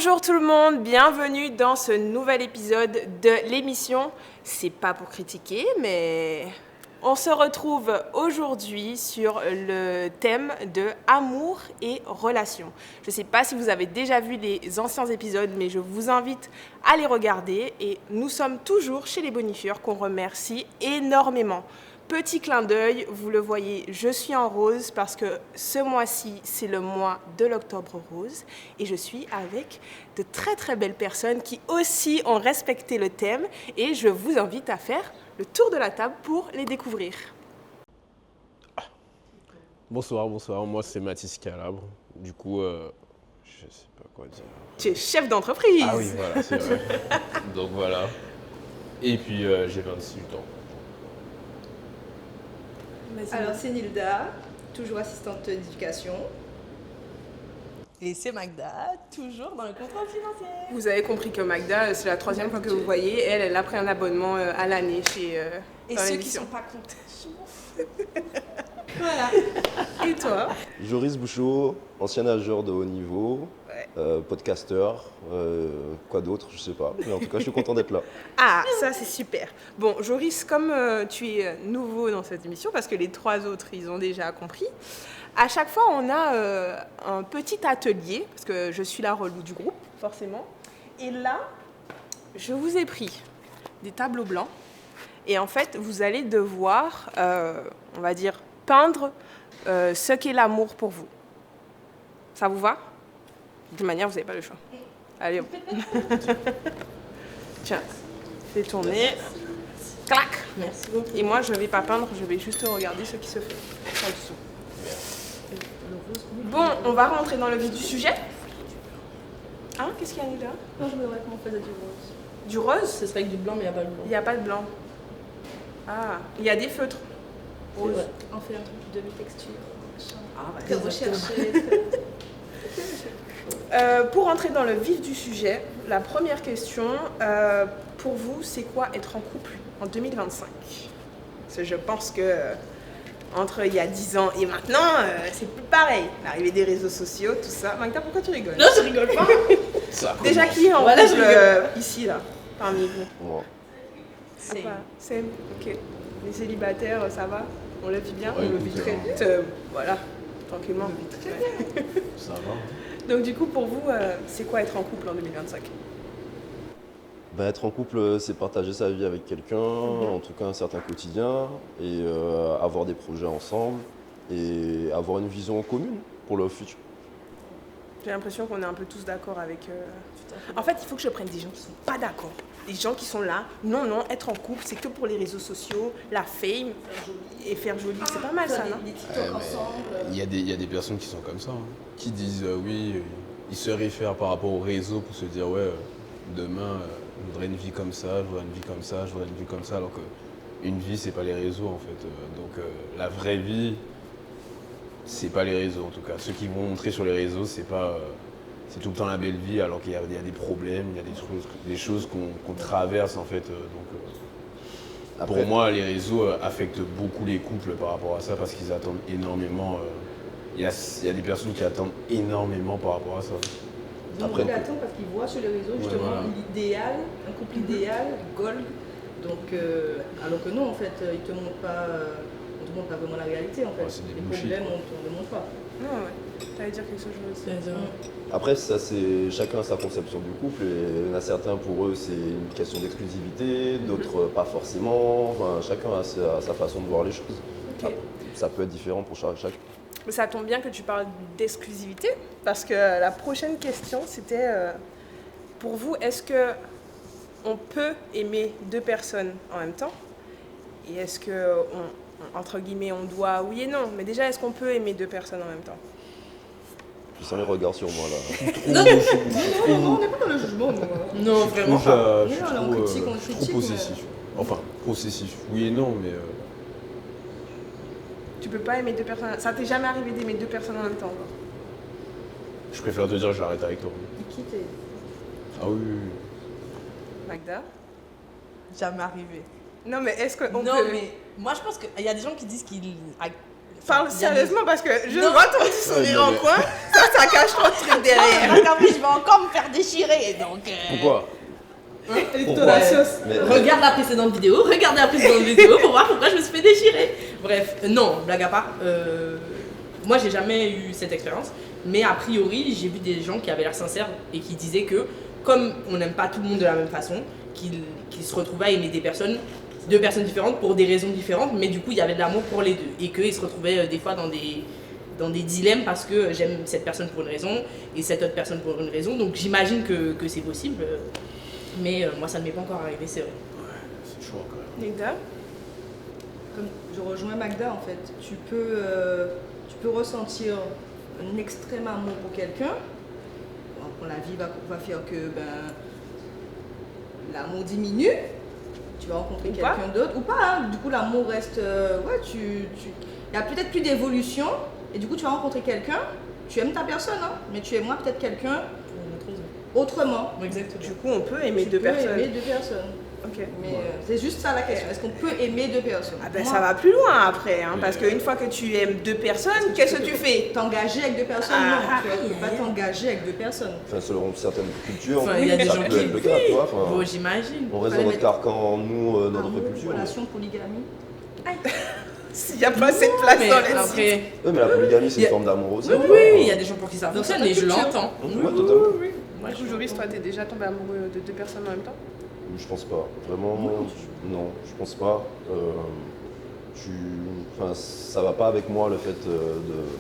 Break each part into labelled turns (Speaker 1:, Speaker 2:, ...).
Speaker 1: Bonjour tout le monde, bienvenue dans ce nouvel épisode de l'émission. C'est pas pour critiquer, mais on se retrouve aujourd'hui sur le thème de amour et relations. Je sais pas si vous avez déjà vu les anciens épisodes, mais je vous invite à les regarder. Et nous sommes toujours chez les Bonifures qu'on remercie énormément. Petit clin d'œil, vous le voyez, je suis en rose parce que ce mois-ci, c'est le mois de l'octobre rose et je suis avec de très très belles personnes qui aussi ont respecté le thème et je vous invite à faire le tour de la table pour les découvrir.
Speaker 2: Bonsoir, moi c'est Mathis Calabre. Du coup, je sais pas quoi dire.
Speaker 1: Tu es chef d'entreprise.
Speaker 2: Ah oui, voilà, c'est vrai. Donc voilà. Et puis j'ai 28 ans.
Speaker 3: Alors c'est Nilda, toujours assistante d'éducation.
Speaker 4: Et c'est Magda, toujours dans le contrôle financier.
Speaker 1: Vous avez compris que Magda, c'est la troisième fois que vous voyez. Elle a pris un abonnement à l'année chez
Speaker 4: Et
Speaker 1: dans
Speaker 4: ceux qui
Speaker 1: l'émission.
Speaker 4: sont pas contents, je m'en fous.
Speaker 1: Voilà. Et toi?
Speaker 5: Joris Bouchot, ancien nageur de haut niveau, podcasteur, quoi d'autre, je sais pas. Mais en tout cas, je suis content d'être là.
Speaker 1: Ah, ça c'est super. Bon, Joris, comme tu es nouveau dans cette émission, parce que les trois autres, ils ont déjà compris, à chaque fois, on a un petit atelier, parce que je suis la relou du groupe, forcément. Et là, je vous ai pris des tableaux blancs. Et en fait, vous allez devoir, on va dire, peindre ce qu'est l'amour pour vous. Ça vous va? De toute manière, vous n'avez pas le choix. Allez, hop. Tiens, fais tourner. Clac.
Speaker 4: Merci beaucoup.
Speaker 1: Et moi, je ne vais pas peindre, je vais juste regarder ce qui se fait en dessous. Bon, on va rentrer dans le vif du sujet. Hein, qu'est-ce qu'il y a, Nida?
Speaker 3: Non, je me demandais comment on faisait du rose.
Speaker 1: Du rose?
Speaker 3: Ce serait avec du blanc, mais il n'y a pas de blanc.
Speaker 1: Il n'y a pas de blanc. Ah, il y a des feutres. Rose.
Speaker 3: Ouais. On fait un truc de demi-texture.
Speaker 1: Ah, bah,
Speaker 3: Très recherché.
Speaker 1: Pour entrer dans le vif du sujet, la première question, pour vous, c'est quoi être en couple en 2025? Parce que je pense que entre il y a 10 ans et maintenant, c'est plus pareil. L'arrivée des réseaux sociaux, tout ça. Magda, pourquoi tu rigoles?
Speaker 3: Non, je rigole pas.
Speaker 2: Ça
Speaker 1: Déjà, qui est en
Speaker 3: Voilà, je
Speaker 1: couple ici, là, parmi vous?
Speaker 5: Bon.
Speaker 4: C'est
Speaker 1: C'est ok. Les célibataires, ça va? On le vit bien?
Speaker 2: Ouais,
Speaker 1: On le
Speaker 2: écoute,
Speaker 1: vit très voilà, tranquillement. Ouais.
Speaker 2: Ça va.
Speaker 1: Donc du coup, pour vous, c'est quoi être en couple en 2025?
Speaker 5: Ben, être en couple, c'est partager sa vie avec quelqu'un, en tout cas un certain quotidien, et avoir des projets ensemble, et avoir une vision commune pour le futur.
Speaker 1: J'ai l'impression qu'on est un peu tous d'accord avec... En fait, il faut que je prenne des gens qui sont pas d'accord. Des gens qui sont là, non, être en couple, c'est que pour les réseaux sociaux, la fame, et faire joli. C'est pas mal ça, non?
Speaker 3: Des TikTok ensemble.
Speaker 2: Il y a des personnes qui sont comme ça, hein, qui disent oui, ils se réfèrent par rapport au réseau pour se dire ouais, demain, je voudrais une vie comme ça, je voudrais une vie comme ça, je voudrais une vie comme ça, alors qu'une vie, c'est pas les réseaux en fait. Donc la vraie vie, c'est pas les réseaux en tout cas. Ceux qui vont montrer sur les réseaux, c'est pas... c'est tout le temps la belle vie alors qu'il y a des problèmes, il y a des choses qu'on traverse en fait.
Speaker 5: Après,
Speaker 2: Pour moi, les réseaux affectent beaucoup les couples par rapport à ça parce qu'ils attendent énormément. Il y a des personnes qui attendent énormément par rapport à ça.
Speaker 5: Après,
Speaker 3: Ils attendent parce qu'ils voient sur les réseaux justement
Speaker 2: voilà.
Speaker 3: l'idéal, un couple idéal, gold. Donc, alors que non, en fait, ils te montrent pas vraiment la réalité en fait.
Speaker 2: Ouais, c'est des
Speaker 3: les
Speaker 2: bullshit,
Speaker 3: problèmes,
Speaker 2: quoi.
Speaker 3: on ne les montre pas.
Speaker 1: Non, ouais. T'allais dire quelque chose, je aussi.
Speaker 5: après, ça, c'est chacun sa conception du couple, et il y en a certains, pour eux, c'est une question d'exclusivité, d'autres pas forcément. Enfin, chacun a sa façon de voir les choses.
Speaker 1: Ok.
Speaker 5: Ça peut être différent pour chacun.
Speaker 1: Mais ça tombe bien que tu parles d'exclusivité, parce que la prochaine question, c'était pour vous, est-ce que on peut aimer deux personnes en même temps? Et est-ce que, entre guillemets, on doit, oui et non, mais déjà, est-ce qu'on peut aimer deux personnes en même temps?
Speaker 5: Je sens les regards sur moi là.
Speaker 3: Non, on n'est pas dans le jugement, nous.
Speaker 4: Non, vraiment
Speaker 2: Je
Speaker 4: pas.
Speaker 2: suis
Speaker 3: Non, là, on
Speaker 2: trop,
Speaker 3: critique, on
Speaker 2: je suis trop
Speaker 3: critique,
Speaker 2: possessif. Enfin, possessif, oui et non, mais
Speaker 1: Tu peux pas aimer deux personnes. Ça t'est jamais arrivé d'aimer deux personnes en même temps, quoi?
Speaker 2: je préfère te dire que j'arrête avec toi.
Speaker 3: Qui t'es
Speaker 2: Ah oui, oui, oui.
Speaker 1: Magda?
Speaker 4: Jamais arrivé.
Speaker 1: Non, mais est-ce qu'on
Speaker 4: Non,
Speaker 1: peut...
Speaker 4: mais moi je pense qu'il y a des gens qui disent qu'ils
Speaker 1: Parle sérieusement parce que je
Speaker 4: Non.
Speaker 1: vois ton petit sourire en coin. Ça cache trop de trucs derrière.
Speaker 4: Parce qu'après, je vais encore me faire déchirer. Donc,
Speaker 5: Pourquoi?
Speaker 3: Toi, la sauce.
Speaker 5: Mais-
Speaker 4: Regarde la précédente vidéo, regardez la précédente vidéo pour voir pourquoi je me suis fait déchirer. Bref, non, blague à part. Moi, j'ai jamais eu cette expérience, mais a priori, j'ai vu des gens qui avaient l'air sincères et qui disaient que, comme on n'aime pas tout le monde de la même façon, qu'ils se retrouvaient à aimer deux personnes différentes pour des raisons différentes, mais du coup, il y avait de l'amour pour les deux et qu'ils se retrouvaient des fois dans des dilemmes parce que j'aime cette personne pour une raison et cette autre personne pour une raison. Donc, j'imagine que c'est possible. Mais moi, ça ne m'est pas encore arrivé, c'est vrai.
Speaker 2: C'est chaud quand même.
Speaker 1: Neda,
Speaker 3: Comme je rejoins Magda en fait, tu peux ressentir un extrême amour pour quelqu'un. Bon, la vie va faire que l'amour diminue. Tu vas rencontrer
Speaker 1: Ou pas.
Speaker 3: quelqu'un d'autre ou pas. Hein. Du coup, l'amour reste. Il y a peut-être plus d'évolution et du coup, tu vas rencontrer quelqu'un. Tu aimes ta personne, hein, mais tu aimeras peut-être quelqu'un
Speaker 4: Pour une autre raison.
Speaker 3: autrement.
Speaker 4: Exactement.
Speaker 1: du coup, on peut aimer
Speaker 3: Tu
Speaker 1: deux
Speaker 3: peux
Speaker 1: personnes.
Speaker 3: aimer deux personnes.
Speaker 1: Ok.
Speaker 3: Mais c'est juste ça la question. Est-ce qu'on peut aimer deux personnes?
Speaker 1: Ah ben
Speaker 3: Moi,
Speaker 1: ça va plus loin après, hein,
Speaker 2: Mais
Speaker 1: parce qu'une fois que tu aimes deux personnes, qu'est-ce que tu fais?
Speaker 3: T'engager avec deux personnes,
Speaker 1: Ah,
Speaker 3: non. Tu ne peux pas t'engager avec deux personnes.
Speaker 5: Enfin, selon certaines cultures,
Speaker 4: Enfin, il y a des
Speaker 5: ça
Speaker 4: gens
Speaker 5: peut
Speaker 4: qui
Speaker 5: être le cas, tu vois. Enfin,
Speaker 4: Bon, j'imagine.
Speaker 5: on reste
Speaker 3: Fallait
Speaker 5: dans notre
Speaker 3: mettre-
Speaker 5: carcan, nous, dans notre
Speaker 3: Amour,
Speaker 5: culture.
Speaker 3: relation, polygamie.
Speaker 1: S'il n'y a pas assez de place
Speaker 4: Mais
Speaker 1: dans les sites.
Speaker 4: après,
Speaker 5: Oui, mais la polygamie, c'est
Speaker 4: Il y
Speaker 5: une
Speaker 4: a-
Speaker 5: forme d'amour aussi.
Speaker 4: oui, il y a des gens pour qui ça
Speaker 3: Dans
Speaker 4: fonctionne
Speaker 3: certaines
Speaker 4: et je
Speaker 3: cultures.
Speaker 4: l'entends.
Speaker 5: Ouais, totalement.
Speaker 4: Moi,
Speaker 1: Du coup, Joris, toi, t'es déjà tombé amoureux de deux personnes en même temps?
Speaker 5: Je pense pas. Vraiment, non, je pense pas. Enfin, ça va pas avec moi le fait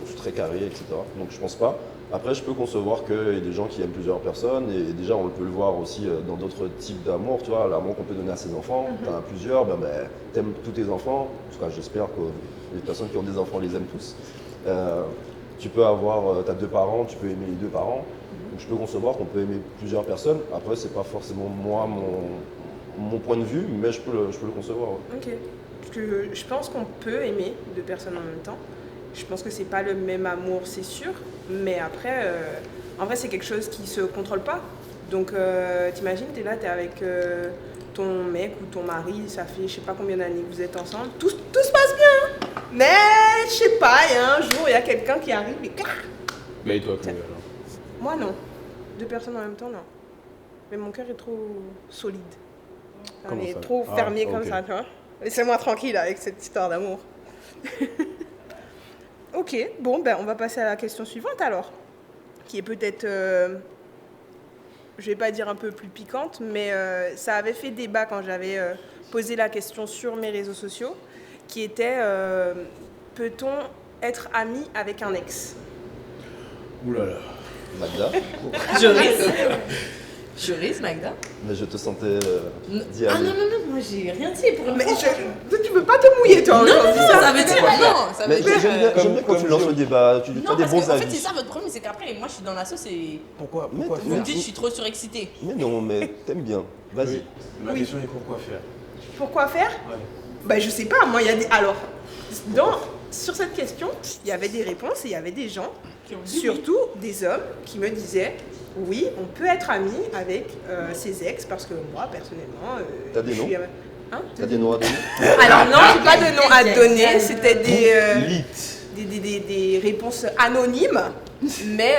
Speaker 5: je suis très carré, etc. Donc je pense pas. Après, je peux concevoir qu'il y a des gens qui aiment plusieurs personnes et déjà on peut le voir aussi dans d'autres types d'amour, tu vois, l'amour qu'on peut donner à ses enfants. T'en as plusieurs, t'aimes tous tes enfants. En tout cas, j'espère que les personnes qui ont des enfants les aiment tous. Tu peux avoir, t'as deux parents, tu peux aimer les deux parents. Donc je peux concevoir qu'on peut aimer plusieurs personnes. Après, c'est pas forcément moi mon point de vue, mais je peux le concevoir. Ouais.
Speaker 1: Ok. Parce que je pense qu'on peut aimer deux personnes en même temps. Je pense que c'est pas le même amour, c'est sûr. Mais après, en vrai, c'est quelque chose qui se contrôle pas. Donc, t'imagines, t'es là, t'es avec ton mec ou ton mari, ça fait je sais pas combien d'années que vous êtes ensemble. Tout se passe bien. Mais je sais pas, il y a un jour, il y a quelqu'un qui arrive et clac.
Speaker 2: Mais et toi, Chloé, alors?
Speaker 1: Moi, non. Deux personnes en même temps, non. Mais mon cœur est trop solide. On
Speaker 2: Comment
Speaker 1: est
Speaker 2: ça?
Speaker 1: trop
Speaker 2: Ah,
Speaker 1: fermé
Speaker 2: ok.
Speaker 1: comme ça, tu vois. Laissez-moi tranquille avec cette histoire d'amour. Ok, bon, ben on va passer à la question suivante alors. Qui est peut-être, je vais pas dire un peu plus piquante, mais ça avait fait débat quand j'avais posé la question sur mes réseaux sociaux, qui était, peut-on être ami avec un ex?
Speaker 2: Ouh là là.
Speaker 5: Magda,
Speaker 4: Joris, Magda.
Speaker 5: mais je te sentais d'y
Speaker 4: Ah
Speaker 5: aller.
Speaker 4: non, moi j'ai rien dit pour une
Speaker 1: Mais
Speaker 4: fois.
Speaker 1: tu veux pas te mouiller toi aujourd'hui, ça?
Speaker 4: Ça veut dire non, ça veut
Speaker 5: Mais
Speaker 4: dire.
Speaker 5: j'aime bien quand tu lances le débat, tu as
Speaker 4: Non,
Speaker 5: des
Speaker 4: parce
Speaker 5: bons
Speaker 4: qu'en fait,
Speaker 5: avis.
Speaker 4: c'est ça votre problème, c'est qu'après, moi je suis dans la sauce et
Speaker 2: Pourquoi
Speaker 5: Mais
Speaker 2: faire?
Speaker 4: vous me dites je suis trop surexcitée.
Speaker 5: Mais non, mais t'aimes bien. Vas-y.
Speaker 2: Oui. Ma question est pourquoi faire?
Speaker 1: Pourquoi faire?
Speaker 2: Ouais.
Speaker 1: Bah je sais pas, moi il y a des... Alors, sur cette question, il y avait des réponses et il y avait des gens, surtout des hommes, qui me disaient oui, on peut être amis avec ses ex parce que moi personnellement...
Speaker 5: T'as des
Speaker 1: je suis,
Speaker 5: noms
Speaker 1: hein?
Speaker 5: T'as des noms à donner?
Speaker 1: Alors non, j'ai pas de nom à donner, c'était
Speaker 2: Lit.
Speaker 1: des réponses anonymes, mais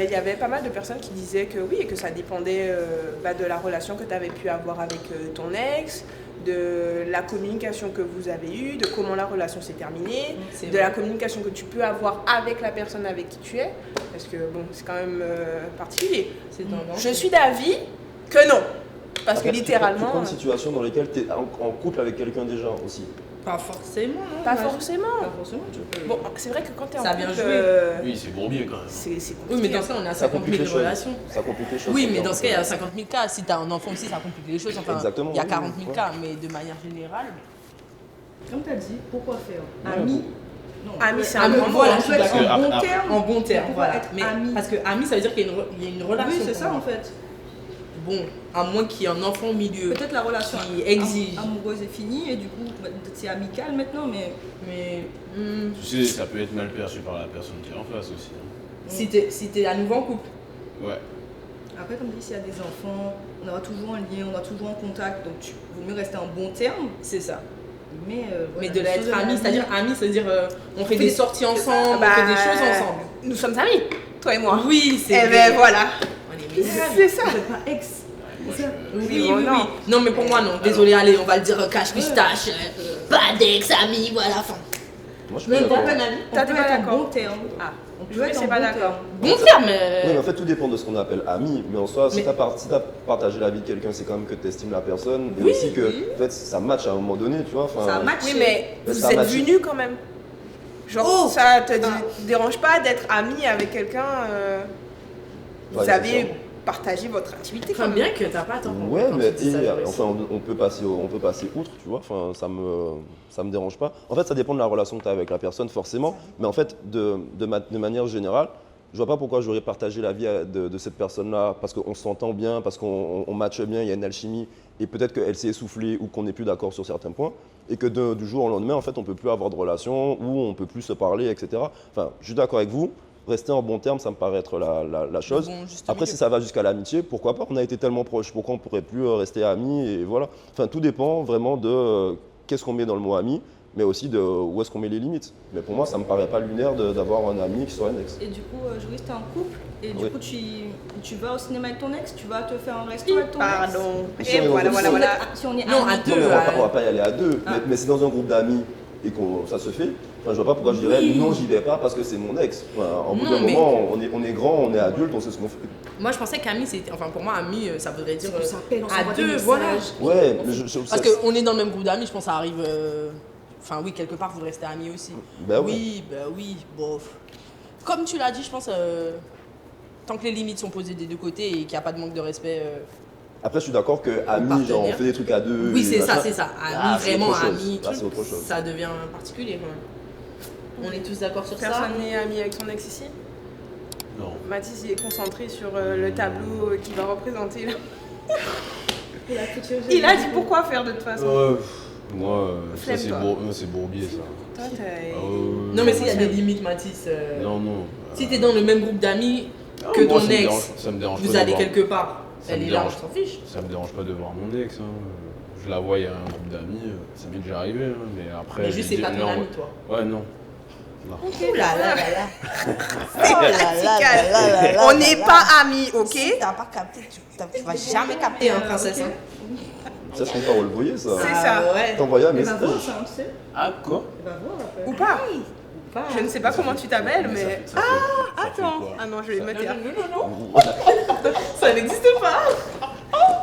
Speaker 1: il y avait pas mal de personnes qui disaient que oui, et que ça dépendait de la relation que tu avais pu avoir avec ton ex, de la communication que vous avez eue, de comment la relation s'est terminée,
Speaker 4: C'est
Speaker 1: de
Speaker 4: vrai.
Speaker 1: la communication que tu peux avoir avec la personne avec qui tu es, parce que bon, c'est quand même particulier.
Speaker 4: C'est dans
Speaker 1: Je suis d'avis que non, parce que
Speaker 5: Après, tu
Speaker 1: littéralement...
Speaker 5: prends une situation dans laquelle tu es en couple avec quelqu'un déjà aussi.
Speaker 4: Pas forcément, non.
Speaker 1: Pas
Speaker 4: moi, je-
Speaker 1: forcément.
Speaker 4: Pas forcément, tu peux.
Speaker 1: Bon, c'est vrai que quand tu es en
Speaker 4: Ça a bien
Speaker 1: couple,
Speaker 4: joué.
Speaker 2: Oui, c'est bon bien quand même.
Speaker 1: c'est
Speaker 4: Oui,
Speaker 1: compliqué.
Speaker 4: mais dans ce cas, on est à
Speaker 5: Ça
Speaker 4: 50
Speaker 5: complique
Speaker 4: 000
Speaker 5: les choses.
Speaker 4: relations.
Speaker 5: Ça complique les choses.
Speaker 4: Oui,
Speaker 5: ça
Speaker 4: mais
Speaker 5: fait
Speaker 4: dans
Speaker 5: un
Speaker 4: ce cas, il y a
Speaker 5: peu-
Speaker 4: 50 000 cas. Si t'as un enfant aussi, ça complique les choses. Enfin,
Speaker 5: Exactement,
Speaker 4: il y a
Speaker 5: oui,
Speaker 4: 40 000
Speaker 5: oui.
Speaker 4: cas, mais de manière générale.
Speaker 3: Comme tu as dit, pourquoi faire?
Speaker 5: Ouais,
Speaker 3: Ami. Non,
Speaker 1: Ami,
Speaker 3: ouais,
Speaker 1: c'est
Speaker 3: ami,
Speaker 1: un grand mot,
Speaker 3: voilà,
Speaker 1: hein.
Speaker 3: on peut être
Speaker 2: Parce que
Speaker 3: en bon
Speaker 2: après-
Speaker 3: terme.
Speaker 4: En bon terme,
Speaker 3: Pourquoi
Speaker 4: voilà.
Speaker 3: être
Speaker 4: Mais
Speaker 3: ami?
Speaker 4: parce que ami, ça veut dire qu'il y a une relation.
Speaker 3: Oui, c'est
Speaker 4: pour
Speaker 3: ça
Speaker 4: moi.
Speaker 3: en fait.
Speaker 4: Bon, à moins qu'il y ait un enfant au milieu.
Speaker 3: Peut-être la relation
Speaker 4: Qui exige.
Speaker 3: amoureuse est finie et du coup c'est amical maintenant, mais
Speaker 4: Mais
Speaker 2: Tu sais, ça peut être mal perçu par la personne qui est en face aussi. hein.
Speaker 4: si t'es à nouveau en couple.
Speaker 2: Ouais.
Speaker 3: après comme dit s'il y a des enfants, on aura toujours un lien, on aura toujours un contact, donc il vaut mieux rester en bon terme.
Speaker 4: C'est ça. Mais
Speaker 3: voilà,
Speaker 4: de
Speaker 3: les
Speaker 4: la
Speaker 3: choses
Speaker 4: être
Speaker 3: de la
Speaker 4: ami,
Speaker 3: vie.
Speaker 4: c'est-à-dire ami, c'est-à-dire on fait des sorties
Speaker 1: ça.
Speaker 4: ensemble, on
Speaker 1: Bah,
Speaker 4: fait des choses ensemble.
Speaker 1: Nous sommes amis, toi et moi.
Speaker 4: Oui, c'est
Speaker 1: Eh
Speaker 4: vrai.
Speaker 1: ben voilà.
Speaker 4: On est meilleurs amis.
Speaker 1: C'est ça.
Speaker 3: Vous n'êtes pas ex. C'est ça.
Speaker 4: Oui,
Speaker 1: bon,
Speaker 4: oui,
Speaker 1: non.
Speaker 4: oui. Non, mais pour moi, non. Désolé, allez, on va le dire cache pistache. Pas d'ex, ami, voilà, fin.
Speaker 5: Moi, je suis
Speaker 3: Mais
Speaker 5: pas
Speaker 3: t'as
Speaker 5: d'accord.
Speaker 3: pas d'avis.
Speaker 1: T'as
Speaker 3: On peut
Speaker 1: pas
Speaker 3: être en
Speaker 1: d'accord.
Speaker 3: bon terme.
Speaker 1: Ah,
Speaker 3: On peut
Speaker 1: je
Speaker 3: être
Speaker 1: sais
Speaker 3: en
Speaker 1: pas
Speaker 3: bon
Speaker 1: d'accord.
Speaker 3: terme.
Speaker 4: Bon terme,
Speaker 5: Oui, mais
Speaker 4: mais.
Speaker 5: en fait, tout dépend de ce qu'on appelle ami. Mais en soi, si
Speaker 4: Mais-
Speaker 5: t'as partagé la vie de quelqu'un, c'est quand même que tu estimes la personne. Et
Speaker 4: Oui,
Speaker 5: aussi que,
Speaker 3: oui.
Speaker 5: en fait, ça match à un moment donné, tu vois. Enfin,
Speaker 3: Ça a matché.
Speaker 1: Oui, mais
Speaker 5: Mais
Speaker 1: vous
Speaker 5: ça
Speaker 1: êtes
Speaker 5: match.
Speaker 1: venus quand même. Genre,
Speaker 4: Oh.
Speaker 1: ça te dérange pas d'être ami avec quelqu'un vous
Speaker 5: Pas
Speaker 1: avez
Speaker 5: nécessairement.
Speaker 1: partagé votre intimité quand
Speaker 4: Enfin,
Speaker 1: même.
Speaker 4: bien que t'as pas tort.
Speaker 5: Ouais,
Speaker 4: quand
Speaker 5: mais
Speaker 4: tu dis ça, Joris.
Speaker 5: enfin, on peut passer outre, tu vois. Enfin, ça me dérange pas. En fait, ça dépend de la relation que tu as avec la personne, forcément. Mais en fait, de manière générale, je vois pas pourquoi j'aurais partagé la vie de cette personne-là parce qu'on s'entend bien, parce qu'on matche bien, il y a une alchimie, et peut-être qu'elle s'est essoufflée ou qu'on n'est plus d'accord sur certains points, et que du jour au lendemain, en fait, on peut plus avoir de relation ou on peut plus se parler, etc. Enfin, je suis d'accord avec vous. Rester en bon terme, ça me paraît être la chose.
Speaker 4: Bon, juste
Speaker 5: Après,
Speaker 4: milieu.
Speaker 5: si ça va jusqu'à l'amitié, pourquoi pas? On a été tellement proches, pourquoi on pourrait plus rester amis et voilà. Enfin, tout dépend vraiment de qu'est-ce qu'on met dans le mot ami, mais aussi de où est-ce qu'on met les limites. Mais pour moi, ça me paraît pas lunaire d'avoir un ami qui soit un ex.
Speaker 3: Et du coup, Joris, t'es en couple et du
Speaker 5: Oui.
Speaker 3: coup, tu vas au cinéma avec ton ex, tu vas te faire un resto avec ton ex.
Speaker 1: Pardon.
Speaker 5: Si
Speaker 1: Et
Speaker 5: on est
Speaker 1: voilà,
Speaker 5: dans-
Speaker 1: voilà,
Speaker 3: Si on
Speaker 1: voilà.
Speaker 3: est- Si on est
Speaker 4: Non,
Speaker 3: amis.
Speaker 4: à
Speaker 5: Non,
Speaker 4: deux.
Speaker 5: mais on va pas y aller à deux,
Speaker 3: Ah.
Speaker 5: mais c'est dans un groupe d'amis et ça se fait. Enfin, je vois pas pourquoi je dirais non, j'y vais pas parce que c'est mon ex. Enfin, en bout
Speaker 4: Non,
Speaker 5: d'un
Speaker 4: mais-
Speaker 5: moment, on est grand, on est adulte, on sait ce qu'on fait.
Speaker 4: Moi, je pensais qu'ami, c'était. Enfin, pour moi, ami, ça voudrait dire.
Speaker 3: On s'appelle, on
Speaker 4: à
Speaker 3: s'envoie des
Speaker 4: deux,
Speaker 3: messages.
Speaker 4: voilà.
Speaker 5: Ouais, mais
Speaker 4: Parce qu'on est dans le même groupe d'amis, je pense que ça arrive. Enfin, oui, quelque part, vous restez amis aussi.
Speaker 5: Bah ouais.
Speaker 4: oui, bof. Comme tu l'as dit, je pense, tant que les limites sont posées des deux côtés et qu'il n'y a pas de manque de respect.
Speaker 5: Après, je suis d'accord que ami,
Speaker 4: partenaire.
Speaker 5: genre, on fait des trucs à deux.
Speaker 4: Oui,
Speaker 5: et
Speaker 4: c'est ça,
Speaker 5: machin.
Speaker 4: c'est ça. Ami,
Speaker 5: Ah, c'est
Speaker 4: vraiment
Speaker 5: autre chose.
Speaker 4: ami,
Speaker 5: Là,
Speaker 4: truc,
Speaker 5: c'est autre chose.
Speaker 4: ça devient particulier quand même. On est tous d'accord sur ça.
Speaker 1: Personne n'est ami avec son ex ici.
Speaker 2: Non.
Speaker 1: Mathis, il est concentré sur le tableau qui va représenter. Là.
Speaker 3: La future
Speaker 1: Il a dit
Speaker 3: génération.
Speaker 1: pourquoi faire de toute façon.
Speaker 2: Moi, ça
Speaker 1: Flemme,
Speaker 2: c'est
Speaker 1: toi.
Speaker 2: c'est Bourbier ça.
Speaker 1: Toi, t'as-
Speaker 2: Ah ouais,
Speaker 4: Non, mais s'il y a des limites, Mathis.
Speaker 2: Non, non.
Speaker 4: Si t'es dans le même groupe d'amis
Speaker 2: Ah,
Speaker 4: que
Speaker 2: moi,
Speaker 4: ton
Speaker 2: ça me
Speaker 4: ex,
Speaker 2: dérange- ça me dérange
Speaker 4: vous
Speaker 2: pas de
Speaker 4: allez
Speaker 2: voir-
Speaker 4: quelque part,
Speaker 2: Ça
Speaker 4: elle
Speaker 2: me
Speaker 4: est là, on
Speaker 2: dérange.
Speaker 4: s'en fiche.
Speaker 2: Ça me dérange pas de voir mon ex. Hein. Je la vois, il y a un groupe d'amis, ça m'est déjà arrivé. Hein. Mais après.
Speaker 4: Mais
Speaker 2: je
Speaker 4: juste,
Speaker 2: lui
Speaker 4: c'est
Speaker 2: dis,
Speaker 4: pas ton
Speaker 2: non,
Speaker 4: ami, toi.
Speaker 2: Ouais, non. Non.
Speaker 4: Ouh là là là là.
Speaker 1: Radical. On n'est pas amis, ok?
Speaker 4: T'as pas capté, tu vas jamais capter, hein, princesse. hein.
Speaker 5: Ça, c'est pas voyez ça.
Speaker 1: C'est ça.
Speaker 4: Ouais.
Speaker 5: T'envoyer un
Speaker 3: Elle va
Speaker 5: message.
Speaker 3: voir ça, tu sais.
Speaker 2: Ah, quoi?
Speaker 3: Elle va voir après.
Speaker 1: Ou pas?
Speaker 3: Pas.
Speaker 1: Je ne sais pas comment tu t'appelles, mais.
Speaker 2: Ça fait
Speaker 1: Attends.
Speaker 2: quoi
Speaker 1: Ah non, je vais me taire.
Speaker 4: Non. Ça n'existe pas.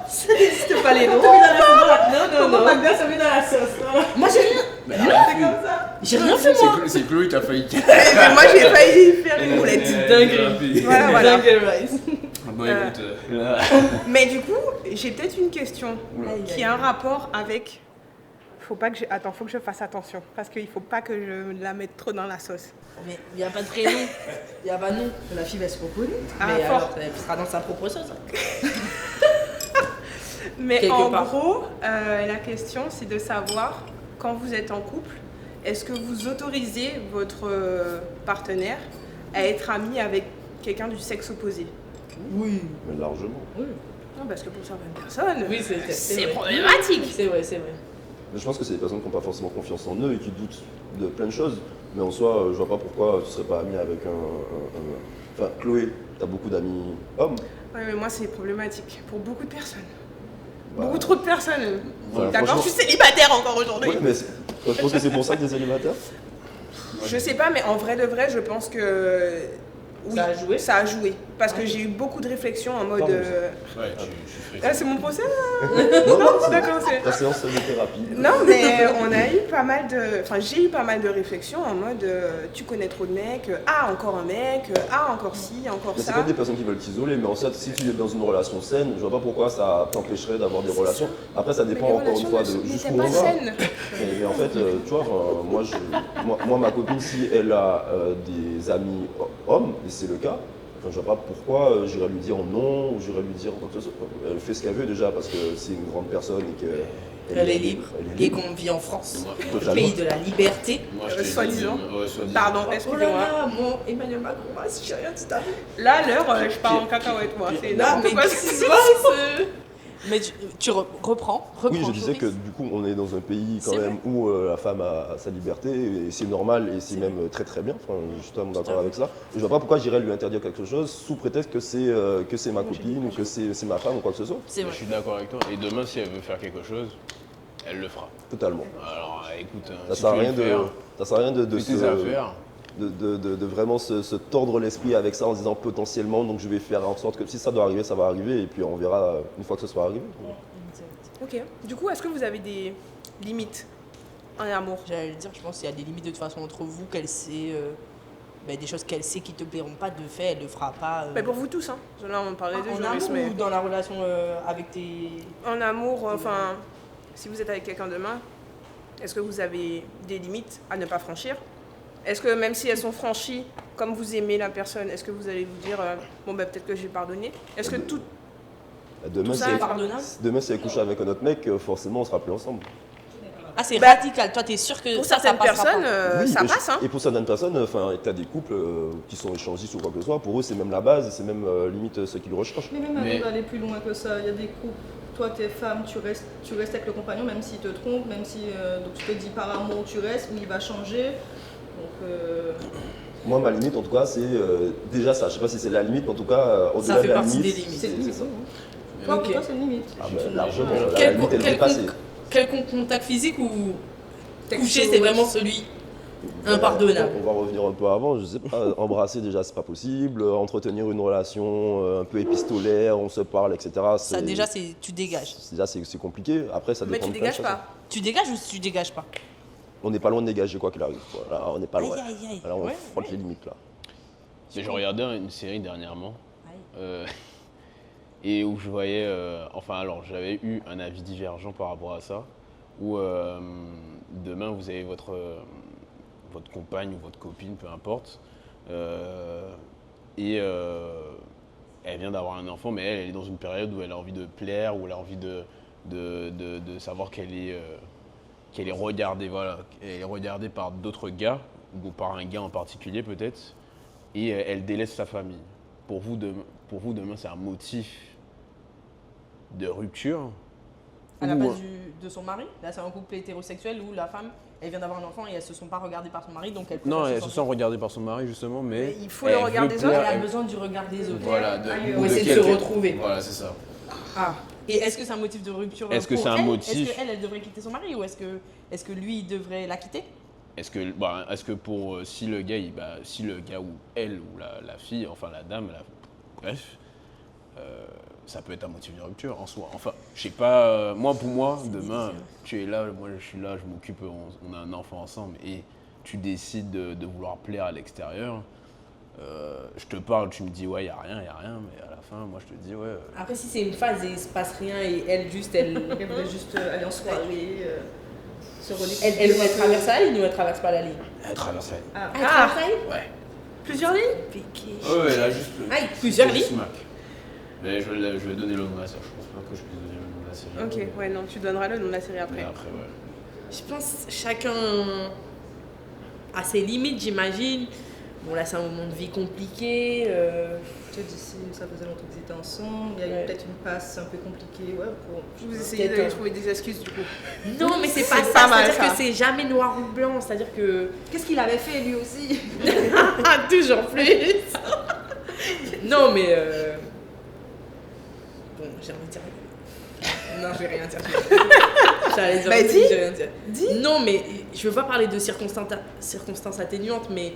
Speaker 4: Ça n'existe pas les noms. Non, non, non.
Speaker 3: Magda, ça met dans la sauce. Voilà.
Speaker 4: Moi, j'ai rien.
Speaker 2: Mais
Speaker 3: C'est comme ça.
Speaker 4: J'ai rien fait, moi.
Speaker 2: C'est Chloé qui a failli.
Speaker 1: Mais moi, j'ai failli faire une roulette.
Speaker 4: dinguerie.
Speaker 1: Voilà, voilà.
Speaker 4: Dingue, Rice.
Speaker 2: Bon, écoute.
Speaker 1: Mais du coup, j'ai peut-être une question
Speaker 4: Aïe,
Speaker 1: qui
Speaker 4: aïe,
Speaker 1: a un
Speaker 4: aïe.
Speaker 1: rapport avec. Attends, faut que je fasse attention parce qu'il faut pas que je la mette trop dans la sauce.
Speaker 4: Mais il n'y a pas de prénom. Il n'y a pas de nom.
Speaker 3: La fille va se reconnaître.
Speaker 1: Ah,
Speaker 4: Mais
Speaker 1: fort.
Speaker 4: alors, elle sera dans sa propre sauce.
Speaker 1: Mais
Speaker 4: Quelque
Speaker 1: en
Speaker 4: part.
Speaker 1: gros, la question, c'est de savoir, quand vous êtes en couple, est-ce que vous autorisez votre partenaire à être ami avec quelqu'un du sexe opposé?
Speaker 4: Oui.
Speaker 5: Mais largement.
Speaker 1: Non, parce que pour certaines personnes,
Speaker 4: Oui,
Speaker 1: c'est
Speaker 4: vrai.
Speaker 1: problématique.
Speaker 4: C'est vrai, c'est vrai.
Speaker 5: Mais je pense que c'est des personnes qui n'ont pas forcément confiance en eux et qui doutent de plein de choses. Mais en soi, je vois pas pourquoi tu serais pas ami avec Enfin, Chloé, t'as beaucoup d'amis hommes.
Speaker 1: Oui, mais moi, c'est problématique pour beaucoup de personnes.
Speaker 5: Bah,
Speaker 1: Beaucoup trop de personnes.
Speaker 5: Voilà,
Speaker 1: D'accord, je
Speaker 5: franchement-
Speaker 1: suis célibataire encore aujourd'hui.
Speaker 5: Oui, mais je pense que c'est pour ça que t'es célibataire.
Speaker 1: Je sais pas, mais en vrai de vrai, je pense que. Oui,
Speaker 4: Ça a joué.
Speaker 1: Ça a joué. Parce que
Speaker 4: Ok.
Speaker 1: j'ai eu beaucoup de réflexions en mode.
Speaker 5: Pardon.
Speaker 2: Ouais, je suis frais.
Speaker 1: Ah, c'est mon procès
Speaker 5: Non, non, c'est
Speaker 1: D'accord, c'est.
Speaker 5: ta séance de thérapie.
Speaker 1: Non, mais on a eu pas mal de. Enfin, j'ai eu pas mal de réflexions en mode tu connais trop de mecs, ah, encore un mec, ah, encore ci, encore
Speaker 5: Mais c'est
Speaker 1: ça.
Speaker 5: pas des personnes qui veulent t'isoler, mais en fait, si tu es dans une relation saine, je vois pas pourquoi ça t'empêcherait d'avoir des relations. Après, ça
Speaker 1: Mais
Speaker 5: dépend
Speaker 1: les
Speaker 5: encore une
Speaker 1: relations
Speaker 5: fois
Speaker 1: ne
Speaker 5: de jusqu'où
Speaker 1: n'étaient
Speaker 5: on
Speaker 1: pas
Speaker 5: va.
Speaker 1: saines.
Speaker 5: Mais en fait, tu vois, moi, ma copine, si elle a des amis hommes, et c'est le cas, enfin, je vois pas pourquoi j'irais lui dire non ou j'irais lui dire quoi que ce soit. Elle fait ce qu'elle veut déjà parce que c'est une grande personne et qu'elle
Speaker 4: Elle est libre.
Speaker 5: Elle est
Speaker 4: Et
Speaker 5: libre.
Speaker 4: qu'on vit en France,
Speaker 5: Totalement.
Speaker 4: pays de la liberté.
Speaker 2: Moi, je t'ai
Speaker 1: Soi-disant.
Speaker 2: dit, ouais, soi-disant.
Speaker 1: Pardon,
Speaker 4: Oh là
Speaker 1: excusez-moi.
Speaker 4: là, bon, Emmanuel Macron, j'ai rien dit à vous.
Speaker 1: Là, à l'heure, je pars en cacahuète, moi. C'est
Speaker 4: Non, mais
Speaker 1: n'importe quoi.
Speaker 4: qu'est-ce qui se passe Mais tu reprends.
Speaker 5: Oui, je disais que du coup, on est dans un pays quand
Speaker 4: C'est
Speaker 5: même où la femme a sa liberté et c'est normal et c'est même très très bien. Enfin, je suis totalement d'accord avec ça. Et je vois pas pourquoi j'irais lui interdire quelque chose sous prétexte que c'est ma copine ou que c'est ma femme ou quoi que ce soit.
Speaker 4: C'est
Speaker 2: Je
Speaker 4: vrai.
Speaker 2: suis d'accord avec toi. Et demain, si elle veut faire quelque chose, elle le fera.
Speaker 5: Totalement.
Speaker 2: Alors écoute,
Speaker 5: Ça
Speaker 2: si
Speaker 5: sert à
Speaker 2: tu veux
Speaker 5: rien
Speaker 2: le faire,
Speaker 5: ça sert à rien de
Speaker 2: fais tes affaires.
Speaker 5: de vraiment se tordre l'esprit avec ça en disant potentiellement, donc je vais faire en sorte que si ça doit arriver, ça va arriver et puis on verra une fois que ce sera arrivé.
Speaker 1: Ok. Du coup, est-ce que vous avez des limites en amour?
Speaker 4: J'allais le dire, je pense qu'il y a des limites de toute façon entre vous, qu'elle sait, des choses qu'elle sait qui te plairont pas, de fait, elle le fera pas.
Speaker 1: Mais pour vous tous, hein. Là, on parlait de
Speaker 4: en
Speaker 1: Joris,
Speaker 4: amour
Speaker 1: mais
Speaker 4: ou dans la relation avec tes...
Speaker 1: en amour, enfin, si vous êtes avec quelqu'un demain, est-ce que vous avez des limites à ne pas franchir? Est-ce que même si elles sont franchies, comme vous aimez la personne, est-ce que vous allez vous dire, bon, ben peut-être que j'ai pardonné? Est-ce que tout...
Speaker 5: Demain,
Speaker 1: Tout
Speaker 5: si
Speaker 1: ça
Speaker 5: elle,
Speaker 1: est
Speaker 4: pardonnable.
Speaker 5: demain, si elle couche avec un autre mec, forcément, on sera plus ensemble.
Speaker 4: Ah, c'est
Speaker 1: Bah,
Speaker 4: radical. Toi, t'es sûr que
Speaker 1: Pour
Speaker 4: ça
Speaker 1: certaines
Speaker 4: passera
Speaker 1: personnes,
Speaker 4: pas.
Speaker 5: Oui,
Speaker 1: ça
Speaker 5: et
Speaker 1: passe, hein.
Speaker 5: Et pour certaines personnes, tu as des couples qui sont échangistes ou quoi que ce soit, pour eux, c'est même la base, c'est même limite ce qu'ils recherchent.
Speaker 3: Mais même
Speaker 2: Mais-
Speaker 3: avant d'aller plus loin que ça, il y a des couples, toi t'es femme, tu restes avec le compagnon, même s'il te trompe, même si donc tu te dis par amour tu restes, ou il va changer. Donc
Speaker 5: Moi, ma limite, en tout cas, c'est déjà ça. Je sais pas si c'est la limite, mais en tout cas, au-delà
Speaker 4: Ça fait
Speaker 5: de la
Speaker 4: partie
Speaker 5: limite,
Speaker 4: des limites.
Speaker 3: c'est limite.
Speaker 5: ça.
Speaker 3: Toi,
Speaker 4: Ok.
Speaker 3: pour toi c'est une limite.
Speaker 5: Ah, ben, largement, la
Speaker 4: Quel
Speaker 5: limite, elle est dépassée.
Speaker 4: quelconque contact physique ou coucher,
Speaker 1: Texto.
Speaker 4: c'est vraiment celui impardonnable.
Speaker 5: On va revenir un peu avant, je sais pas, embrasser déjà c'est pas possible, entretenir une relation un peu épistolaire, on se parle, etc.
Speaker 4: Ça, déjà, tu dégages.
Speaker 5: Déjà c'est compliqué, après ça
Speaker 1: Mais
Speaker 5: dépend
Speaker 1: tu
Speaker 5: de plein de
Speaker 1: dégages
Speaker 5: choses.
Speaker 1: pas.
Speaker 4: Tu dégages ou tu dégages pas?
Speaker 5: On n'est pas loin de dégager quoi qu'il arrive, voilà, on n'est pas loin.
Speaker 4: Aïe, aïe, aïe.
Speaker 5: Alors on
Speaker 4: Ouais,
Speaker 5: frotte les limites là.
Speaker 2: Mais je regardais une série dernièrement
Speaker 4: Aïe.
Speaker 2: et où je voyais, alors j'avais eu un avis divergent par rapport à ça, où demain vous avez votre compagne ou votre copine, peu importe, et elle vient d'avoir un enfant, mais elle est dans une période où elle a envie de plaire, où elle a envie de savoir qu'elle est regardée, voilà, elle est regardée par d'autres gars, ou par un gars en particulier peut-être, et elle délaisse sa famille. Pour vous, demain, c'est un motif de rupture?
Speaker 4: À la
Speaker 2: Ou-
Speaker 4: place de son mari. Là, c'est un couple hétérosexuel où la femme, elle vient d'avoir un enfant et elles se sont pas regardées par son mari, donc elle
Speaker 2: Non,
Speaker 4: préfère
Speaker 2: elle se sent regardée par son mari justement, mais
Speaker 1: Mais il faut le regard
Speaker 2: veut
Speaker 1: des
Speaker 2: plaire,
Speaker 1: autres.
Speaker 4: Elle a
Speaker 2: elle-
Speaker 4: besoin du regard des autres.
Speaker 2: Voilà,
Speaker 3: Ailleurs.
Speaker 2: ou
Speaker 4: Ou
Speaker 2: de
Speaker 4: essayer de se
Speaker 2: quelqu'un.
Speaker 4: retrouver.
Speaker 2: Voilà, c'est ça.
Speaker 4: Ah. Et est-ce que c'est un motif de rupture
Speaker 2: Est-ce que
Speaker 4: pour
Speaker 2: c'est un
Speaker 4: elle?
Speaker 2: motif?
Speaker 4: Est-ce qu'elle, elle devrait quitter son mari ou est-ce que lui, il devrait la quitter?
Speaker 2: Est-ce que pour si le gars, ou elle ou la fille, enfin la dame, bref, ça peut être un motif de rupture en soi. Enfin, je sais pas. Pour moi, demain, tu es là, moi je suis là, je m'occupe, on a un enfant ensemble et tu décides de vouloir plaire à l'extérieur. Je te parle, tu me dis ouais, y a rien, mais à la fin, moi je te dis ouais.
Speaker 4: Après, si c'est une phase et il se passe rien et elle juste, elle
Speaker 3: Elle voulait juste aller en soirée, se relaxer.
Speaker 4: elle traverse la ligne ou elle traverse pas la ligne?
Speaker 2: Elle traverse la ligne.
Speaker 3: Ah,
Speaker 4: Elle traverse la ligne?
Speaker 2: Ouais.
Speaker 1: Plusieurs lignes?
Speaker 4: Piqué.
Speaker 2: Ouais, là juste.
Speaker 4: Aïe, plusieurs
Speaker 2: le
Speaker 4: lignes?
Speaker 2: smack. Mais je vais donner le nom de la série. Je pense pas que je puisse donner le nom de la série.
Speaker 1: Ok, ouais, non, tu donneras le nom de la série
Speaker 2: Mais
Speaker 1: après.
Speaker 2: après, ouais.
Speaker 4: Je pense chacun a ses limites, j'imagine. Bon, là, c'est un moment de vie compliqué.
Speaker 3: peut-être d'ici, ça faisait longtemps qu'ils étaient ensemble, il y a
Speaker 4: Ouais.
Speaker 3: eu peut-être une passe un peu compliquée, ouais, pour...
Speaker 1: Vous essayez
Speaker 4: Peut-être,
Speaker 1: de trouver des excuses du coup.
Speaker 4: Non, mais c'est pas
Speaker 1: C'est
Speaker 4: ça.
Speaker 1: pas mal,
Speaker 4: C'est-à-dire
Speaker 1: ça.
Speaker 4: que c'est jamais noir ou blanc. C'est-à-dire que.
Speaker 3: Qu'est-ce qu'il avait fait lui aussi?
Speaker 4: Ah, toujours plus. Non, mais. Bon, j'ai envie de dire. Non, je vais rien dire. J'allais dire.
Speaker 1: Bah,
Speaker 4: oui,
Speaker 1: dis.
Speaker 4: je vais rien dire.
Speaker 1: Dis.
Speaker 4: Non, mais je veux pas parler de circonstances atténuantes, mais.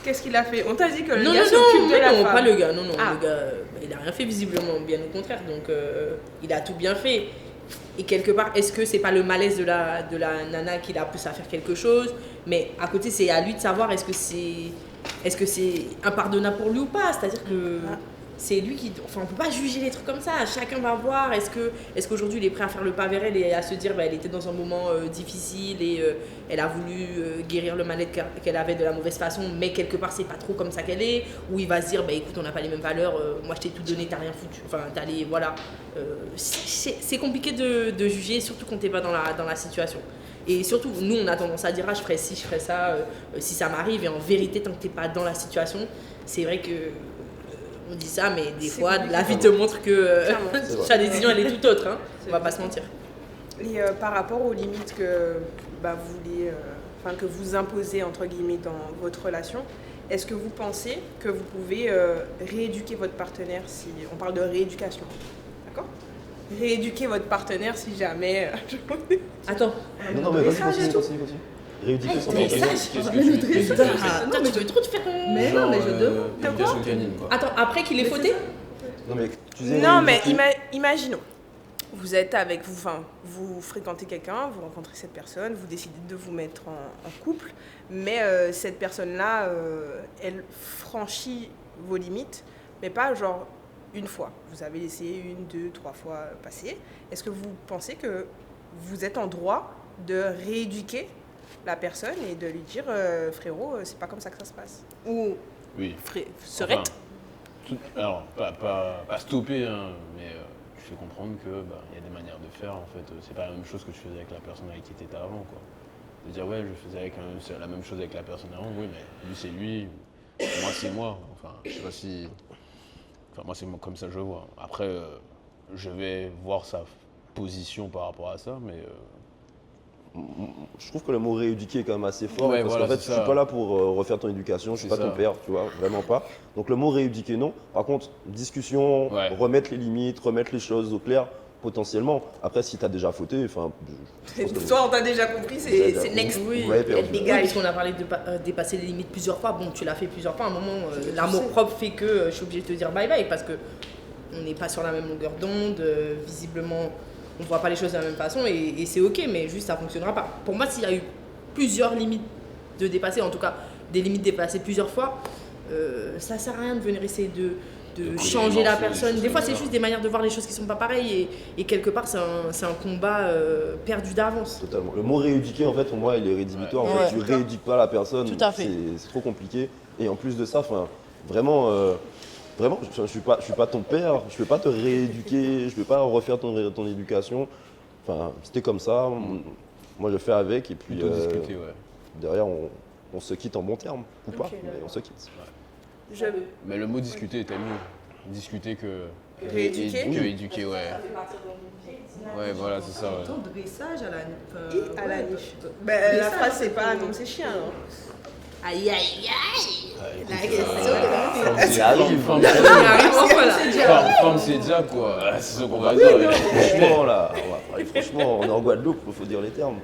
Speaker 1: Qu'est-ce qu'il a fait? On t'a dit que le
Speaker 4: Non,
Speaker 1: gars
Speaker 4: non,
Speaker 1: s'occupe
Speaker 4: non,
Speaker 1: de la
Speaker 4: non,
Speaker 1: femme.
Speaker 4: pas le gars. Non, non,
Speaker 1: Ah.
Speaker 4: le gars, il a rien fait visiblement, bien au contraire. Donc, il a tout bien fait. Et quelque part, est-ce que c'est pas le malaise de la nana qui l'a poussé à faire quelque chose? Mais à côté, c'est à lui de savoir est-ce que c'est impardonnable pour lui ou pas? C'est-à-dire que c'est lui qui... Enfin, on peut pas juger les trucs comme ça. Chacun va voir. Est-ce qu'aujourd'hui, il est prêt à faire le pas vers elle et à se dire, bah, elle était dans un moment difficile et elle a voulu guérir le mal-être qu'elle avait de la mauvaise façon, mais quelque part, c'est pas trop comme ça qu'elle est. Ou il va se dire, bah, écoute, on n'a pas les mêmes valeurs. Moi, je t'ai tout donné, t'as rien foutu. Enfin, t'allais... Voilà. C'est compliqué de juger, surtout quand t'es pas dans la situation. Et surtout, nous, on a tendance à dire, ah, je ferais ci, je ferais ça, si ça m'arrive. Et en vérité, tant que t'es pas dans la situation, c'est vrai que On dit ça, mais des
Speaker 1: C'est
Speaker 4: fois,
Speaker 1: compliqué.
Speaker 4: la vie te montre que
Speaker 1: Clairement.
Speaker 5: C'est vrai.
Speaker 4: ta décision, elle est tout autre. Hein. On va pas se mentir.
Speaker 1: Et par rapport aux limites que vous voulez, que vous imposez entre guillemets dans votre relation, est-ce que vous pensez que vous pouvez rééduquer votre partenaire si on parle de rééducation, d'accord? Rééduquer votre partenaire si jamais.
Speaker 5: Non,
Speaker 4: Attends.
Speaker 5: mais vas-y,
Speaker 3: dressage et
Speaker 5: continue. Rééduquer son
Speaker 4: dressage.
Speaker 5: partenaire.
Speaker 2: Qu'est-ce que tu
Speaker 4: Attends, tu veux trop te faire.
Speaker 3: Mais non, mais je demande.
Speaker 2: éducation canine, quoi.
Speaker 4: Attends, après qu'il ait fauté.
Speaker 5: Non, mais tu disais
Speaker 1: Non, mais
Speaker 5: rééduquer.
Speaker 1: imaginons, vous êtes avec vous fréquentez quelqu'un, vous rencontrez cette personne, vous décidez de vous mettre en couple, mais cette personne-là, elle franchit vos limites, mais pas genre une fois. Vous avez laissé 1, 2, 3 fois passer. Est-ce que vous pensez que vous êtes en droit de rééduquer la personne et de lui dire frérot, c'est pas comme ça que ça se passe? Ou
Speaker 2: Oui.
Speaker 1: serait
Speaker 2: Enfin, alors, pas stopper, hein, mais je fais comprendre que y a des manières de faire. En fait, c'est pas la même chose que je faisais avec la personne avec qui tu étais avant, quoi. De dire ouais, je faisais c'est la même chose avec la personne avant, oui, mais lui c'est lui, moi c'est moi. Enfin, je sais pas si. Enfin, moi c'est comme ça que je vois. Après, je vais voir sa position par rapport à ça, mais.
Speaker 5: Je trouve que le mot rééduquer est quand même assez fort.
Speaker 2: Ouais,
Speaker 5: parce
Speaker 2: voilà,
Speaker 5: qu'en fait,
Speaker 2: c'est
Speaker 5: je suis
Speaker 2: ça.
Speaker 5: pas là pour refaire ton éducation, je suis
Speaker 2: C'est
Speaker 5: pas ton
Speaker 2: ça.
Speaker 5: père, tu vois, vraiment pas. Donc le mot rééduquer, non. Par contre, discussion,
Speaker 2: Ouais.
Speaker 5: remettre les limites, remettre les choses au clair, potentiellement. Après, si tu as déjà fauté, enfin. je pense que-
Speaker 1: soit on t'a déjà compris, c'est next.
Speaker 4: Oui,
Speaker 5: Ouais, perdu.
Speaker 1: les
Speaker 4: oui,
Speaker 1: gars,
Speaker 4: puisqu'on a parlé de dépasser les limites plusieurs fois. Bon, tu l'as fait plusieurs fois. À un moment, l'amour propre fait que je suis obligée de te dire bye bye parce que on n'est pas sur la même longueur d'onde. Visiblement, on ne voit pas les choses de la même façon et c'est ok, mais juste ça ne fonctionnera pas. Pour moi, s'il y a eu plusieurs limites de dépasser, en tout cas des limites dépassées plusieurs fois, ça ne sert à rien de venir essayer de
Speaker 2: couler
Speaker 4: changer
Speaker 2: les
Speaker 4: la
Speaker 2: morceaux, des
Speaker 4: personne.
Speaker 2: choses
Speaker 4: Des fois,
Speaker 2: comme
Speaker 4: c'est
Speaker 2: ça.
Speaker 4: juste des manières de voir les choses qui ne sont pas pareilles et quelque part, c'est un combat perdu d'avance.
Speaker 5: Totalement. Le mot rééduquer, en fait, pour moi, il est rédhibitoire. En
Speaker 4: Ouais.
Speaker 5: fait, tu rééduques pas la personne,
Speaker 4: Tout à fait.
Speaker 5: c'est trop compliqué. Et en plus de ça, enfin, vraiment, je suis pas ton père, je peux pas te rééduquer, je peux pas refaire ton éducation. Enfin, c'était comme ça. Moi, je fais avec et puis
Speaker 2: Plutôt discuter, ouais.
Speaker 5: derrière, on se quitte en bon terme ou pas,
Speaker 1: Ok,
Speaker 5: mais on se quitte.
Speaker 2: Mais le mot discuter était mieux. Discuter que.
Speaker 1: Rééduquer
Speaker 2: Que éduquer, ouais. Ouais, voilà, c'est ça, ouais.
Speaker 3: Ton dressage à la
Speaker 1: À la
Speaker 3: ouais,
Speaker 1: niche.
Speaker 3: de-
Speaker 1: Ben, la
Speaker 3: dressage,
Speaker 1: phrase, c'est
Speaker 3: c'est
Speaker 1: pas
Speaker 3: pour-
Speaker 1: non, c'est chien. hein.
Speaker 4: Aïe, aïe, aïe.
Speaker 2: Écoute,
Speaker 4: La question
Speaker 5: Ça arrive.
Speaker 2: Femme,
Speaker 4: Il arrive enfin là.
Speaker 2: femme, c'est déjà quoi. C'est ce qu'on va dire.
Speaker 5: Franchement, là, on va parler franchement, on est en Guadeloupe, il faut dire les termes.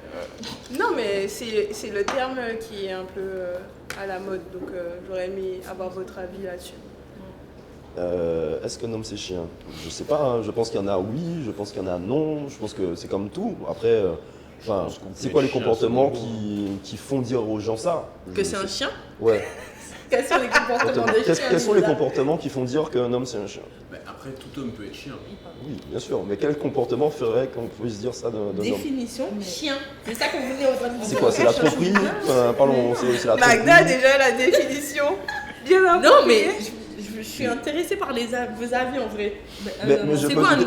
Speaker 1: Non, mais c'est le terme qui est un peu à la mode, donc j'aurais aimé avoir votre avis là-dessus.
Speaker 5: Est-ce qu'un homme c'est chien? Je sais pas, hein. Je pense qu'il y en a oui, je pense qu'il y en a non, je pense que c'est comme tout. Après, enfin,
Speaker 2: pense qu'on
Speaker 5: c'est
Speaker 2: peut
Speaker 5: quoi les
Speaker 2: être chien,
Speaker 5: comportements
Speaker 2: c'est
Speaker 5: qui font dire aux gens ça?
Speaker 4: Que
Speaker 5: Je
Speaker 4: c'est un
Speaker 5: sais-
Speaker 4: chien.
Speaker 5: Ouais.
Speaker 4: Quels sont les comportements des chiens?
Speaker 5: Quels sont les comportements qui font dire qu'un homme c'est un chien?
Speaker 2: Mais après, tout homme peut être chien.
Speaker 5: Oui, bien sûr, mais quel comportement ferait qu'on puisse dire ça d'un homme?
Speaker 4: Définition chien. C'est ça qu'on venait au train de
Speaker 5: C'est quoi? C'est la tromperie? Enfin, parlons, c'est la tromperie.
Speaker 1: Magda, déjà la définition. Bien
Speaker 4: Non,
Speaker 1: appropriée.
Speaker 4: mais je suis intéressée par vos avis en vrai.
Speaker 5: Mais je
Speaker 4: c'est
Speaker 5: peux
Speaker 4: quoi un-
Speaker 5: je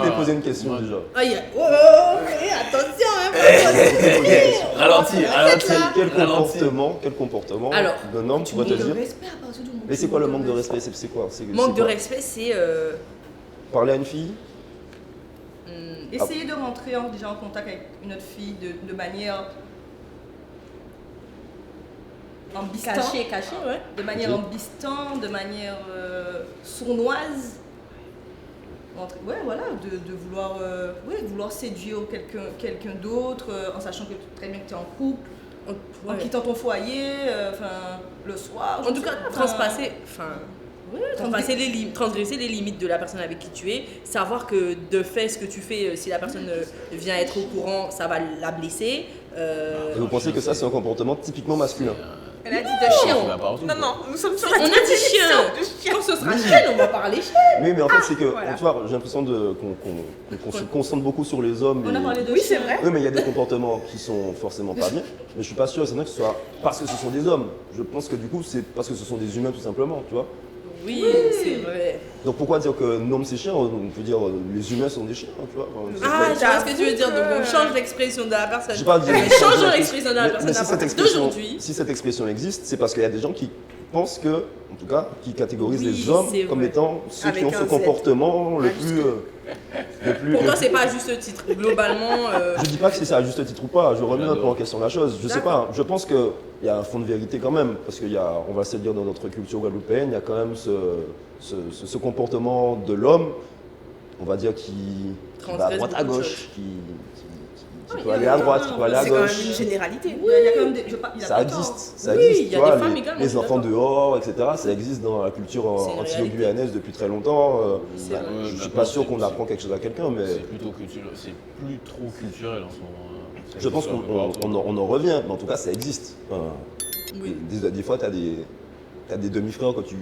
Speaker 5: t'ai posé une question
Speaker 2: Moi-
Speaker 5: déjà.
Speaker 4: Aïe, attention, hein,
Speaker 2: Ralentis,
Speaker 5: Quel comportement
Speaker 4: Alors,
Speaker 5: d'un homme pourrait te
Speaker 3: Le
Speaker 5: dire?
Speaker 3: respect à partir du moment
Speaker 5: Mais
Speaker 3: où
Speaker 5: c'est quoi le
Speaker 3: tu
Speaker 5: manque de
Speaker 3: respect
Speaker 5: respect? C'est quoi? C'est
Speaker 4: Manque de
Speaker 5: quoi?
Speaker 4: respect, c'est.
Speaker 5: Parler à une fille?
Speaker 3: Essayer de rentrer déjà en contact avec une autre fille de manière ambistante,
Speaker 4: caché, ouais.
Speaker 3: de manière
Speaker 5: Ok.
Speaker 3: ambistante, de manière sournoise. Ouais, voilà, de vouloir, vouloir séduire quelqu'un d'autre en sachant que très bien que tu es en couple, en
Speaker 4: Ouais.
Speaker 3: quittant ton foyer, le soir. je
Speaker 4: En tout
Speaker 3: sais
Speaker 4: cas,
Speaker 3: pas,
Speaker 4: transgresser les limites de la personne avec qui tu es, savoir que de fait, ce que tu fais, si la personne vient être au courant, ça va la blesser.
Speaker 5: Et vous pensez que ça, c'est un comportement typiquement masculin?
Speaker 1: Elle a dit de chien.
Speaker 2: On va partout,
Speaker 1: Non,
Speaker 2: quoi.
Speaker 1: non, nous sommes sur
Speaker 4: On a
Speaker 1: la
Speaker 4: dit
Speaker 1: définition
Speaker 4: chien.
Speaker 1: de chien.
Speaker 4: Quand ce sera chien, on va parler chien.
Speaker 5: Oui, mais en fait, c'est que,
Speaker 1: voilà.
Speaker 5: tu vois, j'ai l'impression qu'on se concentre beaucoup sur les hommes.
Speaker 3: On a parlé de
Speaker 1: Oui, c'est
Speaker 3: chien.
Speaker 1: vrai.
Speaker 5: Oui, mais il y a des comportements qui sont forcément pas bien. Mais je suis pas sûr, c'est vrai que ce soit parce que ce sont des hommes. Je pense que du coup, c'est parce que ce sont des humains tout simplement, tu vois.
Speaker 4: Oui, c'est vrai.
Speaker 5: Donc pourquoi dire que un homme c'est chien? On peut dire les humains sont des chiens, tu vois. Enfin,
Speaker 4: Ah, je vois ce que tu veux dire. Donc, on
Speaker 1: que-
Speaker 4: change l'expression de la personne.
Speaker 5: J'ai pas dit-
Speaker 4: Changeons l'expression de la
Speaker 5: Mais
Speaker 4: personne à
Speaker 5: si cette
Speaker 4: partir
Speaker 5: expression,
Speaker 4: d'aujourd'hui.
Speaker 5: si cette expression existe, c'est parce qu'il y a des gens qui pensent que en tout cas, qui catégorise
Speaker 4: Oui,
Speaker 5: les hommes
Speaker 4: c'est
Speaker 5: comme
Speaker 4: vrai.
Speaker 5: étant ceux qui
Speaker 1: Avec
Speaker 5: ont ce
Speaker 1: un Z.
Speaker 5: comportement le plus.
Speaker 4: Pour toi, c'est pas à juste titre. Globalement,
Speaker 5: Je dis pas que c'est ça à juste titre ou pas, je remets un peu en question la chose. Je sais
Speaker 1: D'accord.
Speaker 5: pas, je pense qu'il y a un fond de vérité quand même, parce qu'il y a, on va se dire dans notre culture guadeloupéenne, il y a quand même ce comportement de l'homme, on va dire, qui va à
Speaker 4: Transgresse
Speaker 5: droite à
Speaker 4: beaucoup de
Speaker 5: gauche, qui
Speaker 3: il
Speaker 5: peut
Speaker 3: y a
Speaker 5: aller à
Speaker 3: le
Speaker 5: droite,
Speaker 3: temps,
Speaker 5: qui peut aller à
Speaker 1: C'est quand même
Speaker 5: gauche.
Speaker 1: une généralité.
Speaker 3: Il y a quand même des. Il a
Speaker 5: Ça
Speaker 3: pas tort.
Speaker 5: existe, ça
Speaker 4: Oui,
Speaker 5: existe.
Speaker 4: il y a
Speaker 5: tu
Speaker 4: des
Speaker 5: vois,
Speaker 4: femmes également, je
Speaker 5: les
Speaker 4: suis
Speaker 5: enfants
Speaker 4: d'accord.
Speaker 5: dehors, etc. Ça existe dans la culture
Speaker 4: C'est une
Speaker 5: antilo-guyanaise depuis très longtemps.
Speaker 4: C'est vrai.
Speaker 5: Je ne suis pas sûr qu'on apprend quelque chose à quelqu'un, mais
Speaker 2: C'est plutôt culturel, c'est plus trop culturel en ce moment. hein.
Speaker 5: je pense qu'on en revient. Mais en tout cas, ça existe.
Speaker 4: oui.
Speaker 5: Des fois, tu as des demi-frères que tu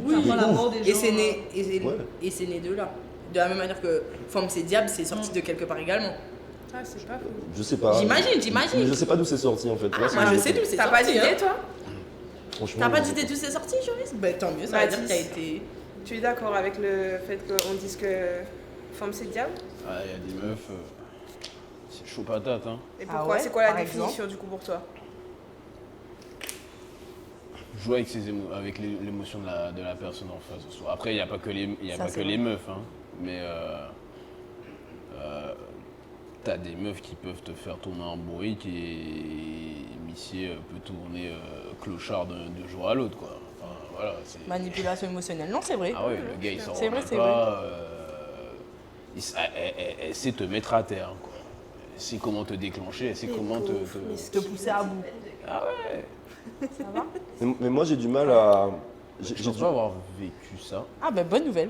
Speaker 4: Oui.
Speaker 3: Avant la
Speaker 5: découvres.
Speaker 3: mort des gens.
Speaker 4: Et c'est né,
Speaker 5: Ouais.
Speaker 4: et c'est né de là. De la même manière que Forme c'est Diable, c'est sorti de quelque part également.
Speaker 1: Ah, c'est pas fou.
Speaker 5: Je sais pas.
Speaker 4: J'imagine.
Speaker 5: Mais je sais pas d'où c'est sorti en fait. Tu vois, c'est
Speaker 4: Moi, je
Speaker 5: juste-
Speaker 4: sais d'où c'est
Speaker 1: T'as
Speaker 4: sorti.
Speaker 1: pas d'idée,
Speaker 4: hein.
Speaker 1: toi
Speaker 5: Franchement,
Speaker 4: T'as pas
Speaker 5: je sais
Speaker 4: d'idée d'où c'est sorti, Joris Ben tant mieux, ça veut dire que t'as été.
Speaker 1: Tu es d'accord avec le fait qu'on dise que femme c'est diable?
Speaker 2: Ah, il y a des meufs, c'est chaud patate. Hein.
Speaker 1: Et
Speaker 4: Ah
Speaker 1: pourquoi?
Speaker 4: ouais,
Speaker 1: C'est quoi la
Speaker 4: par
Speaker 1: définition du coup pour toi?
Speaker 2: Jouer avec, avec l'émotion de la personne en face de soi. Après, il n'y a pas que
Speaker 4: Ça, c'est
Speaker 2: les meufs, hein. Mais t'as des meufs qui peuvent te faire tourner en bourrique et Missier peut tourner clochard de jour à l'autre, quoi. Enfin, voilà, c'est...
Speaker 4: Manipulation émotionnelle. Non, c'est vrai.
Speaker 2: Ah ouais, le gars il s'en
Speaker 4: C'est
Speaker 2: remet
Speaker 4: vrai, c'est
Speaker 2: pas. Elle sait te mettre à terre, quoi. Elle sait comment te déclencher, elle sait comment
Speaker 4: Te pousser à bout.
Speaker 2: Ah ouais.
Speaker 4: Ça va
Speaker 5: Mais moi, j'ai du mal à.
Speaker 2: Je pense pas avoir vécu ça.
Speaker 4: Ah ben bonne nouvelle.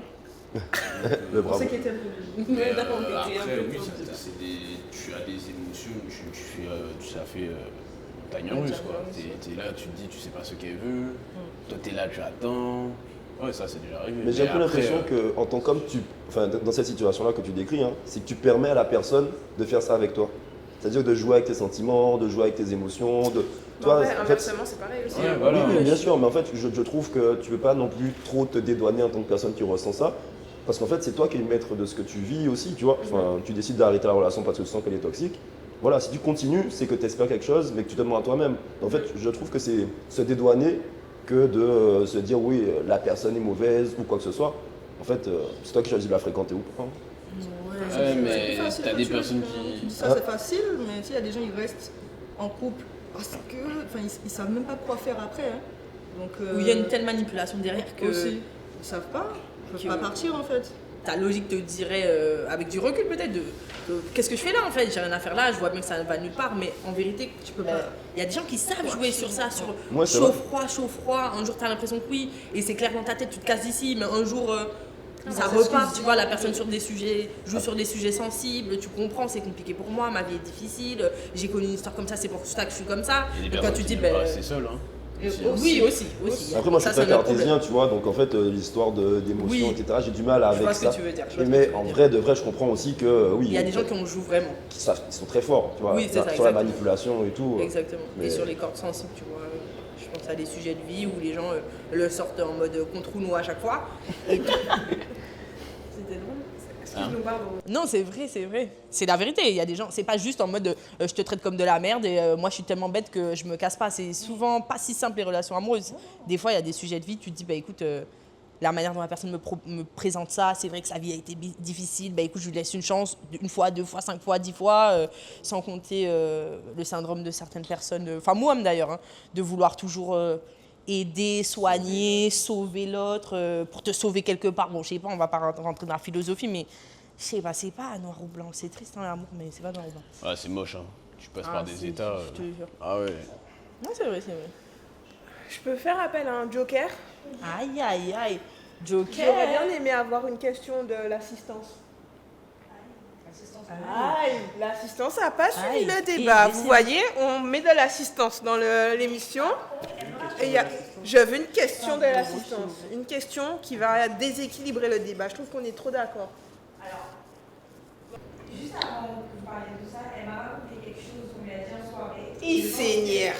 Speaker 5: Le bravo.
Speaker 3: C'est qui était un peu.
Speaker 2: Mais,
Speaker 3: D'accord, on était un
Speaker 2: après,
Speaker 3: peu.
Speaker 2: oui, tu as des émotions, ça fait montagne russe, quoi. T'es là, tu te dis, tu sais pas ce qu'elle veut. Toi, t'es là, tu attends. Ouais, ça, c'est déjà arrivé.
Speaker 5: Mais j'ai un peu
Speaker 2: après,
Speaker 5: l'impression que, en tant qu'homme, enfin, dans cette situation-là que tu décris, hein, c'est que tu permets à la personne de faire ça avec toi. C'est-à-dire de jouer avec tes sentiments, de jouer avec tes émotions.
Speaker 1: En vrai,
Speaker 5: en fait,
Speaker 1: inversement, c'est pareil aussi.
Speaker 2: Ouais, voilà.
Speaker 5: Oui, bien sûr, mais en fait, je trouve que tu ne peux pas non plus trop te dédouaner en tant que personne qui ressent ça. Parce qu'en fait, c'est toi qui es le maître de ce que tu vis aussi, tu vois. Enfin, tu décides d'arrêter la relation parce que tu sens qu'elle est toxique. Voilà, si tu continues, c'est que tu espères quelque chose, mais que tu te demandes à toi-même. En fait, je trouve que c'est se dédouaner que de se dire oui, la personne est mauvaise ou quoi que ce soit. En fait, c'est toi qui choisis de la fréquenter ou pas.
Speaker 2: Ouais, mais
Speaker 3: C'est facile
Speaker 2: t'as
Speaker 3: quand
Speaker 2: des
Speaker 3: tu-
Speaker 2: personnes
Speaker 3: tu
Speaker 2: qui.
Speaker 3: dis ça, c'est facile, mais s'il y a des gens qui restent en couple parce que. Enfin, ils savent même pas quoi faire après. Hein. Donc.
Speaker 4: Où il y a une telle manipulation derrière que
Speaker 3: Aussi. Ils savent pas. Ils peuvent
Speaker 4: Que-
Speaker 3: pas partir en fait.
Speaker 4: ta logique te dirait, avec du recul peut-être, qu'est-ce que je fais là en fait? J'ai rien à faire là, je vois bien que ça ne va nulle part, mais en vérité, tu peux pas. Il y a des gens qui savent jouer sur ça, sur
Speaker 5: Ouais, c'est
Speaker 4: chaud-froid. Un jour, tu as l'impression que oui, et c'est clair dans ta tête, tu te casses d'ici, mais un jour, ça repart, tu vois, la personne sur des sujets, joue sur des sujets sensibles, tu comprends, c'est compliqué pour moi, ma vie est difficile, j'ai connu une histoire comme ça, c'est pour ça que je suis comme ça.
Speaker 2: Il y a des
Speaker 4: Et quand
Speaker 2: personnes
Speaker 4: tu
Speaker 2: qui
Speaker 4: dis,
Speaker 2: veulent pas rester seules, hein.
Speaker 4: oui, aussi.
Speaker 5: Après, moi, je
Speaker 4: Ça,
Speaker 5: suis
Speaker 4: c'est
Speaker 5: très
Speaker 4: un autre
Speaker 5: cartésien, tu vois, donc en fait, l'histoire d'émotions,
Speaker 4: Oui.
Speaker 5: etc., j'ai du mal
Speaker 4: Je
Speaker 5: avec
Speaker 4: vois ce
Speaker 5: ça.
Speaker 4: que tu veux dire. je vois ce que
Speaker 5: Mais
Speaker 4: tu veux
Speaker 5: en
Speaker 4: dire.
Speaker 5: vrai, de vrai, je comprends aussi que, oui,
Speaker 4: Il y a des gens qui en jouent vraiment.
Speaker 5: qui sont très forts, tu vois,
Speaker 4: Oui, c'est ça,
Speaker 5: sur la
Speaker 4: exactement.
Speaker 5: manipulation et tout.
Speaker 4: Exactement.
Speaker 5: Mais-
Speaker 4: Et sur les cordes sensibles, tu vois, je pense à des sujets de vie où les gens le sortent en mode contre ou nous à chaque fois. Et
Speaker 1: C'était drôle. Excuse-nous, pardon.
Speaker 4: non, c'est vrai, c'est vrai. C'est la vérité. Il y a des gens, c'est pas juste en mode je te traite comme de la merde et moi je suis tellement bête que je me casse pas. C'est souvent pas si simple les relations amoureuses. Des fois, il y a des sujets de vie, tu te dis, bah écoute, la manière dont la personne me présente ça, c'est vrai que sa vie a été difficile, bah écoute, je lui laisse une chance, une fois, deux fois, 5 fois, 10 fois, sans compter le syndrome de certaines personnes, enfin moi-même d'ailleurs, hein, de vouloir toujours aider, soigner, sauver l'autre, pour te sauver quelque part. Bon, je sais pas, on va pas rentrer dans la philosophie, mais je sais pas, c'est pas noir ou blanc, c'est triste hein, l'amour, mais c'est pas noir ou blanc.
Speaker 2: Ouais, c'est moche, hein. Tu passes
Speaker 4: Ah,
Speaker 2: par des
Speaker 4: si,
Speaker 2: états.
Speaker 4: je te jure.
Speaker 2: Ah ouais.
Speaker 4: Non, c'est vrai, c'est vrai.
Speaker 1: Je peux faire appel à un joker.
Speaker 4: Aïe, aïe, aïe.
Speaker 1: J'aurais
Speaker 4: Joker.
Speaker 1: bien aimé avoir une question de l'assistance. Aïe, l'assistance n'a pas suivi
Speaker 4: Aïe.
Speaker 1: le débat.
Speaker 4: Et
Speaker 1: Vous
Speaker 4: laissez-
Speaker 1: voyez, on met de l'assistance dans l'émission. Et je veux une question de l'assistance. Une question qui va déséquilibrer le débat. Je trouve qu'on est trop d'accord.
Speaker 6: Juste avant que vous parliez de ça, elle m'a raconté quelque chose qu'on lui a dit en soirée.
Speaker 1: Et Seigneur.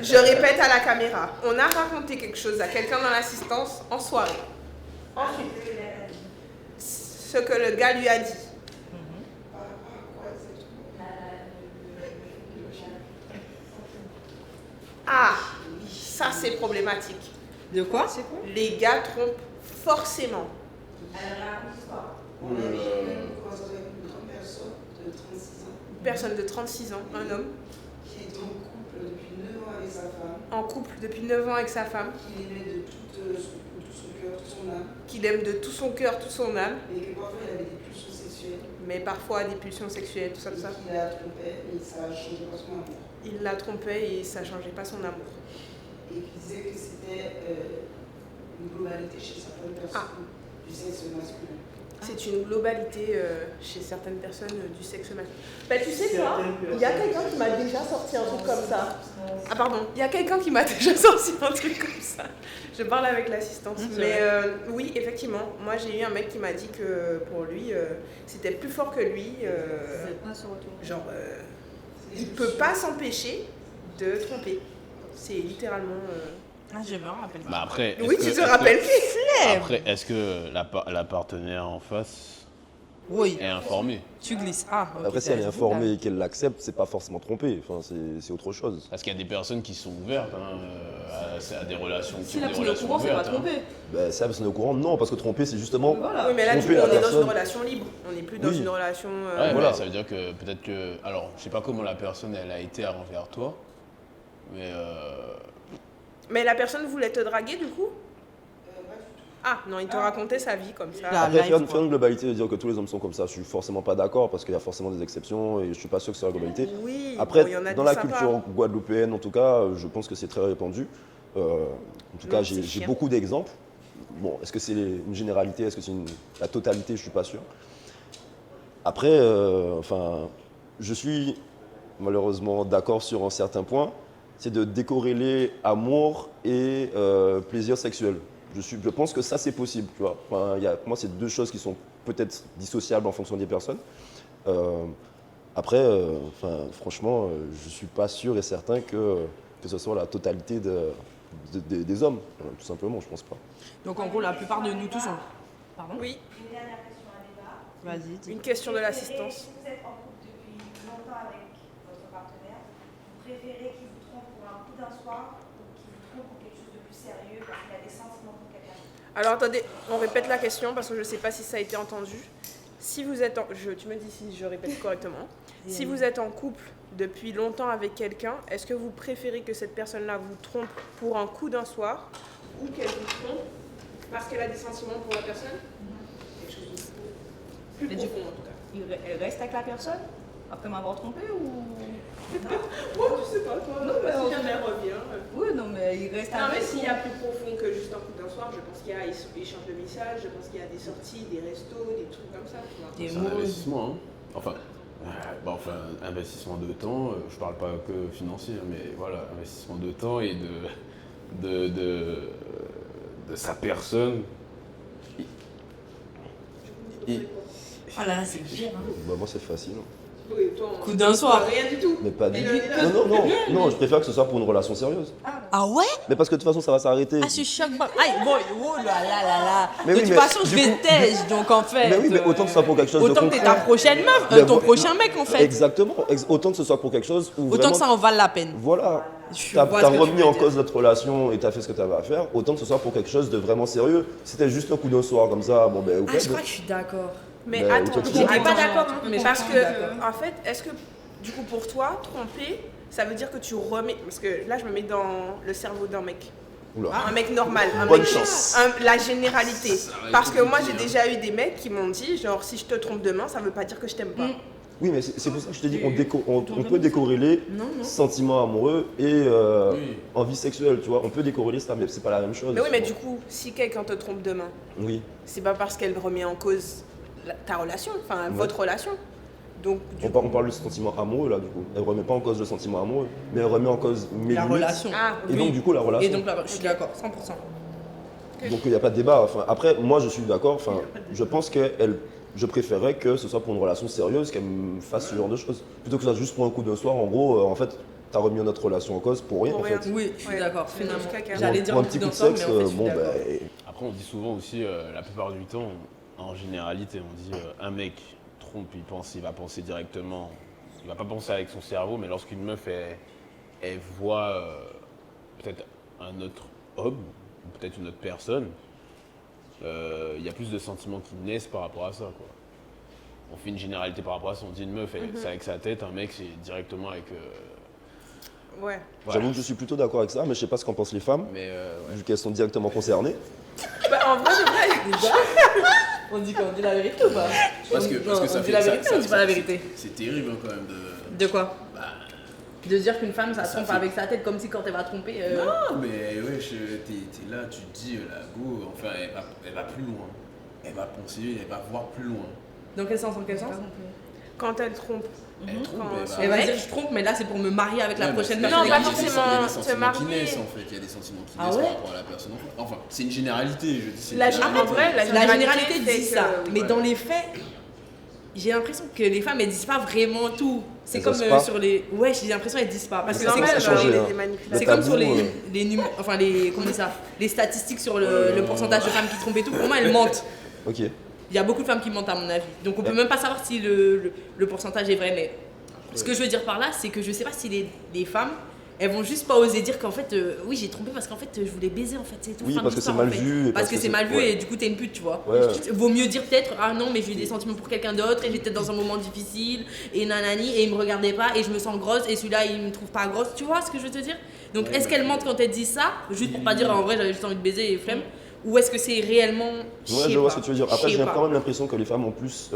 Speaker 1: Je répète à la caméra. On a raconté quelque chose à quelqu'un dans l'assistance en soirée. Ensuite, ce que le gars lui a dit. Ah, ça c'est problématique.
Speaker 4: De quoi?
Speaker 1: Les gars trompent forcément.
Speaker 6: Alors, raconte l'histoire.
Speaker 7: On a vu une conversation avec une grande personne de 36 ans
Speaker 1: Une personne de 36 ans, un homme,
Speaker 7: qui est en couple depuis 9 ans avec sa femme,
Speaker 1: en couple depuis 9 ans avec sa femme,
Speaker 7: qui l'aimait de tout son cœur, toute son âme,
Speaker 1: qu'il aime de tout son cœur, toute son âme,
Speaker 7: et que parfois il avait des pulsions sexuelles,
Speaker 1: mais parfois des pulsions sexuelles, tout ça,
Speaker 7: et
Speaker 1: tout ça.
Speaker 7: qu'il la trompait et ça a changé pas son amour.
Speaker 1: Il la trompait et ça changeait pas son amour.
Speaker 7: Et qui disait que c'était une globalité chez certaines personnes du sexe masculin.
Speaker 1: C'est une globalité chez certaines personnes du sexe masculin. Bah, tu sais quoi? Il y a quelqu'un qui m'a déjà sorti un truc comme ça. Ah pardon, il y a quelqu'un qui m'a déjà sorti un truc comme ça. Je parle avec l'assistance. Mais oui, effectivement, moi j'ai eu un mec qui m'a dit que pour lui, c'était plus fort que lui. Genre, il peut pas s'empêcher de tromper. C'est littéralement...
Speaker 4: Ah, je me rappelle.
Speaker 2: Bah après,
Speaker 1: Oui, tu te rappelles.
Speaker 2: Après, est-ce que la partenaire en face
Speaker 4: Oui,
Speaker 2: est informée?
Speaker 4: tu glisses. Ah, ok,
Speaker 5: Après, si elle est
Speaker 4: t'as-
Speaker 5: informée et qu'elle l'accepte, c'est pas forcément trompé. Enfin, c'est autre chose.
Speaker 2: Parce qu'il y a des personnes qui sont ouvertes à des relations,
Speaker 3: Si la personne est au courant, c'est pas trompé.
Speaker 5: Ben, si la personne est au courant, non, parce que tromper, c'est justement.
Speaker 3: Voilà.
Speaker 1: Oui, mais là, du coup,
Speaker 5: Tromper
Speaker 1: on
Speaker 5: la
Speaker 1: est dans
Speaker 5: personne.
Speaker 1: une relation libre. On n'est plus dans
Speaker 5: Oui.
Speaker 1: une relation...
Speaker 2: Ouais,
Speaker 5: Voilà.
Speaker 2: mais ça veut dire que peut-être que. Alors, je sais pas comment la personne elle a été envers toi, mais
Speaker 1: Mais la personne voulait te draguer, du coup?
Speaker 7: Pas du tout.
Speaker 1: Ah, non, il te racontait sa vie comme ça.
Speaker 4: Là.
Speaker 5: Après,
Speaker 4: live,
Speaker 5: faire
Speaker 4: quoi.
Speaker 5: une globalité de dire que tous les hommes sont comme ça, je suis forcément pas d'accord parce qu'il y a forcément des exceptions et je suis pas sûr que c'est la globalité.
Speaker 1: Oui,
Speaker 5: Après,
Speaker 1: bon, il y en a
Speaker 5: dans
Speaker 1: des
Speaker 5: la
Speaker 1: sympas.
Speaker 5: culture guadeloupéenne, en tout cas, je pense que c'est très répandu. En tout cas,
Speaker 1: Non, c'est
Speaker 5: j'ai
Speaker 1: chiant.
Speaker 5: beaucoup d'exemples. Bon, est-ce que c'est une généralité, est-ce que c'est la totalité, je suis pas sûr. Après, enfin, je suis malheureusement d'accord sur un certain point, c'est de décorréler amour et plaisir sexuel. Je pense que ça, c'est possible. Tu vois. Enfin, pour moi, c'est deux choses qui sont peut-être dissociables en fonction des personnes. Après, enfin, franchement, je ne suis pas sûr et certain que ce soit la totalité des hommes. Tout simplement, je pense pas.
Speaker 4: Donc en gros, la plupart de nous tous sont. Pardon?
Speaker 1: Oui,
Speaker 6: Une dernière question à débat.
Speaker 4: Vas-y, dis.
Speaker 1: une question de l'assistance.
Speaker 6: Si vous êtes en couple depuis longtemps avec votre partenaire, vous préférez qu'il vous trompe pour un coup d'un soir ou qu'il vous trompe pour quelque chose de plus sérieux parce qu'il a des sentiments pour quelqu'un d'autre?
Speaker 1: Alors attendez, on répète la question parce que je ne sais pas si ça a été entendu. Si vous êtes tu me dis si je répète correctement. Si vous êtes en couple depuis longtemps avec quelqu'un, est-ce que vous préférez que cette personne-là vous trompe pour un coup d'un soir ou qu'elle vous trompe parce qu'elle a des sentiments pour la personne? Quelque chose de plus
Speaker 3: Mais du
Speaker 1: profond en tout cas.
Speaker 3: Elle reste avec la personne après m'avoir trompé ou.
Speaker 1: Moi, tu sais pas toi.
Speaker 3: Non, mais
Speaker 1: si
Speaker 3: on-
Speaker 1: jamais elle revient.
Speaker 3: Oui, non, mais il reste
Speaker 1: Non, mais
Speaker 3: avec.
Speaker 1: s'il y a plus profond que juste un coup d'un soir, je pense qu'il y a échange de messages, je pense qu'il y a des sorties, des restos, des trucs comme ça. Tu vois.
Speaker 4: Des
Speaker 2: c'est un
Speaker 4: mots.
Speaker 2: investissement. Hein. Enfin, investissement de temps, je parle pas que financier, mais voilà, investissement de temps et de sa personne.
Speaker 4: Ah là là, c'est pire. Hein.
Speaker 5: Bah, moi, c'est facile.
Speaker 1: Oui, toi,
Speaker 4: Coup d'un soir.
Speaker 1: Rien du tout.
Speaker 5: Mais pas du
Speaker 1: Mais
Speaker 5: tout.
Speaker 1: le-
Speaker 5: Non, je préfère que ce soit pour une relation sérieuse.
Speaker 4: Ah ouais?
Speaker 5: Mais parce que de toute façon, ça va s'arrêter.
Speaker 4: Ah, je choque pas. Aïe, bon, oh là là là là.
Speaker 5: Mais
Speaker 4: De
Speaker 5: oui,
Speaker 4: toute
Speaker 5: mais
Speaker 4: façon, je
Speaker 5: du
Speaker 4: vais
Speaker 5: coup-
Speaker 4: tège, donc en fait.
Speaker 5: Mais oui, mais autant que ce soit pour quelque chose de
Speaker 4: Autant que t'es ta
Speaker 5: concret.
Speaker 4: prochaine meuf,
Speaker 5: Mais
Speaker 4: ton
Speaker 5: vo-
Speaker 4: prochain mec en fait.
Speaker 5: Exactement. Autant que ce soit pour quelque chose où
Speaker 4: Autant
Speaker 5: vraiment,
Speaker 4: que ça en vale la peine.
Speaker 5: Voilà.
Speaker 4: Je
Speaker 5: T'as
Speaker 4: vois ce que tu
Speaker 5: remis
Speaker 4: veux
Speaker 5: en
Speaker 4: dire.
Speaker 5: cause notre relation et t'as fait ce que t'avais à faire. Autant que ce soit pour quelque chose de vraiment sérieux. Si c'était juste un coup d'un soir comme ça, bon ben,
Speaker 4: Ah, je crois que je suis d'accord.
Speaker 1: Mais
Speaker 5: Mais
Speaker 1: attends,
Speaker 5: autant que
Speaker 1: j'étais
Speaker 5: ça.
Speaker 1: pas d'accord, hein,
Speaker 4: Mais
Speaker 1: parce
Speaker 4: je suis
Speaker 1: que,
Speaker 4: d'accord.
Speaker 1: en fait, est-ce que, du coup, pour toi, tromper, ça veut dire que tu remets, parce que là, je me mets dans le cerveau d'un mec.
Speaker 5: Oula.
Speaker 1: Un mec normal, un
Speaker 5: Bonne
Speaker 1: mec,
Speaker 5: chance.
Speaker 1: la généralité.
Speaker 2: Ça va être
Speaker 1: Parce que moi, j'ai
Speaker 2: compliqué,
Speaker 1: déjà eu des mecs qui m'ont dit, genre, si je te trompe demain, ça veut pas dire que je t'aime pas.
Speaker 5: Oui, mais c'est pour ça que je te dis on peut décorréler
Speaker 4: Non, non.
Speaker 5: sentiments amoureux et
Speaker 2: Oui.
Speaker 5: envie sexuelle, tu vois. On peut décorréler ça, mais c'est pas la même chose.
Speaker 1: Mais oui, mais du coup, si quelqu'un te trompe demain,
Speaker 5: Oui.
Speaker 1: c'est pas parce qu'elle remet en cause ta relation, enfin,
Speaker 5: Ouais.
Speaker 1: votre relation. Donc, du
Speaker 5: On parle de sentiment amoureux là, du coup. Elle remet pas en cause le sentiment amoureux, mais elle remet en cause mes
Speaker 4: La
Speaker 5: limites.
Speaker 4: relation.
Speaker 1: Ah,
Speaker 5: Et
Speaker 4: Oui.
Speaker 5: donc, du coup, la relation.
Speaker 4: Et donc là, je suis d'accord, 100%.
Speaker 5: Donc il n'y a pas de débat. Enfin, après, moi je suis d'accord. Enfin, je pense que je préférerais que ce soit pour une relation sérieuse qu'elle me fasse ce genre de choses. Plutôt que ça soit juste pour un coup d'un soir. En gros, en fait, t'as remis notre relation en cause pour rien
Speaker 1: Pour
Speaker 5: en
Speaker 1: rien.
Speaker 5: fait.
Speaker 4: Oui, je suis
Speaker 1: Ouais.
Speaker 4: d'accord,
Speaker 1: C'est
Speaker 4: finalement.
Speaker 1: juste caca.
Speaker 4: J'allais
Speaker 5: Pour
Speaker 4: dire
Speaker 5: un
Speaker 4: un
Speaker 5: petit
Speaker 4: coup
Speaker 5: coup de
Speaker 4: d'ensemble,
Speaker 5: sexe,
Speaker 4: mais en fait, je suis
Speaker 5: bon
Speaker 4: d'accord.
Speaker 5: ben.
Speaker 2: Après, on dit souvent aussi, la plupart du temps, en généralité, on dit un mec trompe, il va penser directement, il va pas penser avec son cerveau, mais lorsqu'une meuf, elle voit peut-être un autre homme, ou peut-être une autre personne, il y a plus de sentiments qui naissent par rapport à ça, quoi. On fait une généralité par rapport à ça, on dit une meuf, c'est avec sa tête, un mec, c'est directement avec...
Speaker 1: Ouais.
Speaker 2: voilà.
Speaker 5: J'avoue que je suis plutôt d'accord avec ça, mais je sais pas ce qu'en pensent les femmes,
Speaker 2: Mais ouais.
Speaker 5: vu qu'elles sont directement concernées.
Speaker 1: Bah, en vrai, de vrai.
Speaker 4: Déjà, on dit quoi? On dit la vérité ou pas?
Speaker 2: Parce que
Speaker 4: Non,
Speaker 2: ça
Speaker 4: on dit
Speaker 2: fait
Speaker 4: la
Speaker 2: ça-
Speaker 4: vérité
Speaker 2: ça-
Speaker 4: ou on dit pas la vérité?
Speaker 2: C'est terrible hein, quand même de...
Speaker 4: De quoi?
Speaker 2: Bah,
Speaker 4: De dire qu'une femme ça
Speaker 2: Ça
Speaker 4: trompe
Speaker 2: fait-
Speaker 4: avec sa tête comme si quand elle va tromper.
Speaker 2: Non, mais ouais, t'es là, tu te dis, la go, enfin, elle va plus loin. Elle va penser, elle va voir plus loin.
Speaker 4: Dans quel sens?
Speaker 1: Quand elle trompe.
Speaker 2: Elle trompe,
Speaker 1: Quand
Speaker 2: elle
Speaker 1: son
Speaker 2: va-
Speaker 4: Elle va
Speaker 1: mec-
Speaker 4: dire je trompe, mais là c'est pour me marier avec la
Speaker 2: Ouais,
Speaker 4: prochaine
Speaker 2: mais
Speaker 4: personne.
Speaker 1: Non, pas
Speaker 2: il y a des-
Speaker 1: forcément
Speaker 2: Il y a des
Speaker 1: se
Speaker 2: sentiments qui
Speaker 1: marier.
Speaker 2: naissent en fait, il y a des sentiments qui
Speaker 4: Ah
Speaker 2: naissent
Speaker 4: ouais
Speaker 2: par rapport à la personne. Enfin, c'est une généralité, je dis. c'est une
Speaker 1: En
Speaker 2: généralité.
Speaker 1: vrai,
Speaker 4: La généralité
Speaker 1: fait
Speaker 4: dit
Speaker 1: que-
Speaker 4: ça,
Speaker 1: oui,
Speaker 4: mais
Speaker 2: ouais.
Speaker 4: dans les faits, j'ai l'impression que les femmes elles disent pas vraiment tout. C'est
Speaker 5: Elles
Speaker 4: comme
Speaker 5: osent pas.
Speaker 4: sur les. Ouais, j'ai l'impression qu'elles disent pas. Parce que
Speaker 1: C'est
Speaker 4: c'est
Speaker 1: normal,
Speaker 5: ça a changé,
Speaker 1: il y a
Speaker 5: hein.
Speaker 1: des manipulations.
Speaker 4: C'est comme
Speaker 5: tabou,
Speaker 4: sur les numéros, enfin les, comment on dit ça, les statistiques sur le pourcentage de femmes qui trompent et tout. Pour moi, elles mentent.
Speaker 5: Ok.
Speaker 4: Il y a beaucoup de femmes qui mentent à mon avis. Donc on peut même pas savoir si le pourcentage est vrai. Mais ce que je veux dire par là, c'est que je sais pas si les femmes, elles vont juste pas oser dire qu'en fait, oui j'ai trompé parce qu'en fait je voulais baiser en fait. C'est tout.
Speaker 5: Oui,
Speaker 4: fin
Speaker 5: parce
Speaker 4: de
Speaker 5: que c'est
Speaker 4: l'histoire,
Speaker 5: mal
Speaker 4: en fait.
Speaker 5: vu. Et
Speaker 4: Parce que c'est mal vu
Speaker 5: ouais.
Speaker 4: et du coup t'es une pute, tu vois.
Speaker 5: Ouais.
Speaker 4: Vaut mieux dire peut-être, ah non mais j'ai eu des sentiments pour quelqu'un d'autre et j'étais dans un moment difficile et nanani et il me regardait pas et je me sens grosse et celui-là il me trouve pas grosse, tu vois ce que je veux te dire? Donc
Speaker 2: Ouais,
Speaker 4: est-ce qu'elles mentent quand elles disent ça, juste pour pas dire en vrai j'avais juste envie de baiser et flemme, ou est-ce que c'est réellement
Speaker 5: Ouais, je vois ce que tu veux dire. Après,
Speaker 4: Je sais
Speaker 5: j'ai
Speaker 4: pas.
Speaker 5: quand même l'impression que les femmes ont plus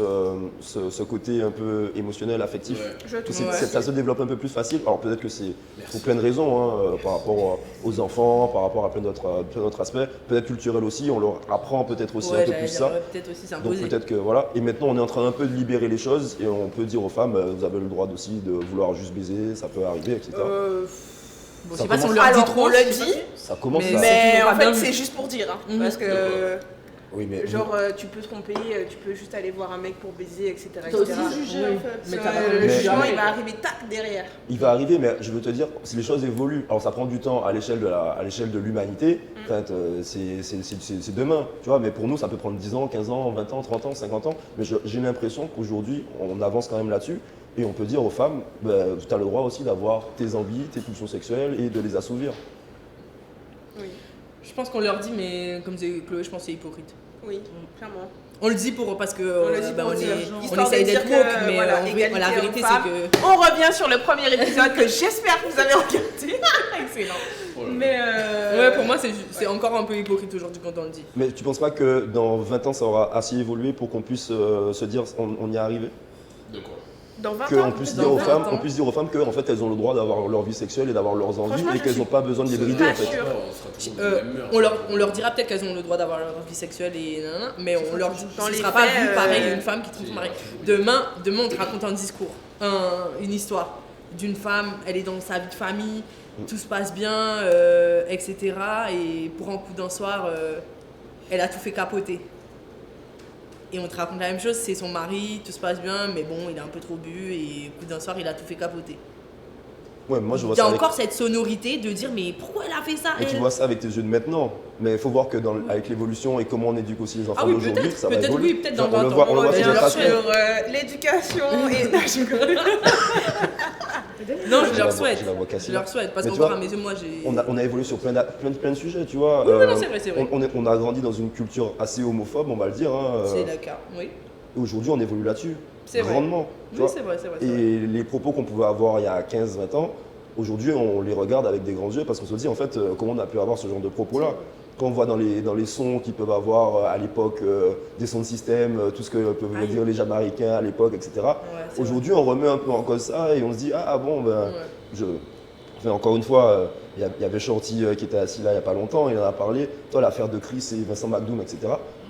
Speaker 5: ce côté un peu émotionnel, affectif.
Speaker 2: Ouais.
Speaker 1: Je
Speaker 5: Tout
Speaker 1: trouve.
Speaker 5: ça se développe un peu plus facile. Alors peut-être que c'est pour plein de raisons, hein, par rapport aux enfants, par rapport à plein d'autres aspects. Peut-être culturel aussi, on leur apprend peut-être aussi
Speaker 4: Ouais,
Speaker 5: un peu
Speaker 4: j'allais
Speaker 5: plus
Speaker 4: dire,
Speaker 5: ça.
Speaker 4: ouais, peut-être aussi
Speaker 5: Donc
Speaker 4: s'imposer.
Speaker 5: peut-être que voilà. Et maintenant, on est en train un peu de libérer les choses et on peut dire aux femmes, vous avez le droit aussi de vouloir juste baiser, ça peut arriver, etc.
Speaker 4: Bon, je
Speaker 5: ça
Speaker 4: sais pas si on
Speaker 5: commence-
Speaker 4: leur dit
Speaker 1: Alors,
Speaker 4: trop.
Speaker 1: on
Speaker 4: je
Speaker 1: le
Speaker 4: sais pas
Speaker 1: dit,
Speaker 4: si-
Speaker 5: Ça commence
Speaker 4: Mais-
Speaker 5: à.
Speaker 1: mais
Speaker 4: toujours
Speaker 1: en
Speaker 4: pas
Speaker 1: fait,
Speaker 4: bien vu.
Speaker 1: c'est juste pour dire. Hein,
Speaker 4: Mhm.
Speaker 1: parce que,
Speaker 5: Oui, mais
Speaker 1: genre, tu peux tromper, tu peux juste aller voir un mec pour baiser, etc.
Speaker 4: Toi aussi,
Speaker 1: juger,
Speaker 4: oui.
Speaker 1: en fait.
Speaker 4: Mais
Speaker 1: Parce
Speaker 4: t'as
Speaker 1: que
Speaker 4: pas
Speaker 1: le
Speaker 5: le
Speaker 1: jugement,
Speaker 5: jamais.
Speaker 1: il va arriver tac derrière.
Speaker 5: il va arriver, mais je veux te dire, si les choses évoluent, alors ça prend du temps à l'échelle de l'humanité, en fait, c'est demain, tu vois, mais pour nous, ça peut prendre 10 ans, 15 ans, 20 ans, 30 ans, 50 ans, mais j'ai l'impression qu'aujourd'hui, on avance quand même là-dessus, et on peut dire aux femmes, tu as le droit aussi d'avoir tes envies, tes pulsions sexuelles, et de les assouvir.
Speaker 1: Oui,
Speaker 4: Je pense qu'on leur dit, mais comme disait Chloé, je pense que c'est hypocrite.
Speaker 1: oui, clairement.
Speaker 4: On le dit parce que
Speaker 1: On le dit pour dire,
Speaker 4: on
Speaker 1: histoire
Speaker 4: essaye
Speaker 1: de
Speaker 4: d'être
Speaker 1: dire
Speaker 4: woke,
Speaker 1: que,
Speaker 4: mais
Speaker 1: voilà,
Speaker 4: en vrai,
Speaker 1: égalité
Speaker 4: la vérité
Speaker 1: homme-femme.
Speaker 4: c'est que.
Speaker 1: On revient sur le premier épisode que j'espère que vous avez regardé.
Speaker 4: Excellent.
Speaker 1: Mais
Speaker 4: Ouais, pour moi c'est encore un peu hypocrite aujourd'hui quand on le dit.
Speaker 5: Mais tu penses pas que dans 20 ans, ça aura assez évolué pour qu'on puisse se dire, on y est arrivé?
Speaker 2: De quoi?
Speaker 1: dans 20 ans,
Speaker 5: Qu'on puisse
Speaker 4: dans
Speaker 5: dire aux
Speaker 4: 20
Speaker 5: femmes,
Speaker 4: ans.
Speaker 5: qu'on puisse dire aux femmes qu'en fait elles ont le droit d'avoir leur vie sexuelle et d'avoir leurs envies
Speaker 1: Franchement,
Speaker 5: et
Speaker 1: je
Speaker 5: qu'elles
Speaker 1: suis
Speaker 5: n'ont pas besoin de les brider
Speaker 1: pas
Speaker 5: en fait.
Speaker 1: sûre.
Speaker 2: On sera toujours dans les mêmes mœurs.
Speaker 4: On leur dira peut-être qu'elles ont le droit d'avoir leur vie sexuelle et nanana, mais on leur dit
Speaker 1: Dans
Speaker 4: ce
Speaker 1: les
Speaker 4: sera pas
Speaker 1: faits,
Speaker 4: vu pareil une femme qui trompe son mari. Demain on te raconte un discours, une histoire d'une femme, elle est dans sa vie de famille, tout se passe bien, etc. Et pour un coup d'un soir, elle a tout fait capoter. Et on te raconte la même chose, c'est son mari, tout se passe bien, mais bon, il a un peu trop bu et au coup d'un soir, il a tout fait capoter.
Speaker 5: Ouais, moi je vois
Speaker 4: Il y a
Speaker 5: ça avec...
Speaker 4: encore cette sonorité de dire mais pourquoi elle a fait ça
Speaker 5: Mais tu
Speaker 4: elle
Speaker 5: vois ça avec tes yeux de maintenant. Mais il faut voir que avec l'évolution et comment on éduque aussi les enfants
Speaker 4: Ah oui,
Speaker 5: d'aujourd'hui,
Speaker 4: peut-être,
Speaker 5: ça va
Speaker 4: peut-être,
Speaker 5: évoluer.
Speaker 4: oui, peut-être
Speaker 5: Genre,
Speaker 4: dans
Speaker 5: on le
Speaker 4: 20
Speaker 5: voit,
Speaker 4: ans,
Speaker 5: on le
Speaker 4: on
Speaker 5: voit
Speaker 4: revient
Speaker 5: sur les
Speaker 1: Bien
Speaker 5: traces.
Speaker 1: sur l'éducation et. Non, je rigole.
Speaker 4: Non, je
Speaker 5: J'ai
Speaker 4: leur
Speaker 5: la
Speaker 4: souhaite.
Speaker 5: voix cassée.
Speaker 4: Je leur souhaite parce
Speaker 5: Mais tu
Speaker 4: qu'encore
Speaker 5: vois,
Speaker 4: à mes yeux, moi j'ai.
Speaker 5: On a évolué sur plein de sujets, tu vois.
Speaker 4: Oui, non, c'est vrai, c'est vrai.
Speaker 5: On a grandi dans une culture assez homophobe, on va le dire. Hein,
Speaker 4: C'est le cas, oui.
Speaker 5: et aujourd'hui, on évolue là-dessus.
Speaker 4: C'est vrai.
Speaker 5: Grandement. tu
Speaker 4: Oui,
Speaker 5: vois.
Speaker 4: c'est vrai, c'est vrai. c'est vrai.
Speaker 5: Et les propos qu'on pouvait avoir il y a 15-20 ans, aujourd'hui, on les regarde avec des grands yeux parce qu'on se dit, en fait, comment on a pu avoir ce genre de propos-là. Quand on voit dans les sons qu'ils peuvent avoir à l'époque, des sons de système, tout ce que peuvent
Speaker 4: Aïe.
Speaker 5: dire les Jamaïcains à l'époque, etc.
Speaker 4: Ouais, c'est
Speaker 5: Aujourd'hui, on remet un peu en cause ça et on se dit, ah bon, ben,
Speaker 4: Ouais.
Speaker 5: Enfin, encore une fois, il y avait Shorty qui était assis là il n'y a pas longtemps, il en a parlé. Toi, l'affaire de Chris et Vincent McDoom, etc.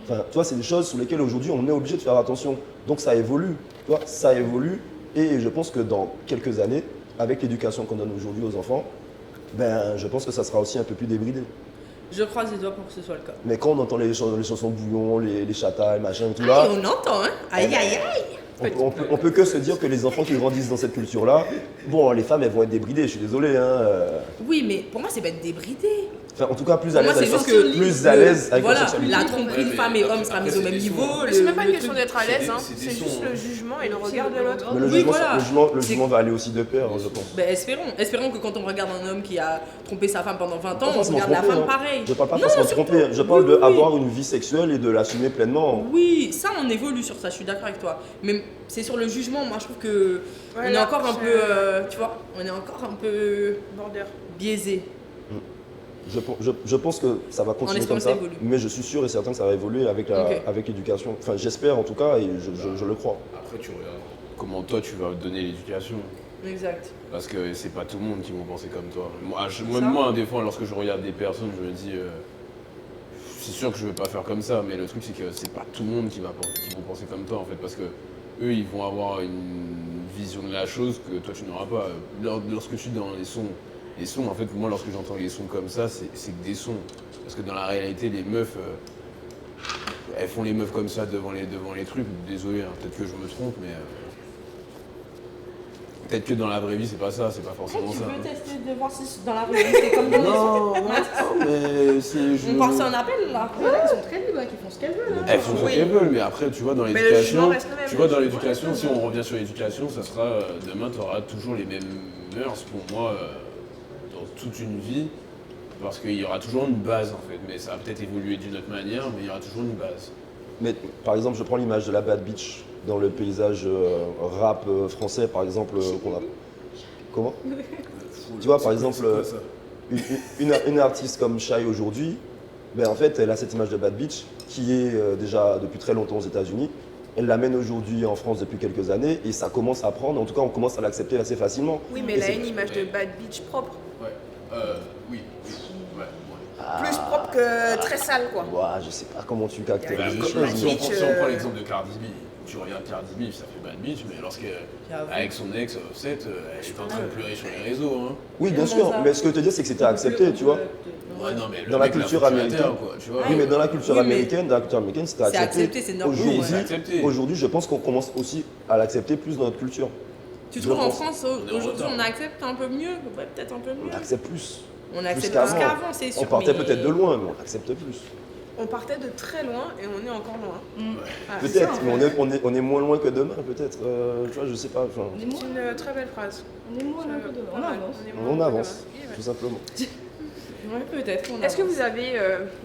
Speaker 5: Enfin, tu vois, c'est des choses sur lesquelles aujourd'hui on est obligé de faire attention. Donc ça évolue, tu vois, ça évolue. Et je pense que dans quelques années, avec l'éducation qu'on donne aujourd'hui aux enfants, ben, je pense que ça sera aussi un peu plus débridé.
Speaker 4: Je croise les doigts pour que ce soit le cas.
Speaker 5: Mais quand on entend les chansons bouillon, les chatailles, machin, tout
Speaker 4: Ah,
Speaker 5: là,
Speaker 4: et on entend, hein. Aïe,
Speaker 5: Eh ben,
Speaker 4: aïe, aïe.
Speaker 5: on peut que se dire que les enfants qui grandissent dans cette culture-là, bon, les femmes, elles vont être débridées, je suis désolé. Hein,
Speaker 4: Oui, mais pour moi, c'est pas être débridé.
Speaker 5: Enfin, en tout cas, plus à
Speaker 4: Pour moi,
Speaker 5: l'aise
Speaker 4: c'est
Speaker 5: avec,
Speaker 4: juste que
Speaker 5: plus à l'aise avec
Speaker 4: voilà,
Speaker 5: la sexualité.
Speaker 4: la tromperie de femme et homme sera mise au même niveau.
Speaker 1: Mais c'est même pas une question
Speaker 4: truc-
Speaker 1: d'être à l'aise, hein.
Speaker 2: c'est des
Speaker 1: C'est
Speaker 2: sons,
Speaker 1: juste
Speaker 2: hein.
Speaker 1: le jugement et le
Speaker 3: C'est
Speaker 1: regard de
Speaker 3: le
Speaker 1: l'autre.
Speaker 3: regard.
Speaker 5: Mais le
Speaker 4: Oui,
Speaker 5: jugement,
Speaker 4: voilà.
Speaker 5: le
Speaker 4: C'est-
Speaker 5: jugement va aller aussi de pair, je pense.
Speaker 4: Ben, espérons que quand on regarde un homme qui a trompé sa femme pendant 20 ans,
Speaker 5: Pas
Speaker 4: on
Speaker 5: forcément
Speaker 4: regarde la
Speaker 5: tromper,
Speaker 4: femme
Speaker 5: hein.
Speaker 4: pareil.
Speaker 5: Je parle pas
Speaker 4: Non,
Speaker 5: forcément de
Speaker 4: surtout.
Speaker 5: tromper, je parle
Speaker 4: Oui, oui, oui.
Speaker 5: d'avoir une vie sexuelle et de l'assumer pleinement.
Speaker 4: Oui, ça on évolue sur ça, je suis d'accord avec toi. Mais c'est sur le jugement, moi je trouve que on est
Speaker 1: Voilà,
Speaker 4: encore un
Speaker 1: c'est-
Speaker 4: peu, tu vois, on est encore un peu
Speaker 1: Border.
Speaker 4: biaisé.
Speaker 5: Je pense que ça va continuer
Speaker 4: espérant
Speaker 5: comme
Speaker 4: que
Speaker 5: ça,
Speaker 4: ça évolue.
Speaker 5: mais je suis sûr et certain que ça va évoluer avec
Speaker 4: Ok.
Speaker 5: avec l'éducation. Enfin, j'espère en tout cas et je le crois.
Speaker 2: Après, tu regardes comment toi tu vas donner l'éducation.
Speaker 4: Exact.
Speaker 2: Parce que c'est pas tout le monde qui vont penser comme toi. Moi, des fois, lorsque je regarde des personnes, je me dis, c'est sûr que je vais pas faire comme ça, mais le truc, c'est que c'est pas tout le monde qui vont penser comme toi, en fait, parce que eux, ils vont avoir une vision de la chose que toi, tu n'auras pas. Lorsque tu es dans les sons, en fait, moi, lorsque j'entends les sons comme ça, c'est que des sons. Parce que dans la réalité, les meufs, elles font les meufs comme ça devant les trucs. Désolé, hein, peut-être que je me trompe, mais... Peut-être que dans la vraie vie, c'est pas ça, c'est pas forcément ça. hein.
Speaker 4: tester de voir si dans la réalité comme dans
Speaker 2: Non, mais c'est.
Speaker 4: On part sur un appel là.
Speaker 3: Voilà, ils sont très libres, ils font ce qu'elles veulent. hein.
Speaker 2: Elles font ce qu'elles veulent, mais après, tu vois, dans
Speaker 1: le
Speaker 2: l'éducation,
Speaker 1: jugement reste le même.
Speaker 2: tu vois, dans l'éducation, si on revient sur l'éducation, ça sera demain, tu auras toujours les mêmes mœurs pour moi dans toute une vie, parce qu'il y aura toujours une base en fait, mais ça va peut-être évoluer d'une autre manière, mais il y aura toujours une base.
Speaker 5: Mais par exemple, je prends l'image de la Bad Bitch dans le paysage rap français, par exemple, qu'on a. Comment? Tu vois, par exemple,
Speaker 2: C'est quoi, ça
Speaker 5: une artiste comme Shai aujourd'hui, ben en fait, elle a cette image de Bad Bitch qui est déjà depuis très longtemps aux États-Unis. Elle l'amène aujourd'hui en France depuis quelques années et ça commence à prendre. En tout cas, on commence à l'accepter assez facilement.
Speaker 1: Oui, mais
Speaker 5: Et
Speaker 1: elle a
Speaker 5: c'est-
Speaker 1: une image de bad bitch propre.
Speaker 2: Ouais. Oui. Ouais.
Speaker 1: Plus propre que très sale, quoi.
Speaker 5: Ouah, je sais pas comment tu captes
Speaker 1: Bah,
Speaker 5: les
Speaker 1: oui,
Speaker 5: choses.
Speaker 1: Bad
Speaker 2: Si on
Speaker 1: bitch,
Speaker 2: prend- si on prend l'exemple de Cardi B, tu regardes Cardi B, ça fait bad bitch, mais
Speaker 4: J'avoue.
Speaker 2: avec son ex Offset, elle est en train de pleurer sur les réseaux. Hein.
Speaker 5: Oui, bien
Speaker 4: Tellement
Speaker 5: sûr,
Speaker 4: ça.
Speaker 5: mais ce que je te dis, c'est que c'était accepté, tu vois.
Speaker 2: Ouais, non, mais le
Speaker 5: Dans la
Speaker 2: mec l'a
Speaker 5: culture
Speaker 2: foutu à
Speaker 5: américaine.
Speaker 2: terre, quoi, tu vois.
Speaker 5: Oui, mais dans la culture
Speaker 4: Oui, mais-
Speaker 5: américaine, c'était
Speaker 4: C'est accepté, c'est normal.
Speaker 5: Aujourd'hui,
Speaker 2: Oui, c'est accepté.
Speaker 5: aujourd'hui, je pense qu'on commence aussi à l'accepter plus dans notre culture.
Speaker 4: Tu
Speaker 5: Je
Speaker 4: trouves en
Speaker 5: pense.
Speaker 4: France
Speaker 2: On est en
Speaker 4: aujourd'hui
Speaker 2: retard.
Speaker 4: on accepte un peu mieux? Ouais, peut-être un peu
Speaker 5: On
Speaker 4: mieux.
Speaker 5: accepte plus.
Speaker 4: On accepte
Speaker 5: qu'avant.
Speaker 4: plus qu'avant, c'est sûr.
Speaker 5: On partait
Speaker 4: mais-
Speaker 5: peut-être de loin, mais on accepte plus.
Speaker 1: On partait de très loin et on est encore loin. Ah,
Speaker 5: Peut-être, mais on est moins loin que demain, peut-être. Tu vois, je sais pas. Enfin,
Speaker 3: On est
Speaker 1: c'est
Speaker 3: moins,
Speaker 1: une très belle phrase.
Speaker 3: on est moins loin que demain. On avance.
Speaker 5: on avance, tout simplement.
Speaker 4: Ouais, peut-être. on
Speaker 1: Est-ce que
Speaker 4: avance.
Speaker 1: vous avez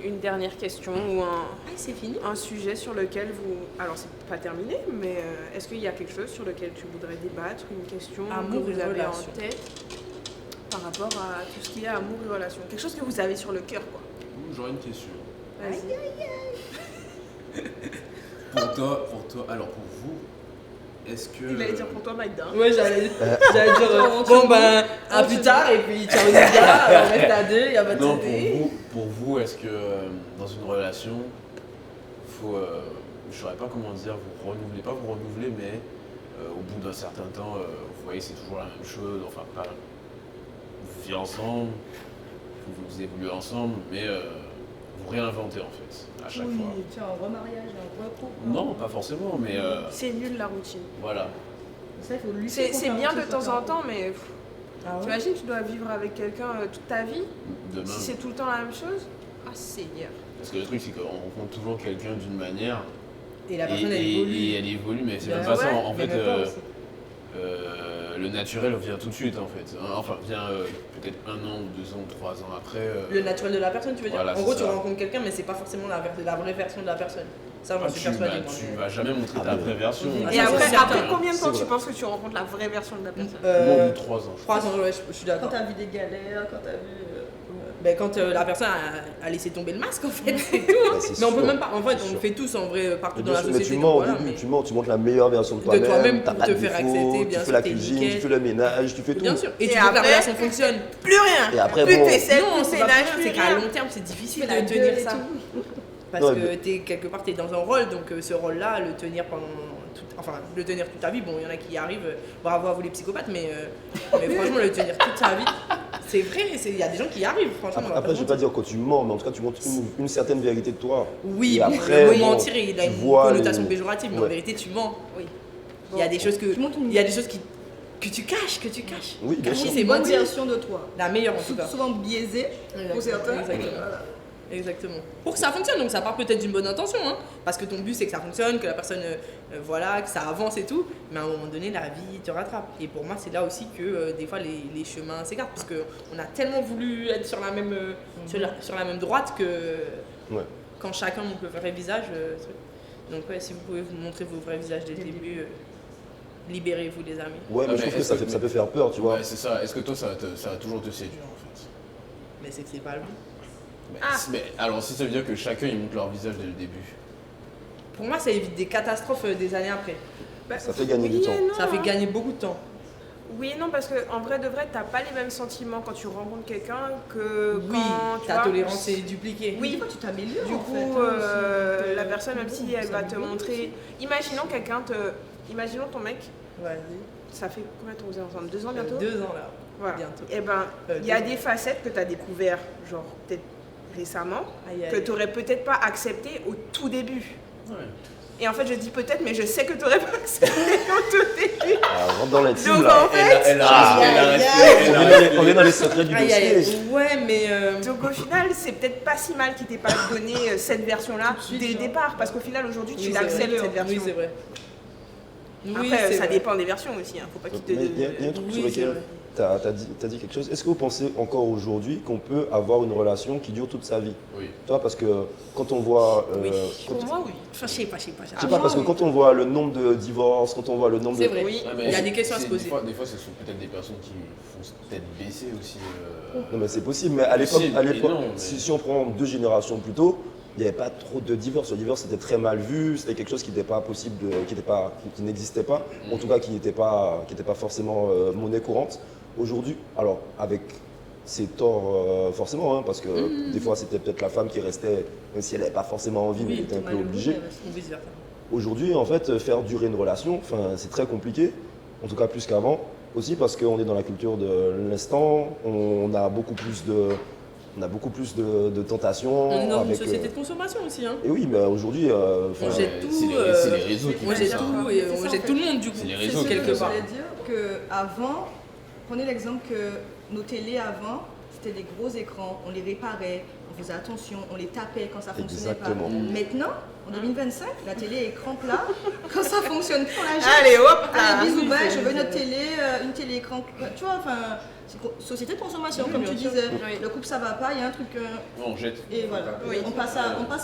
Speaker 1: une dernière question ou
Speaker 4: Ah, c'est fini.
Speaker 1: un sujet sur lequel vous... Alors, c'est pas terminé, mais est-ce qu'il y a quelque chose sur lequel tu voudrais débattre, une question
Speaker 4: Amour
Speaker 1: que
Speaker 4: et
Speaker 1: vous avez
Speaker 4: relation.
Speaker 1: en tête par rapport à tout ce qui est amour et relation? Quelque chose que vous avez sur le cœur, quoi.
Speaker 2: J'aurais une question.
Speaker 1: Vas-y.
Speaker 2: Pour toi, alors pour vous, est-ce que.
Speaker 1: Il allait dire pour toi, Maïda.
Speaker 4: Ouais, j'allais dire, bon ben, à plus tard, et puis ciao les gars, on reste à deux, y'a pas de
Speaker 2: Non,
Speaker 4: souci.
Speaker 2: pour vous, est-ce que dans une relation, faut, je saurais pas comment dire, vous renouvelez, pas vous renouveler, mais au bout d'un certain temps, vous voyez, c'est toujours la même chose, enfin pas, vous vivez ensemble, vous évoluez ensemble, mais vous réinventez en fait, à chaque fois.
Speaker 3: Oui, tiens, un remariage, un recouple.
Speaker 2: Non, pas forcément, mais
Speaker 1: C'est nul la routine.
Speaker 2: voilà.
Speaker 3: Ça, il faut lutter
Speaker 1: C'est
Speaker 3: contre la
Speaker 1: bien de
Speaker 3: routine,
Speaker 1: temps
Speaker 3: ça,
Speaker 1: en
Speaker 3: ça.
Speaker 1: temps, mais
Speaker 4: Ah ouais.
Speaker 1: t'imagines, tu dois vivre avec quelqu'un toute ta vie.
Speaker 2: Demain.
Speaker 1: Si c'est tout le temps la même chose, ah Seigneur.
Speaker 2: Parce que le truc, c'est qu'on rencontre toujours quelqu'un d'une manière,
Speaker 4: Et la
Speaker 2: et,
Speaker 4: personne elle
Speaker 2: et-
Speaker 4: évolue.
Speaker 2: et elle évolue, mais c'est
Speaker 4: Ben
Speaker 2: même pas ça.
Speaker 1: ouais,
Speaker 2: En
Speaker 4: mais
Speaker 2: fait,
Speaker 4: même pas aussi.
Speaker 2: le naturel vient tout de suite, en fait. Enfin, vient peut-être 1 an, 2 ans, 3 ans après.
Speaker 4: Le naturel de la personne, tu veux dire?
Speaker 2: Voilà,
Speaker 4: En
Speaker 2: c'est
Speaker 4: gros, tu
Speaker 2: ça.
Speaker 4: rencontres quelqu'un, mais c'est pas forcément la vraie version de la personne. Ça, j'en suis
Speaker 2: tu
Speaker 4: persuadée. moi,
Speaker 2: tu
Speaker 4: mais-
Speaker 2: vas jamais montrer
Speaker 5: Ah
Speaker 2: ta
Speaker 5: bon.
Speaker 2: vraie version.
Speaker 4: Ah,
Speaker 1: Et
Speaker 4: ça,
Speaker 1: après,
Speaker 4: c'est certain.
Speaker 1: après combien de temps
Speaker 5: C'est
Speaker 1: tu
Speaker 5: vrai.
Speaker 1: penses que tu rencontres la vraie version de la personne?
Speaker 2: Moi, au bout
Speaker 4: Euh,
Speaker 2: de 3 ans.
Speaker 4: 3 ans, ouais, je suis
Speaker 3: Quand
Speaker 4: d'accord.
Speaker 3: t'as vu des galères, quand t'as vu.
Speaker 4: Ben, quand la personne a laissé tomber le masque, en fait, c'est tout.
Speaker 5: Bah, c'est
Speaker 4: Mais on peut
Speaker 5: sûr,
Speaker 4: même pas. En fait,
Speaker 5: c'est
Speaker 4: on le
Speaker 5: sûr.
Speaker 4: fait tous en vrai, partout
Speaker 5: Mais
Speaker 4: dans la
Speaker 5: bien sûr, mais
Speaker 4: société.
Speaker 5: tu mens
Speaker 4: donc
Speaker 5: au
Speaker 4: voilà,
Speaker 5: début,
Speaker 4: mais-
Speaker 5: tu mens, tu montres la meilleure version de toi-même.
Speaker 4: toi-même
Speaker 5: t'as
Speaker 4: pour
Speaker 5: pas
Speaker 4: te
Speaker 5: de
Speaker 4: faire
Speaker 5: défauts,
Speaker 4: accepter, bien
Speaker 5: tu fais
Speaker 4: sûr,
Speaker 5: la
Speaker 4: t'es
Speaker 5: cuisine,
Speaker 4: nickel.
Speaker 5: tu fais le ménage, tu fais tout.
Speaker 4: Bien sûr. Et tu
Speaker 1: Et
Speaker 4: veux que la
Speaker 1: après-
Speaker 4: relation fonctionne.
Speaker 1: Plus rien.
Speaker 5: Et après,
Speaker 1: Plus de
Speaker 5: bon,
Speaker 1: vaisselle,
Speaker 4: Non,
Speaker 1: plus de
Speaker 4: c'est pas
Speaker 1: ménage,
Speaker 4: vrai,
Speaker 1: plus
Speaker 4: c'est qu'à
Speaker 1: rien.
Speaker 4: long terme, c'est difficile
Speaker 3: la
Speaker 4: de
Speaker 3: gueule
Speaker 4: tenir
Speaker 3: et
Speaker 4: ça.
Speaker 3: tout.
Speaker 4: Parce
Speaker 5: Non,
Speaker 4: que
Speaker 5: mais-
Speaker 4: quelque part, t'es dans un rôle, donc ce rôle-là, le tenir pendant le tenir toute ta vie, bon, il y en a qui y arrivent, bravo à vous les psychopathes, mais franchement, le tenir toute sa vie, c'est vrai, il y a des gens qui y arrivent, franchement. on va
Speaker 5: Après, je vais
Speaker 4: se
Speaker 5: pas
Speaker 4: mentir.
Speaker 5: dire que tu mens, mais en tout cas, tu montres une certaine vérité de toi.
Speaker 4: Oui,
Speaker 5: Et
Speaker 4: bon,
Speaker 5: après,
Speaker 4: le mot
Speaker 5: bon,
Speaker 4: mentir, il a
Speaker 5: tu
Speaker 4: une
Speaker 5: vois
Speaker 4: connotation
Speaker 5: les-
Speaker 4: péjorative, mais en
Speaker 5: Ouais.
Speaker 4: vérité, tu mens.
Speaker 1: Oui.
Speaker 4: Il y a des choses
Speaker 3: Tu montres une-
Speaker 4: il y a des choses qui que tu caches.
Speaker 5: Oui, bien
Speaker 4: Cacher
Speaker 5: sûr.
Speaker 4: ses
Speaker 3: une bonne
Speaker 4: bonnes
Speaker 3: version de toi.
Speaker 4: La meilleure en tout cas.
Speaker 3: Souvent biaisée pour certains.
Speaker 4: Exactement.
Speaker 3: Voilà.
Speaker 4: Exactement. Pour que ça fonctionne, donc ça part peut-être d'une bonne intention, hein, parce que ton but c'est que ça fonctionne, que la personne, voilà, que ça avance et tout, mais à un moment donné, la vie te rattrape. Et pour moi, c'est là aussi que des fois les chemins s'écartent, parce qu'on a tellement voulu être sur la même, sur la même droite que
Speaker 5: Ouais.
Speaker 4: quand chacun montre le vrai visage, donc ouais, si vous pouvez vous montrer vos vrais visages dès le début, libérez-vous les amis.
Speaker 5: Ouais, mais
Speaker 2: Ah,
Speaker 5: je
Speaker 2: mais
Speaker 5: trouve que
Speaker 2: est-ce que-
Speaker 5: ça peut faire peur, tu vois.
Speaker 2: Ouais, c'est ça. Est-ce que toi, ça va toujours te séduire en fait?
Speaker 4: Mais c'est que c'est pas le but.
Speaker 2: Mais alors, si ça veut dire que chacun ils montrent leur visage dès le début.
Speaker 4: Pour moi, ça évite des catastrophes des années après.
Speaker 1: Bah,
Speaker 5: Ça fait gagner
Speaker 1: oui
Speaker 5: du temps.
Speaker 1: et non,
Speaker 4: Ça fait
Speaker 1: hein.
Speaker 4: gagner beaucoup de temps.
Speaker 1: Oui et non, parce qu'en vrai de vrai, t'as pas les mêmes sentiments quand tu rencontres quelqu'un que
Speaker 4: Oui,
Speaker 1: quand tu
Speaker 4: ta
Speaker 1: vois,
Speaker 4: tolérance est dupliquée.
Speaker 1: Oui.
Speaker 3: Des fois, tu t'améliores.
Speaker 1: Du
Speaker 3: en
Speaker 1: coup,
Speaker 3: fait, hein, aussi.
Speaker 1: la personne, même si elle va te
Speaker 3: s'améliore
Speaker 1: montrer. Imaginons ton mec,
Speaker 4: Vas-y.
Speaker 1: ça fait combien de temps que vous êtes ensemble 2 ans bientôt
Speaker 4: 2 ans là.
Speaker 1: Voilà.
Speaker 4: Bientôt.
Speaker 1: Et ben, il y
Speaker 4: 2
Speaker 1: a
Speaker 4: ans.
Speaker 1: des facettes que tu as découvert, genre peut-être récemment,
Speaker 4: Aïe, aïe.
Speaker 1: que tu n'aurais peut-être pas accepté au tout début.
Speaker 2: Ouais.
Speaker 1: Et en fait, je dis peut-être, mais je sais que tu n'aurais pas accepté au tout début.
Speaker 5: Ah, on rentre dans l'intime
Speaker 1: Donc
Speaker 5: là.
Speaker 1: en fait,
Speaker 5: On est dans les secrets du
Speaker 4: Aïe, aïe,
Speaker 5: dossier.
Speaker 4: aïe. Ouais, mais.
Speaker 1: donc au final, c'est peut-être pas si mal qu'il t'ait pas donné cette version-là dès le départ, parce qu'au final, aujourd'hui, tu
Speaker 4: oui, c'est
Speaker 1: l'acceptes
Speaker 4: vrai.
Speaker 1: cette version.
Speaker 4: Oui, c'est vrai. Oui,
Speaker 1: Après,
Speaker 4: c'est
Speaker 1: ça
Speaker 4: vrai.
Speaker 1: dépend des versions aussi, hein. Faut pas qu'il te
Speaker 5: Mais
Speaker 1: donne.
Speaker 5: il y a un truc
Speaker 4: Oui,
Speaker 5: sur
Speaker 4: c'est
Speaker 5: lequel
Speaker 4: vrai.
Speaker 5: t'as dit quelque chose. Est-ce que vous pensez encore aujourd'hui qu'on peut avoir une relation qui dure toute sa vie?
Speaker 2: Oui.
Speaker 5: Toi, parce que quand on voit...
Speaker 4: Oui.
Speaker 5: quand-
Speaker 1: Pour moi, oui.
Speaker 4: Enfin, je sais pas.
Speaker 5: je sais pas, parce que quand on voit le nombre de divorces, quand on voit le nombre
Speaker 4: C'est
Speaker 5: de...
Speaker 4: vrai.
Speaker 1: Oui.
Speaker 2: Ouais, mais
Speaker 4: Il y a des questions à se
Speaker 2: c'est-
Speaker 4: poser.
Speaker 2: Des fois, ce sont peut-être des personnes qui font peut-être baisser aussi.
Speaker 5: Non mais c'est possible, mais à l'époque,
Speaker 2: Possible, et non, mais-
Speaker 5: si on prend 2 générations plus tôt, il n'y avait pas trop de divorces. Le divorce c'était très mal vu, c'était quelque chose qui n'était pas possible, qui n'existait pas, en tout cas qui n'était pas forcément monnaie courante. Aujourd'hui, alors avec ses torts forcément, hein, parce que des fois c'était peut-être la femme qui restait, même si elle n'avait pas forcément envie, mais elle était un peu obligée.
Speaker 4: On vice versa.
Speaker 5: Aujourd'hui, en fait, faire durer une relation, c'est très compliqué, en tout cas plus qu'avant. Aussi parce qu'on est dans la culture de l'instant, on a beaucoup plus de tentations.
Speaker 4: On est dans une
Speaker 5: avec,
Speaker 4: société de consommation aussi. Hein.
Speaker 5: Et oui, mais aujourd'hui,
Speaker 4: On jette
Speaker 2: c'est
Speaker 4: tout.
Speaker 2: les réseaux qui
Speaker 4: On
Speaker 2: font
Speaker 4: jette
Speaker 2: ça.
Speaker 4: tout et
Speaker 3: C'est
Speaker 4: on
Speaker 3: ça,
Speaker 4: jette
Speaker 3: en
Speaker 4: tout le
Speaker 3: fait.
Speaker 4: monde du coup.
Speaker 2: C'est les
Speaker 3: C'est
Speaker 2: réseaux
Speaker 3: ce
Speaker 4: quelque
Speaker 3: que
Speaker 4: part.
Speaker 3: j'allais dire qu'avant, prenez l'exemple que nos télés avant, c'était des gros écrans, on les réparait, on faisait attention, on les tapait quand ça fonctionnait
Speaker 5: Exactement.
Speaker 3: pas. Maintenant, en 2025, la télé est écran plat, quand ça fonctionne pas, on la jette.
Speaker 1: Allez, hop là.
Speaker 3: Allez, bisous, bye, je veux une autre télé, une télé écran. Tu vois, enfin, c'est société de consommation, comme tu disais.
Speaker 1: Oui.
Speaker 3: Le couple ça va pas, il y a un truc.
Speaker 2: On jette.
Speaker 3: Et voilà, on passe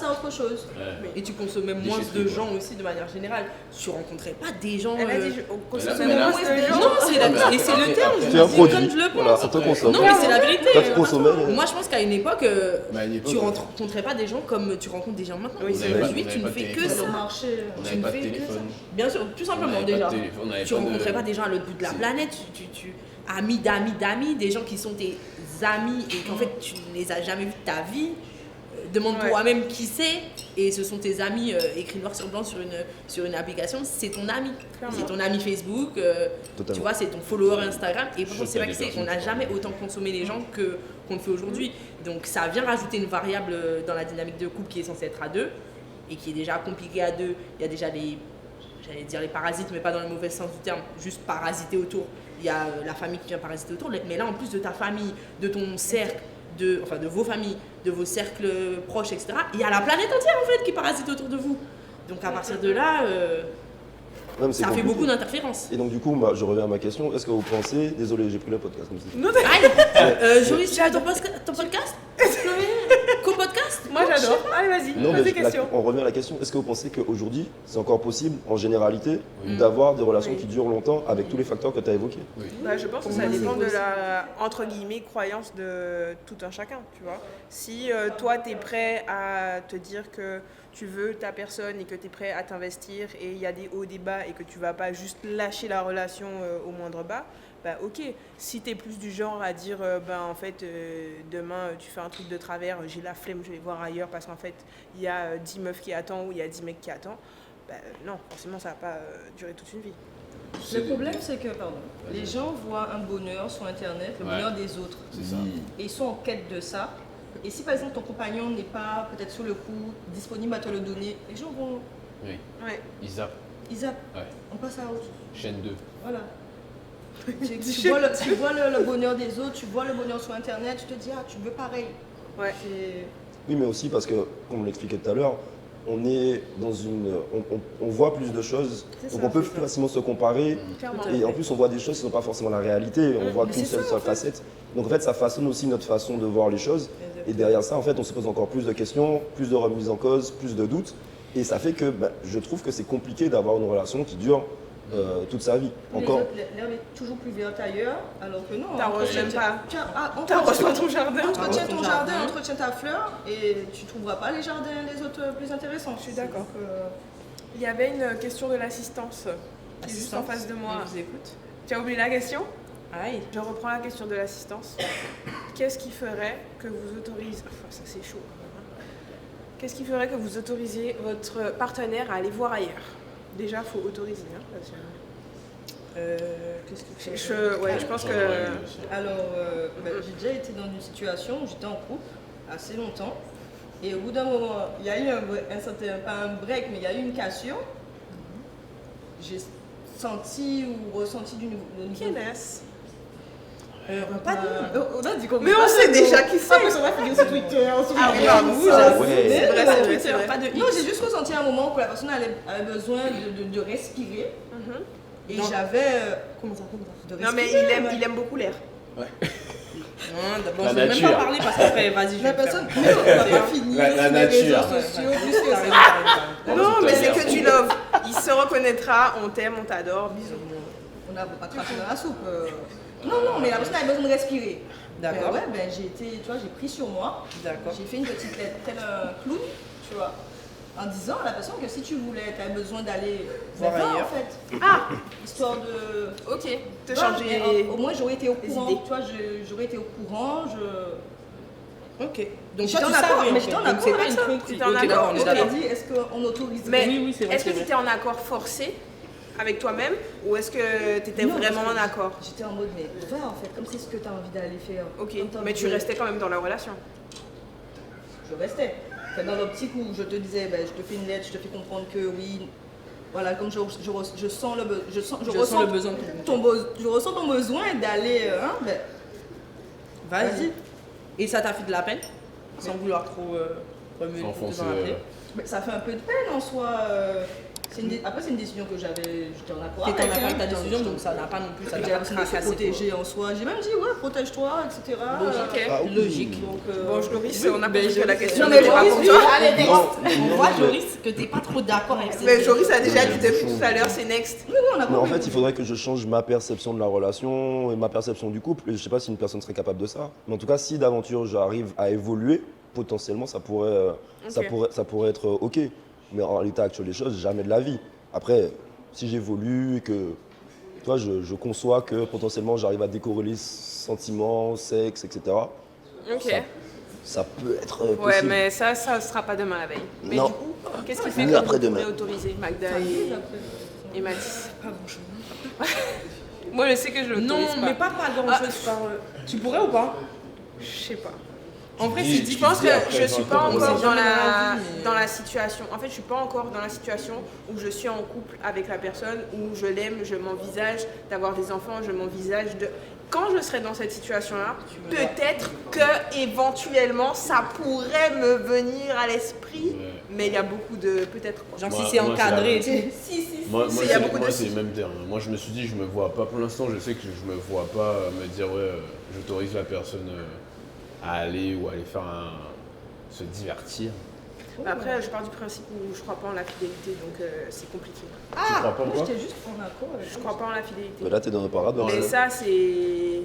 Speaker 3: à autre chose.
Speaker 2: Ouais.
Speaker 4: Et tu consommais moins
Speaker 2: Déchetterie,
Speaker 4: de
Speaker 2: quoi.
Speaker 4: gens aussi de manière générale. Tu rencontrais pas des gens.
Speaker 1: Elle a dit, on
Speaker 2: Mais
Speaker 1: consomme
Speaker 2: là-
Speaker 1: moins de gens.
Speaker 4: Non, c'est la...
Speaker 2: mais
Speaker 4: et c'est le terme.
Speaker 2: après-
Speaker 5: C'est un
Speaker 4: je dis
Speaker 5: produit.
Speaker 4: Comme je le
Speaker 5: Voilà,
Speaker 4: pense.
Speaker 5: on te consomme.
Speaker 4: Non, mais c'est la vérité.
Speaker 5: Toi, tu consommais.
Speaker 4: Moi, je pense qu'à une époque,
Speaker 2: Bah, à une époque,
Speaker 4: tu
Speaker 2: ouais.
Speaker 4: rencontrais pas des gens comme tu rencontres des gens maintenant.
Speaker 1: Oui, c'est
Speaker 2: vrai.
Speaker 4: Aujourd'hui,
Speaker 2: On
Speaker 4: tu ne
Speaker 2: avait pas
Speaker 4: fais
Speaker 2: de
Speaker 4: que
Speaker 2: téléphone.
Speaker 4: ça.
Speaker 3: marché.
Speaker 2: On
Speaker 4: Tu
Speaker 2: n'avait
Speaker 4: ne
Speaker 2: pas de
Speaker 4: fais que
Speaker 2: téléphone.
Speaker 4: ça. Bien sûr, tout
Speaker 2: On
Speaker 4: simplement
Speaker 2: n'avait pas
Speaker 4: déjà.
Speaker 2: de téléphone, on n'avait
Speaker 4: Tu
Speaker 2: pas de-
Speaker 4: rencontrais pas des gens à l'autre bout de la
Speaker 2: C'est-
Speaker 4: planète, amis d'amis, des gens qui sont tes amis et qu'en fait tu ne les as jamais vus de ta vie. Demande
Speaker 1: Ouais.
Speaker 4: toi-même qui c'est et ce sont tes amis écrits noir sur blanc sur une application, c'est ton ami.
Speaker 1: Clairement.
Speaker 4: C'est ton ami Facebook,
Speaker 5: Totalement.
Speaker 4: tu vois, c'est ton follower Instagram. Et pourtant,
Speaker 2: Je
Speaker 4: c'est vrai
Speaker 2: sais
Speaker 4: que
Speaker 2: des
Speaker 4: on
Speaker 2: personnes
Speaker 4: n'a
Speaker 2: qui
Speaker 4: jamais
Speaker 2: font-
Speaker 4: autant consommé les gens qu'on le fait aujourd'hui. Donc ça vient rajouter une variable dans la dynamique de couple qui est censée être à deux et qui est déjà compliquée à deux. Il y a déjà j'allais dire les parasites, mais pas dans le mauvais sens du terme, juste parasiter autour. Il y a la famille qui vient parasiter autour, mais là en plus de ta famille, de ton cercle, de vos familles, de vos cercles proches, etc., il y a la planète entière en fait qui parasite autour de vous. Donc à partir de là,
Speaker 5: Non, mais c'est
Speaker 4: ça fait
Speaker 5: compliqué.
Speaker 4: beaucoup d'interférences.
Speaker 5: Et donc du coup, je reviens à ma question. Est-ce que vous pensez... Désolé, j'ai pris le podcast. comme ça.
Speaker 1: Non,
Speaker 4: Aïe, Joris, tu as ton podcast Co-podcast
Speaker 1: moi j'adore. Allez, vas-y,
Speaker 5: Non,
Speaker 1: pose
Speaker 5: mais
Speaker 1: des questions.
Speaker 5: on revient à la question. Est-ce que vous pensez qu'aujourd'hui, c'est encore possible, en généralité,
Speaker 2: Oui.
Speaker 5: d'avoir des relations
Speaker 1: Oui.
Speaker 5: qui durent longtemps avec tous les facteurs que tu as évoqués?
Speaker 2: Oui.
Speaker 1: Bah, je pense que
Speaker 3: Pour
Speaker 1: ça
Speaker 3: moi,
Speaker 1: dépend
Speaker 3: c'est
Speaker 1: de
Speaker 3: possible.
Speaker 1: la, entre guillemets, croyance de tout un chacun, tu vois. Si toi, tu es prêt à te dire que tu veux ta personne et que tu es prêt à t'investir et il y a des hauts, des bas et que tu vas pas juste lâcher la relation au moindre bas, bah ok. Si tu es plus du genre à dire, en fait, demain, tu fais un truc de travers, j'ai la flemme, je vais voir ailleurs parce qu'en fait, il y a 10 meufs qui attendent ou il y a 10 mecs qui attendent, bah non, forcément, ça va pas durer toute une vie.
Speaker 3: Le problème, c'est que les gens voient un bonheur sur Internet, le
Speaker 2: Ouais.
Speaker 3: bonheur des autres.
Speaker 2: C'est ça.
Speaker 3: Et ils sont en quête de ça. Et si par exemple ton compagnon n'est pas peut-être sur le coup disponible à te le donner, les gens vont.
Speaker 2: Oui.
Speaker 1: Ouais.
Speaker 2: Ils zappent.
Speaker 3: Ils zappent.
Speaker 2: Ouais.
Speaker 3: On passe à autre.
Speaker 2: Chaîne 2.
Speaker 3: Voilà. Tu vois le bonheur des autres, tu vois le bonheur sur Internet, tu te dis, ah, tu veux pareil.
Speaker 1: Ouais.
Speaker 5: Oui, mais aussi parce que, comme on l'expliquait tout à l'heure, on est dans une. On voit plus de choses, donc on peut plus facilement se comparer.
Speaker 1: Clairement.
Speaker 5: Et en plus, on voit des choses qui ne sont pas forcément la réalité, on voit qu'une seule facette. Donc en fait, ça façonne aussi notre façon de voir les choses. Et derrière ça, en fait, on se pose encore plus de questions, plus de remises en cause, plus de doutes. Et ça fait que je trouve que c'est compliqué d'avoir une relation qui dure toute sa vie. Encore.
Speaker 3: L'herbe est toujours plus verte ailleurs, alors que non.
Speaker 1: T'arroses même pas.
Speaker 3: T'arroses
Speaker 1: pas ton jardin.
Speaker 3: Entretiens ton jardin, entretiens ta fleur, et tu trouveras pas les jardins des autres plus intéressants.
Speaker 1: Je suis d'accord. Il y avait une question de l'assistance qui est juste en face de moi.
Speaker 4: Je vous écoute.
Speaker 1: Tu as oublié la question?
Speaker 4: Aïe.
Speaker 1: Je reprends la question de l'assistance. Qu'est-ce qui ferait que vous autorisez... Enfin, ça c'est chaud. Qu'est-ce qui ferait que vous autorisiez votre partenaire à aller voir ailleurs? Déjà, il faut autoriser. Hein, parce que...
Speaker 3: Qu'est-ce que
Speaker 1: je pense que...
Speaker 3: Alors, j'ai déjà été dans une situation où j'étais en couple assez longtemps. Et au bout d'un moment, il y a eu un certain, pas un break, mais il y a eu une cassure. J'ai senti ou ressenti du nouveau.
Speaker 1: Kénesse.
Speaker 3: Pas de... on a dit qu'on
Speaker 1: Mais on sait déjà qui c'est.
Speaker 3: Après, on va finir sur Twitter.
Speaker 1: Ah oui,
Speaker 5: ouais.
Speaker 1: C'est vrai.
Speaker 4: Pas de
Speaker 3: Non, j'ai juste ressenti un moment où la personne avait besoin de respirer. Et
Speaker 4: Non.
Speaker 3: j'avais... Comment ça de
Speaker 1: Non mais
Speaker 3: respirer,
Speaker 1: il aime beaucoup l'air.
Speaker 4: Non, d'abord,
Speaker 2: La
Speaker 4: je vais même
Speaker 2: nature.
Speaker 4: pas parler parce qu'après, vas-y, je
Speaker 3: La
Speaker 4: vais
Speaker 3: personne,
Speaker 4: faire.
Speaker 3: mais on va pas finir
Speaker 2: La
Speaker 3: sur les
Speaker 2: nature.
Speaker 3: réseaux sociaux, plus que
Speaker 4: T'as
Speaker 3: ça.
Speaker 4: raison, t'as raison.
Speaker 1: Non mais c'est que tu love. Il se reconnaîtra, on t'aime, on t'adore, bisous.
Speaker 3: On n'a pas craché dans la soupe. Non, mais la personne avait besoin de respirer.
Speaker 4: D'accord.
Speaker 3: J'ai été, tu vois, j'ai pris sur moi.
Speaker 4: D'accord.
Speaker 3: J'ai fait une petite lettre, tel un clown, tu vois, en disant à la personne que si tu voulais, tu avais besoin d'aller
Speaker 4: Voir
Speaker 3: va,
Speaker 4: ailleurs.
Speaker 3: en fait.
Speaker 1: Ah,
Speaker 3: Histoire de...
Speaker 1: ok. Te
Speaker 3: Ouais,
Speaker 1: changer.
Speaker 3: mais au moins, j'aurais été au
Speaker 1: les
Speaker 3: courant.
Speaker 1: idées.
Speaker 3: Tu vois, j'aurais été au courant.
Speaker 4: Ok. Donc
Speaker 3: J'étais
Speaker 4: toi,
Speaker 3: en
Speaker 4: tu
Speaker 3: accord,
Speaker 4: savais,
Speaker 3: mais
Speaker 4: en
Speaker 3: j'étais
Speaker 4: fait.
Speaker 3: en
Speaker 4: Donc
Speaker 3: accord
Speaker 4: c'est pas
Speaker 3: avec
Speaker 4: une
Speaker 3: ça.
Speaker 4: truc.
Speaker 1: T'étais en
Speaker 4: Ok,
Speaker 1: accord,
Speaker 4: d'accord, on est
Speaker 1: ok.
Speaker 3: On a
Speaker 4: d'accord.
Speaker 3: dit, est-ce qu'on autorise
Speaker 1: Mais
Speaker 4: Oui, c'est vrai,
Speaker 1: est-ce que
Speaker 4: c'est
Speaker 1: tu
Speaker 4: vrai.
Speaker 1: étais en accord forcé avec toi-même ou est-ce que tu étais
Speaker 3: Non,
Speaker 1: vraiment
Speaker 3: parce
Speaker 1: en
Speaker 3: que
Speaker 1: accord?
Speaker 3: J'étais en mode, mais va en fait, comme c'est ce que tu as envie d'aller faire.
Speaker 1: Ok,
Speaker 3: Comme t'as
Speaker 1: mais
Speaker 3: envie
Speaker 1: tu
Speaker 3: de-
Speaker 1: restais quand même dans la relation.
Speaker 3: Je restais. Enfin, dans l'optique où je te disais, je te fais une lettre, je te fais comprendre que oui, voilà, comme je sens le besoin, je
Speaker 4: sens
Speaker 3: ressens
Speaker 4: le besoin de
Speaker 3: je ressens ton besoin d'aller,
Speaker 4: Vas-y. Et ça t'a fait de la peine? Sans vouloir trop remuer le couteau
Speaker 2: Enfoncer,
Speaker 4: dans la plaie.
Speaker 3: mais ça fait un peu de peine en soi. Après, c'est une décision que j'étais en accord
Speaker 4: T'étais en accord
Speaker 3: hein.
Speaker 4: avec ta décision, donc ça n'a pas non plus, ça
Speaker 3: Et
Speaker 4: t'a
Speaker 3: j'ai
Speaker 4: pas
Speaker 3: l'impression de se
Speaker 4: tracassé.
Speaker 3: protéger en soi. J'ai même dit, ouais, protège-toi, etc.
Speaker 1: Ok.
Speaker 5: Ah oui.
Speaker 4: Logique.
Speaker 3: Donc,
Speaker 1: Bon, Loris, on a
Speaker 4: mais
Speaker 1: compris que la question
Speaker 3: Non, mais
Speaker 1: n'était pas
Speaker 3: Joris,
Speaker 1: pour
Speaker 3: lui,
Speaker 1: toi.
Speaker 3: allez, next.
Speaker 5: Non,
Speaker 4: On
Speaker 5: non,
Speaker 4: voit,
Speaker 5: mais-
Speaker 4: Joris, que t'es pas trop d'accord avec cette
Speaker 1: Mais Joris a déjà
Speaker 5: Oui,
Speaker 1: dit
Speaker 5: j'ai
Speaker 1: depuis
Speaker 5: chaud.
Speaker 1: tout à l'heure, c'est next.
Speaker 3: Oui, on a
Speaker 5: Mais en
Speaker 3: compris.
Speaker 5: fait, il faudrait que je change ma perception de la relation et ma perception du couple. Et je sais pas si une personne serait capable de ça. Mais en tout cas, si d'aventure j'arrive à évoluer, potentiellement, ça pourrait être OK. Mais en l'état actuel des choses, jamais de la vie. Après, si j'évolue et que toi, je conçois que potentiellement j'arrive à décorréler sentiments, sexe, etc.
Speaker 1: Ok.
Speaker 5: Ça peut être possible.
Speaker 1: Ouais, mais ça sera pas demain la veille. Mais
Speaker 5: Non.
Speaker 1: du coup, qu'est-ce qui fait
Speaker 5: Ni
Speaker 1: que vous
Speaker 5: après-demain.
Speaker 1: pourrez autoriser Magda et Mathis?
Speaker 3: Pas grand-chose.
Speaker 1: Moi, je sais que je l'autorise
Speaker 4: Non, mais pas grand-chose. Tu pourrais ou pas?
Speaker 1: Je sais pas.
Speaker 4: En vrai,
Speaker 2: dis-
Speaker 4: c'est
Speaker 2: tu
Speaker 1: Je pense
Speaker 2: dis
Speaker 1: que
Speaker 2: après,
Speaker 1: je suis pas
Speaker 2: on sait
Speaker 1: encore
Speaker 4: jamais dans la vie, mais-
Speaker 1: dans la situation. En fait, je suis pas encore dans la situation où je suis en couple avec la personne, où je l'aime, je m'envisage d'avoir des enfants, je m'envisage de. Quand je serai dans cette situation-là, peut-être que éventuellement ça pourrait me venir à l'esprit,
Speaker 2: Ouais.
Speaker 1: mais il y a beaucoup de peut-être.
Speaker 4: genre
Speaker 2: Moi-
Speaker 4: si c'est
Speaker 2: moi,
Speaker 4: encadré et
Speaker 2: c'est
Speaker 4: tout.
Speaker 3: Si.
Speaker 2: Moi,
Speaker 1: Il y a beaucoup de
Speaker 2: c'est les mêmes termes. Moi, je me suis dit, je me vois pas. Pour l'instant, je sais que je me vois pas me dire, ouais, j'autorise la personne à aller ou à aller faire se divertir.
Speaker 1: Après, je pars du principe où je crois pas en la fidélité, donc c'est compliqué.
Speaker 2: Tu crois pas en
Speaker 3: Moi,
Speaker 2: quoi?
Speaker 3: j'étais juste en accord avec
Speaker 1: Je crois pas en la fidélité.
Speaker 5: Mais là, t'es dans un paradoxe.
Speaker 1: Mais ça, c'est.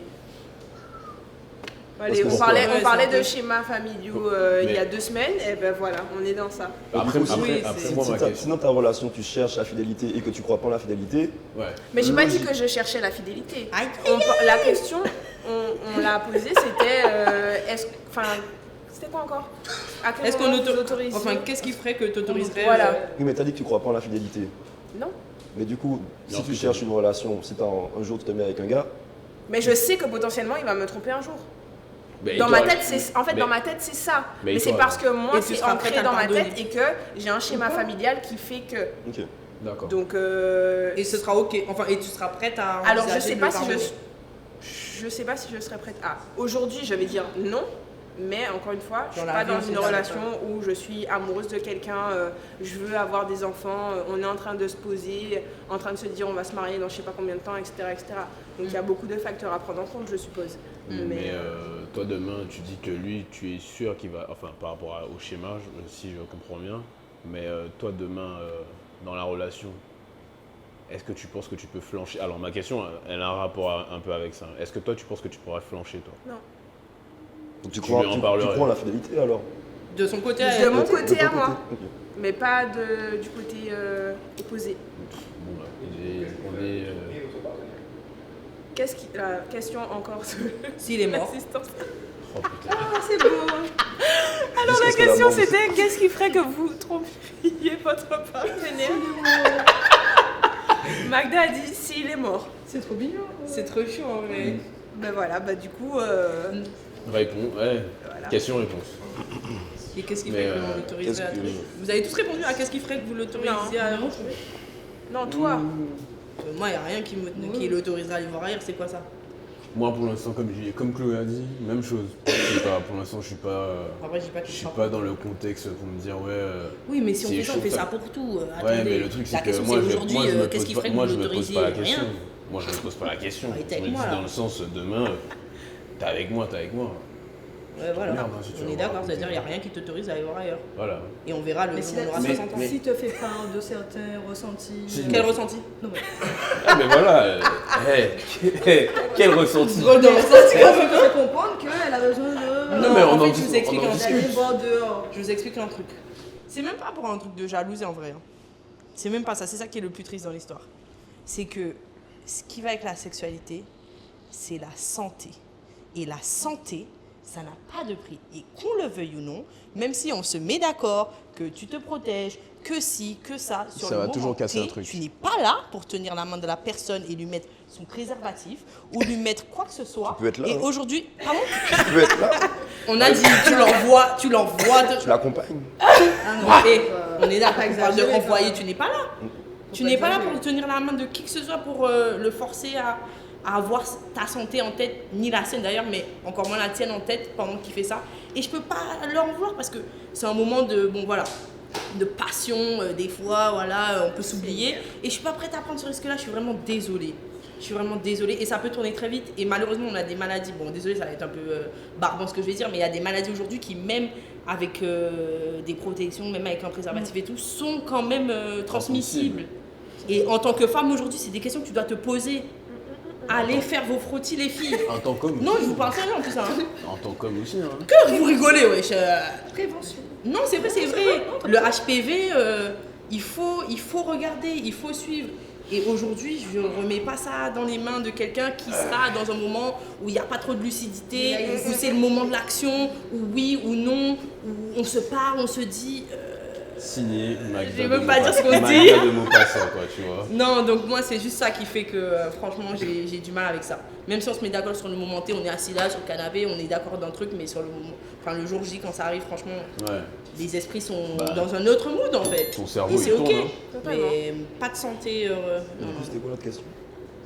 Speaker 1: Allez,
Speaker 5: que
Speaker 1: on
Speaker 5: pourquoi
Speaker 1: parlait,
Speaker 4: Ouais,
Speaker 1: on parlait
Speaker 4: c'est un
Speaker 1: de
Speaker 4: peu-
Speaker 1: schémas familiaux il y
Speaker 2: Mais-
Speaker 1: a 2 semaines, et ben voilà, on est dans ça.
Speaker 2: Après,
Speaker 5: Du coup,
Speaker 2: après,
Speaker 4: oui,
Speaker 2: après,
Speaker 4: c'est-
Speaker 2: moi, ma question.
Speaker 5: Si dans ta relation, tu cherches la fidélité et que tu crois pas en la fidélité,
Speaker 2: Ouais.
Speaker 1: Mais j'ai pas dit
Speaker 5: Logique.
Speaker 1: que je cherchais la fidélité.
Speaker 4: Aïe.
Speaker 1: La question, on l'a posée, c'était enfin, c'était quoi encore? À quel
Speaker 4: Est-ce qu'on
Speaker 1: moment vous
Speaker 4: autorise
Speaker 1: autorisez?
Speaker 4: Enfin, qu'est-ce qui ferait que tu autoriserais
Speaker 1: Voilà.
Speaker 5: oui, mais t'as dit que tu crois pas en la fidélité.
Speaker 1: Non.
Speaker 5: Mais du coup, si
Speaker 2: Non,
Speaker 5: tu
Speaker 2: c'est
Speaker 5: cherches
Speaker 2: ça.
Speaker 5: une relation, si un jour tu te mets avec un gars,
Speaker 1: Mais je sais que potentiellement il va me tromper un jour.
Speaker 2: Mais
Speaker 1: Dans
Speaker 2: toi,
Speaker 1: ma tête, c'est en fait
Speaker 2: mais-
Speaker 1: dans ma tête c'est ça.
Speaker 2: mais
Speaker 1: Mais c'est
Speaker 2: toi,
Speaker 1: parce que moi
Speaker 4: et tu
Speaker 1: c'est
Speaker 4: seras
Speaker 1: ancré
Speaker 4: prête à
Speaker 1: dans ma
Speaker 4: pardonner.
Speaker 1: tête et que j'ai un schéma familial qui fait que.
Speaker 5: ok.
Speaker 2: D'accord.
Speaker 1: Donc,
Speaker 4: Et ce sera ok. Enfin, et tu seras prête à.
Speaker 1: alors je
Speaker 4: envisager
Speaker 1: sais
Speaker 4: de
Speaker 1: pas
Speaker 4: le
Speaker 1: si
Speaker 4: pardonner.
Speaker 1: je sais pas si je serais prête à. Aujourd'hui, je vais dire non. Mais encore une fois, je suis
Speaker 4: la
Speaker 1: pas
Speaker 4: vie,
Speaker 1: dans
Speaker 4: on sait
Speaker 1: une
Speaker 4: jamais,
Speaker 1: relation où je suis amoureuse de quelqu'un, je veux avoir des enfants, on est en train de se poser, en train de se dire on va se marier dans je sais pas combien de temps, etc. etc. Donc il y a beaucoup de facteurs à prendre en compte, je suppose.
Speaker 2: Mais toi, demain, tu dis que lui, tu es sûr qu'il va. Enfin, par rapport au schéma, si je comprends bien. Mais toi, demain, dans la relation, est-ce que tu penses que tu peux flancher? Alors, ma question, elle a un rapport un peu avec ça. Est-ce que toi, tu penses que tu pourrais flancher, toi?
Speaker 1: Non.
Speaker 5: Donc tu
Speaker 2: Tu
Speaker 5: crois,
Speaker 2: lui en
Speaker 5: tu
Speaker 2: parlerais.
Speaker 5: crois en la fidélité alors?
Speaker 4: De son côté,
Speaker 1: De
Speaker 4: elle.
Speaker 1: mon
Speaker 5: De
Speaker 1: côté
Speaker 5: ton
Speaker 1: à moi,
Speaker 5: Ok.
Speaker 1: mais pas du côté opposé.
Speaker 2: Bon, bah, on est.
Speaker 1: Qu'est-ce qui. La question encore de
Speaker 4: S'il est mort.
Speaker 1: l'assistance.
Speaker 2: Oh putain.
Speaker 1: Ah, c'est beau. Alors la
Speaker 5: Jusqu'à ce que
Speaker 1: question
Speaker 5: mort vous
Speaker 1: c'était qu'est-ce qui ferait que vous trompiez votre partenaire? Magda a dit s'il est mort.
Speaker 3: C'est trop mignon.
Speaker 4: C'est trop chaud en vrai.
Speaker 1: Ben voilà, bah du coup.
Speaker 2: Réponds, ouais.
Speaker 1: Voilà.
Speaker 2: Question-réponse.
Speaker 4: Et qu'est-ce qui
Speaker 2: Mais,
Speaker 4: ferait que vous l'autorisiez à
Speaker 5: qu'est-ce que-
Speaker 4: truc? Vous avez tous répondu à qu'est-ce qui ferait que vous l'autorisiez à
Speaker 3: Non,
Speaker 1: Non, toi.
Speaker 4: Moi, il n'y a rien qui l'autoriserait à aller voir ailleurs, c'est quoi ça?
Speaker 2: Moi, pour l'instant, comme Chloé a dit, même chose. Je sais pas, pour l'instant, je suis pas.
Speaker 4: Après, je dis pas que
Speaker 2: Je suis pas dans le contexte pour me dire, ouais.
Speaker 4: Oui, mais si on
Speaker 2: c'est
Speaker 4: fait ça, on
Speaker 2: chaud,
Speaker 4: fait
Speaker 2: ça.
Speaker 4: ça pour tout.
Speaker 2: Ouais,
Speaker 4: Attendez,
Speaker 2: mais le truc,
Speaker 4: la
Speaker 2: c'est que
Speaker 4: question
Speaker 2: moi,
Speaker 4: c'est
Speaker 2: je,
Speaker 4: aujourd'hui,
Speaker 2: moi, je me
Speaker 4: qu'est-ce
Speaker 2: pose
Speaker 4: qui
Speaker 2: pas,
Speaker 4: ferait que
Speaker 2: moi,
Speaker 4: vous
Speaker 2: je me pose
Speaker 4: l'autorisiez?
Speaker 2: pas la question.
Speaker 4: Rien.
Speaker 2: Moi, je me pose pas la question.
Speaker 4: Ouais, t'es
Speaker 2: Je me
Speaker 4: avec
Speaker 2: dis
Speaker 4: moi, là.
Speaker 2: dans le sens, demain, t'es avec moi, t'es avec moi.
Speaker 4: Ouais, voilà.
Speaker 2: Merde, hein, si tu
Speaker 4: On
Speaker 2: veux
Speaker 4: est d'accord,
Speaker 2: voir.
Speaker 4: c'est-à-dire il n'y a rien qui t'autorise à aller voir ailleurs.
Speaker 2: Voilà.
Speaker 4: Et on verra le
Speaker 3: Mais
Speaker 4: jour
Speaker 3: si,
Speaker 4: où on aura
Speaker 2: Mais-
Speaker 4: 60 ans.
Speaker 2: mais-
Speaker 3: si te fait part de certains ressentis.
Speaker 2: Si,
Speaker 4: Quel ressenti?
Speaker 3: Non, mais.
Speaker 2: Ah, mais voilà. Quel ressenti.
Speaker 3: Drôle de ressenti. Ça fait comprendre qu'elle a besoin de.
Speaker 4: Non,
Speaker 2: mais
Speaker 4: en
Speaker 2: on en
Speaker 4: fait,
Speaker 2: dis-
Speaker 4: je vous
Speaker 2: on
Speaker 4: explique
Speaker 2: en
Speaker 4: un
Speaker 2: discute.
Speaker 4: truc.
Speaker 3: D'aller voir dehors.
Speaker 4: Je vous explique un truc. C'est même pas pour un truc de jalousie en vrai. Hein. C'est même pas ça. C'est ça qui est le plus triste dans l'histoire. C'est que ce qui va avec la sexualité, c'est la santé. Et la santé, ça n'a pas de prix. Et qu'on le veuille ou non, même si on se met d'accord que tu te protèges, que si, que ça, sur
Speaker 2: Ça
Speaker 4: le
Speaker 2: va
Speaker 4: moment
Speaker 2: toujours casser
Speaker 4: T,
Speaker 2: un truc.
Speaker 4: tu n'es pas là pour tenir la main de la personne et lui mettre son préservatif ou lui mettre quoi que ce soit.
Speaker 5: Tu peux être là,
Speaker 4: Et
Speaker 5: hein.
Speaker 4: aujourd'hui, pardon,
Speaker 5: Tu peux être là,
Speaker 4: on a dit tu l'envoies de...
Speaker 5: tu l'accompagnes.
Speaker 4: Ah non, et on est d'accord,
Speaker 3: pas
Speaker 4: on parle de
Speaker 3: exagérer,
Speaker 4: renvoyer,
Speaker 3: quand
Speaker 4: tu n'es pas là. Tu
Speaker 3: pas
Speaker 4: n'es pas là
Speaker 3: exagérer.
Speaker 4: pour tenir la main de qui que ce soit pour le forcer à avoir ta santé en tête, ni la sienne d'ailleurs, mais encore moins la tienne en tête pendant qu'il fait ça. Et je peux pas leur en vouloir parce que c'est un moment de, bon voilà, de passion, des fois, voilà, on peut s'oublier. Et je suis pas prête à prendre ce risque-là, je suis vraiment désolée. Je suis vraiment désolée et ça peut tourner très vite. Et malheureusement, on a des maladies. Bon, désolée, ça va être un peu barbant ce que je vais dire, mais il y a des maladies aujourd'hui qui, même avec des protections, même avec un préservatif et tout, sont quand même transmissibles. Et en tant que femme aujourd'hui, c'est des questions que tu dois te poser. Allez faire vos frottis, les filles.
Speaker 2: En tant qu'homme.
Speaker 4: Non, je vous parle sérieux en plus. Hein.
Speaker 2: En tant qu'homme aussi, hein.
Speaker 4: Que vous rigolez, wesh.
Speaker 3: Prévention.
Speaker 4: Non, c'est vrai, c'est vrai. Le HPV, il faut regarder, il faut suivre. Et aujourd'hui, je ne remets pas ça dans les mains de quelqu'un qui sera dans un moment où il n'y a pas trop de lucidité, où c'est le moment de l'action, où oui ou non, où on se parle, on se dit...
Speaker 2: Signé Magda.
Speaker 4: Je veux
Speaker 2: de
Speaker 4: pas dire ce qu'on
Speaker 2: Maupassant.
Speaker 4: dit.
Speaker 2: Magda de Maupassant, quoi, tu vois.
Speaker 4: Non, donc moi, c'est juste ça qui fait que, franchement, j'ai du mal avec ça. Même si on se met d'accord sur le moment T, on est assis là sur le canapé, on est d'accord d'un truc, mais sur le moment... Enfin, le jour J, quand ça arrive, franchement...
Speaker 2: Ouais.
Speaker 4: Les esprits sont
Speaker 2: Bah,
Speaker 4: dans un autre mood en fait.
Speaker 2: ton cerveau,
Speaker 4: et
Speaker 2: il
Speaker 4: c'est
Speaker 2: tourne,
Speaker 4: ok.
Speaker 2: hein.
Speaker 1: Totalement.
Speaker 4: Mais pas de santé.
Speaker 5: Du
Speaker 4: non,
Speaker 5: coup,
Speaker 4: non.
Speaker 5: c'était quoi l'autre question?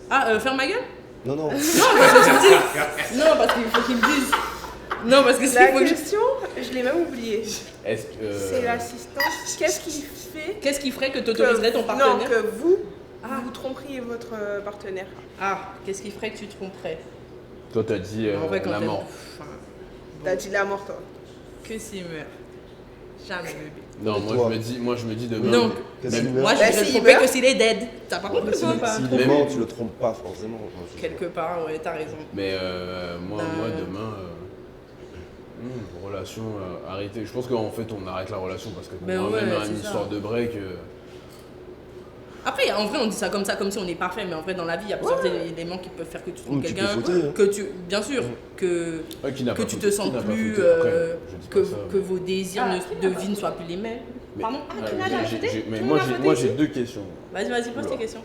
Speaker 4: Ah, faire ma gueule?
Speaker 5: Non, non.
Speaker 4: Non, parce que je me dis. Non, parce qu'il faut qu'ils me disent. Non, parce que
Speaker 1: La
Speaker 4: c'est faut que je-
Speaker 1: question, je l'ai même oubliée.
Speaker 2: Est-ce que.
Speaker 1: C'est l'assistance. Qu'est-ce qui fait
Speaker 4: Qu'est-ce qui ferait que tu autoriserais ton
Speaker 1: non,
Speaker 4: partenaire?
Speaker 1: que vous tromperiez votre partenaire?
Speaker 4: Ah, qu'est-ce qui ferait que tu tromperais?
Speaker 2: Toi, t'as dit
Speaker 4: En vrai, quand
Speaker 2: la
Speaker 4: t'aimes-
Speaker 2: mort.
Speaker 4: Enfin,
Speaker 1: T'as dit la mort, toi.
Speaker 4: que s'il meurt. Jamais, bébé.
Speaker 2: Non,
Speaker 5: Et
Speaker 2: moi
Speaker 5: toi
Speaker 2: je me dis demain.
Speaker 4: Non.
Speaker 5: Qu'est-ce
Speaker 2: Même-
Speaker 5: qu'il meurt?
Speaker 4: Moi, je
Speaker 1: Bah,
Speaker 4: vais
Speaker 1: s'il
Speaker 4: tromper
Speaker 1: meurt.
Speaker 4: que s'il est dead. T'as pas compris
Speaker 5: S'il
Speaker 4: ça?
Speaker 5: s'il est
Speaker 2: Mais-
Speaker 5: mort, tu le trompes pas forcément. Enfin, je-
Speaker 4: Quelque part, ouais, t'as raison.
Speaker 2: Mais moi
Speaker 4: Ben-
Speaker 2: demain, relation arrêtée. Je pense qu'en fait, on arrête la relation parce que pour
Speaker 4: Ben
Speaker 2: moi,
Speaker 4: ouais,
Speaker 2: même
Speaker 4: c'est
Speaker 2: une
Speaker 4: ça.
Speaker 2: histoire de break.
Speaker 4: Après, en vrai, on dit ça comme si on est parfait, mais en vrai, dans la vie, il y a plusieurs éléments qui peuvent faire que tu trompes
Speaker 5: Tu peux
Speaker 4: quelqu'un,
Speaker 5: fauter, hein.
Speaker 4: que tu, bien sûr, que
Speaker 2: Qui n'a
Speaker 4: que
Speaker 2: pas
Speaker 4: tu
Speaker 2: fauté,
Speaker 4: te sens
Speaker 2: qui n'a pas
Speaker 4: plus,
Speaker 2: fauté. Après, je dis
Speaker 4: que,
Speaker 2: pas ça.
Speaker 4: que vos désirs de vie ne soient plus les mêmes.
Speaker 2: Mais-
Speaker 4: Pardon? Ah,
Speaker 2: Ouais,
Speaker 4: tu l'as
Speaker 2: j'ai-
Speaker 4: ajouté?
Speaker 2: mais
Speaker 4: Tout le
Speaker 2: moi,
Speaker 4: monde a
Speaker 2: j'ai,
Speaker 4: voté
Speaker 2: moi
Speaker 4: ici?
Speaker 2: j'ai deux questions.
Speaker 4: Vas-y, pose tes
Speaker 2: Oula.
Speaker 4: questions.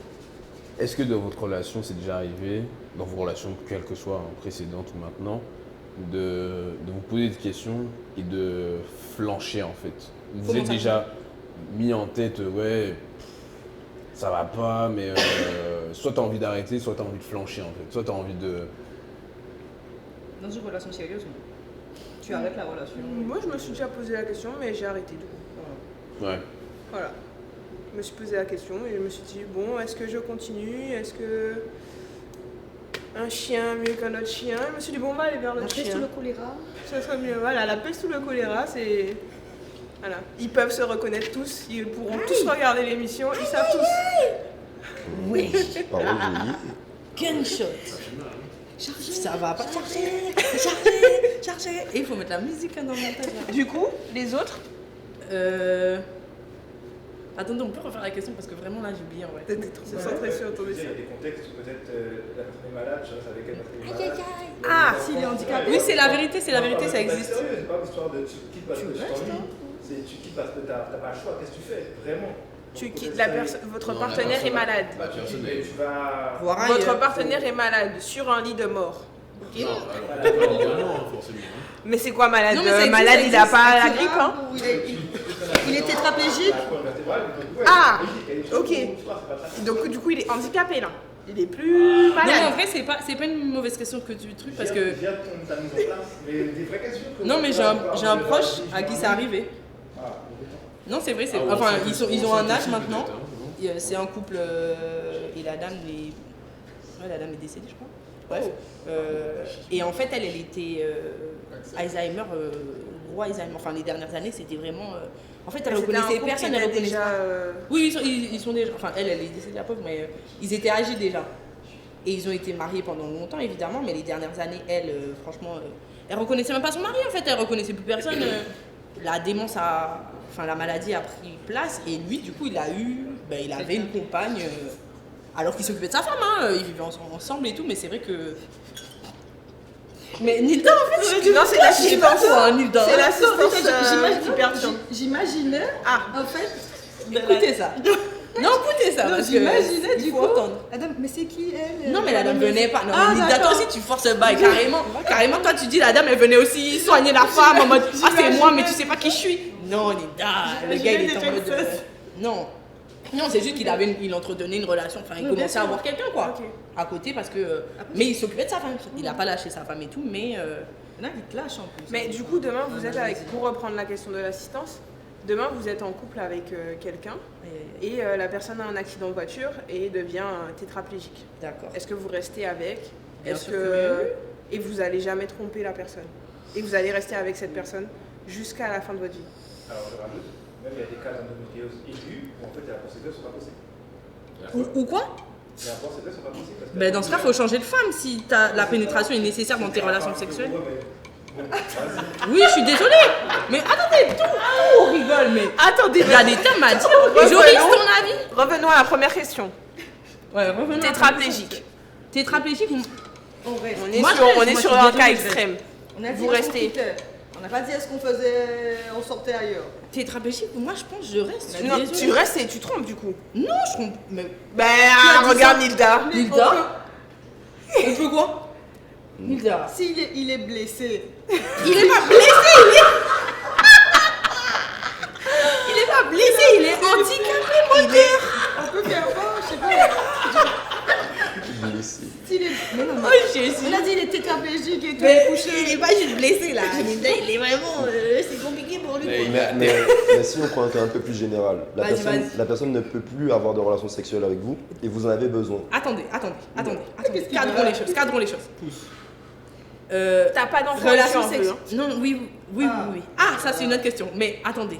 Speaker 2: Est-ce que dans votre relation, c'est déjà arrivé, dans vos relations, quelles que soient, précédentes ou maintenant, de vous poser des questions et de flancher en fait? Vous
Speaker 4: Comment
Speaker 2: êtes
Speaker 4: ça?
Speaker 2: déjà mis en tête, ouais, ça va pas, mais soit t'as envie d'arrêter, soit t'as envie de flancher en fait. Soit t'as envie de.
Speaker 3: Dans une relation sérieuse, tu arrêtes la relation.
Speaker 1: Moi, je me suis déjà posé la question, mais j'ai arrêté du coup.
Speaker 2: Ouais.
Speaker 1: Voilà. Je me suis posé la question et je me suis dit, bon, est-ce que je continue? Est-ce que un chien mieux qu'un autre chien? Je me suis dit, bon, on va aller vers
Speaker 3: La
Speaker 1: l'autre
Speaker 3: peste
Speaker 1: chien.
Speaker 3: ou le choléra?
Speaker 1: Ça serait mieux. Voilà, la peste ou le choléra, c'est... Voilà. Ils peuvent se reconnaître tous, ils pourront tous regarder l'émission, ils savent tous.
Speaker 4: Oui.
Speaker 5: Parole jolie.
Speaker 4: Gunshot. Ça va pas. Charger. Et il faut mettre la musique hein, dans le montage. Là.
Speaker 1: Du coup, les autres,
Speaker 4: Attendez, on peut refaire la question parce que vraiment là j'ai oublié en vrai.
Speaker 1: t'étais trop concentré sur ton
Speaker 8: Il y
Speaker 1: dessin.
Speaker 8: a des contextes où peut-être la personne est malade, je reste avec elle, la personne est malade.
Speaker 1: Ah,
Speaker 3: S'il est handicapé.
Speaker 4: Oui, c'est la vérité, ça existe.
Speaker 8: C'est pas l'histoire de tu quittes parce que tu t'ennuies, c'est tu quittes parce que t'as pas le choix, qu'est-ce que tu fais vraiment?
Speaker 1: Tu
Speaker 8: Donc,
Speaker 1: quittes
Speaker 8: peut-être
Speaker 1: la
Speaker 8: ça,
Speaker 1: personne, votre
Speaker 2: Non, la
Speaker 1: partenaire est
Speaker 2: personne-
Speaker 1: malade.
Speaker 2: La personne
Speaker 8: et
Speaker 2: est.
Speaker 8: tu vas.
Speaker 4: Voir ailleurs.
Speaker 1: Votre partenaire est malade sur un lit de mort.
Speaker 2: Non, alors, pas légalement, forcément.
Speaker 1: Mais c'est quoi malade?
Speaker 4: Non, mais ça existe,
Speaker 1: Malade,
Speaker 4: ça
Speaker 1: il a
Speaker 4: existe.
Speaker 1: pas la grippe, hein?
Speaker 3: Ou il est tétraplégique.
Speaker 8: La colonne vertébrale, donc, ouais,
Speaker 1: Ah,
Speaker 8: c'est logique, elle est
Speaker 1: ok.
Speaker 8: sur ton histoire, c'est pas ça.
Speaker 1: Donc du coup, il est handicapé là. Il est plus
Speaker 4: Non, mais en
Speaker 1: malade.
Speaker 4: vrai, c'est pas une mauvaise question que tu trucs parce que.
Speaker 8: Viens de ta mise en place, mais des vraies questions. que-
Speaker 4: Non, mais j'ai un proche à qui c'est arrivé.
Speaker 8: Ah,
Speaker 4: Non, c'est vrai, c'est.
Speaker 2: Ah, ouais,
Speaker 4: Enfin,
Speaker 2: c'est
Speaker 4: ils ont un âge
Speaker 2: possible,
Speaker 4: maintenant.
Speaker 2: peut-être, hein,
Speaker 4: C'est un couple et la dame est. Ouais, la dame est décédée, je crois. Bref. Et en fait, elle était Alzheimer, gros Alzheimer. Enfin, les dernières années, c'était vraiment. En fait, elle
Speaker 1: C'était un
Speaker 4: reconnaissait
Speaker 1: couple
Speaker 4: personne,
Speaker 1: qui
Speaker 4: elle
Speaker 1: était
Speaker 4: reconnaissait
Speaker 1: déjà.
Speaker 4: pas. Oui, ils sont déjà. Enfin, elle est décédée, la pauvre, mais ils étaient âgés déjà. Et ils ont été mariés pendant longtemps, évidemment, mais les dernières années, elle, franchement, elle reconnaissait même pas son mari, en fait. Elle reconnaissait plus personne. La démence a. Enfin, la maladie a pris place. Et lui, du coup, il avait une compagne. Alors qu'il s'occupait de sa femme, hein. Ils vivaient ensemble et tout, mais c'est vrai que. Mais Nilda, en fait,
Speaker 1: Non, c'est l'assistance.
Speaker 4: Nilda.
Speaker 1: C'est l'assistance
Speaker 3: J'imagine-
Speaker 1: qui perturbe.
Speaker 3: J'imaginais,
Speaker 1: Ah.
Speaker 3: en fait.
Speaker 4: Écoutez ça. Non, écoutez ça,
Speaker 3: Non,
Speaker 4: parce que
Speaker 3: j'imaginais
Speaker 4: il
Speaker 3: du
Speaker 4: faut
Speaker 3: coup.
Speaker 4: entendre.
Speaker 3: La dame, mais c'est qui elle?
Speaker 4: Non, mais la dame venait pas. Non,
Speaker 3: Ah,
Speaker 4: mais Nilda, toi
Speaker 3: d'accord.
Speaker 4: aussi, tu forces le bail, carrément. Carrément, toi, tu dis la dame, elle venait aussi soigner la femme en mode ah, c'est moi, mais tu sais pas qui je suis. Non, Nilda, le gars, il est en mode. Non. Non, c'est juste il entretenait une relation, enfin, il
Speaker 3: Oui,
Speaker 4: commençait
Speaker 3: bien
Speaker 4: à
Speaker 3: sûr.
Speaker 4: avoir quelqu'un, quoi.
Speaker 1: Ok.
Speaker 4: À côté, parce que. Mais il s'occupait de sa femme. Il a pas lâché sa femme et tout, mais.
Speaker 3: Là, il te lâche en plus.
Speaker 1: Mais du coup, demain, vous êtes avec. Pour reprendre la question de l'assistance, demain, vous êtes en couple avec quelqu'un et la personne a un accident de voiture et devient tétraplégique.
Speaker 4: D'accord.
Speaker 1: Est-ce que vous restez avec?
Speaker 4: Bien
Speaker 1: Est-ce
Speaker 4: sûr
Speaker 1: que
Speaker 4: que
Speaker 1: et vous allez jamais tromper la personne? Et vous allez rester avec cette personne jusqu'à la fin de votre vie?
Speaker 8: Alors, je rajoute, même il y a des cas d'endométriose aiguë où en fait les rapports sexuels sont pas possibles.
Speaker 4: Ou quoi?
Speaker 8: Les rapports sexuels sont pas possibles parce que.
Speaker 4: Ben, dans ce cas, il faut changer de femme si la pénétration est nécessaire dans tes relations sexuelles.
Speaker 8: Ouais, mais bon, vas-y.
Speaker 4: Oui, je suis désolée. Mais attendez, tout on rigole, mais
Speaker 1: Attendez,
Speaker 4: il y a des termes à dire.
Speaker 1: Revenons.
Speaker 4: Joris, ton avis?
Speaker 1: revenons à la première question.
Speaker 4: Ouais, revenons.
Speaker 1: Tétraplégique.
Speaker 4: Tétraplégique,
Speaker 3: On reste.
Speaker 1: On est
Speaker 4: Moi,
Speaker 1: sur,
Speaker 4: je reste,
Speaker 1: on est
Speaker 4: moi,
Speaker 1: sur
Speaker 4: je suis
Speaker 1: un
Speaker 4: désolée,
Speaker 1: cas
Speaker 4: je reste.
Speaker 1: extrême.
Speaker 3: On a dit
Speaker 1: Vous
Speaker 3: est-ce qu'on
Speaker 1: restez.
Speaker 3: quittait. On n'a pas dit est-ce qu'on faisait. On sortait ailleurs.
Speaker 4: tétraplégique, moi je pense que je reste. Je suis
Speaker 1: Non,
Speaker 4: désolée.
Speaker 1: tu restes et tu trompes du coup.
Speaker 4: Non, je trompe. Mais
Speaker 1: Ben,
Speaker 4: a dit
Speaker 1: regarde
Speaker 4: ça
Speaker 1: Nilda.
Speaker 4: Nilda On peut quoi Nilda.
Speaker 3: S'il est, il est blessé.
Speaker 4: Il est pas blessé, il est pas blessé, il est handicapé moteur.
Speaker 3: On peut faire quoi? Je sais pas.
Speaker 5: Blessé.
Speaker 3: S'il est. Mais non, mais.
Speaker 4: Oh Jésus.
Speaker 3: On a dit il est tétraplégique et tout.
Speaker 4: Mais il est pas juste blessé là. Nilda, il est vraiment. C'est compliqué pour lui.
Speaker 2: Mais-
Speaker 4: quoi.
Speaker 5: Mais si on prend un cas un peu plus général,
Speaker 4: Vas-y, vas-y.
Speaker 5: la personne ne peut plus avoir de relations sexuelles avec vous et vous en avez besoin.
Speaker 4: Attendez.
Speaker 3: Qu'est-ce qu'il
Speaker 4: Cadrons
Speaker 3: veut
Speaker 4: cadrons les choses.
Speaker 1: T'as pas d'enfant
Speaker 4: Relation
Speaker 1: aussi, un peu,
Speaker 4: sexuelle.
Speaker 1: hein.
Speaker 4: Non, oui. Ah, ça c'est une autre question. Mais attendez.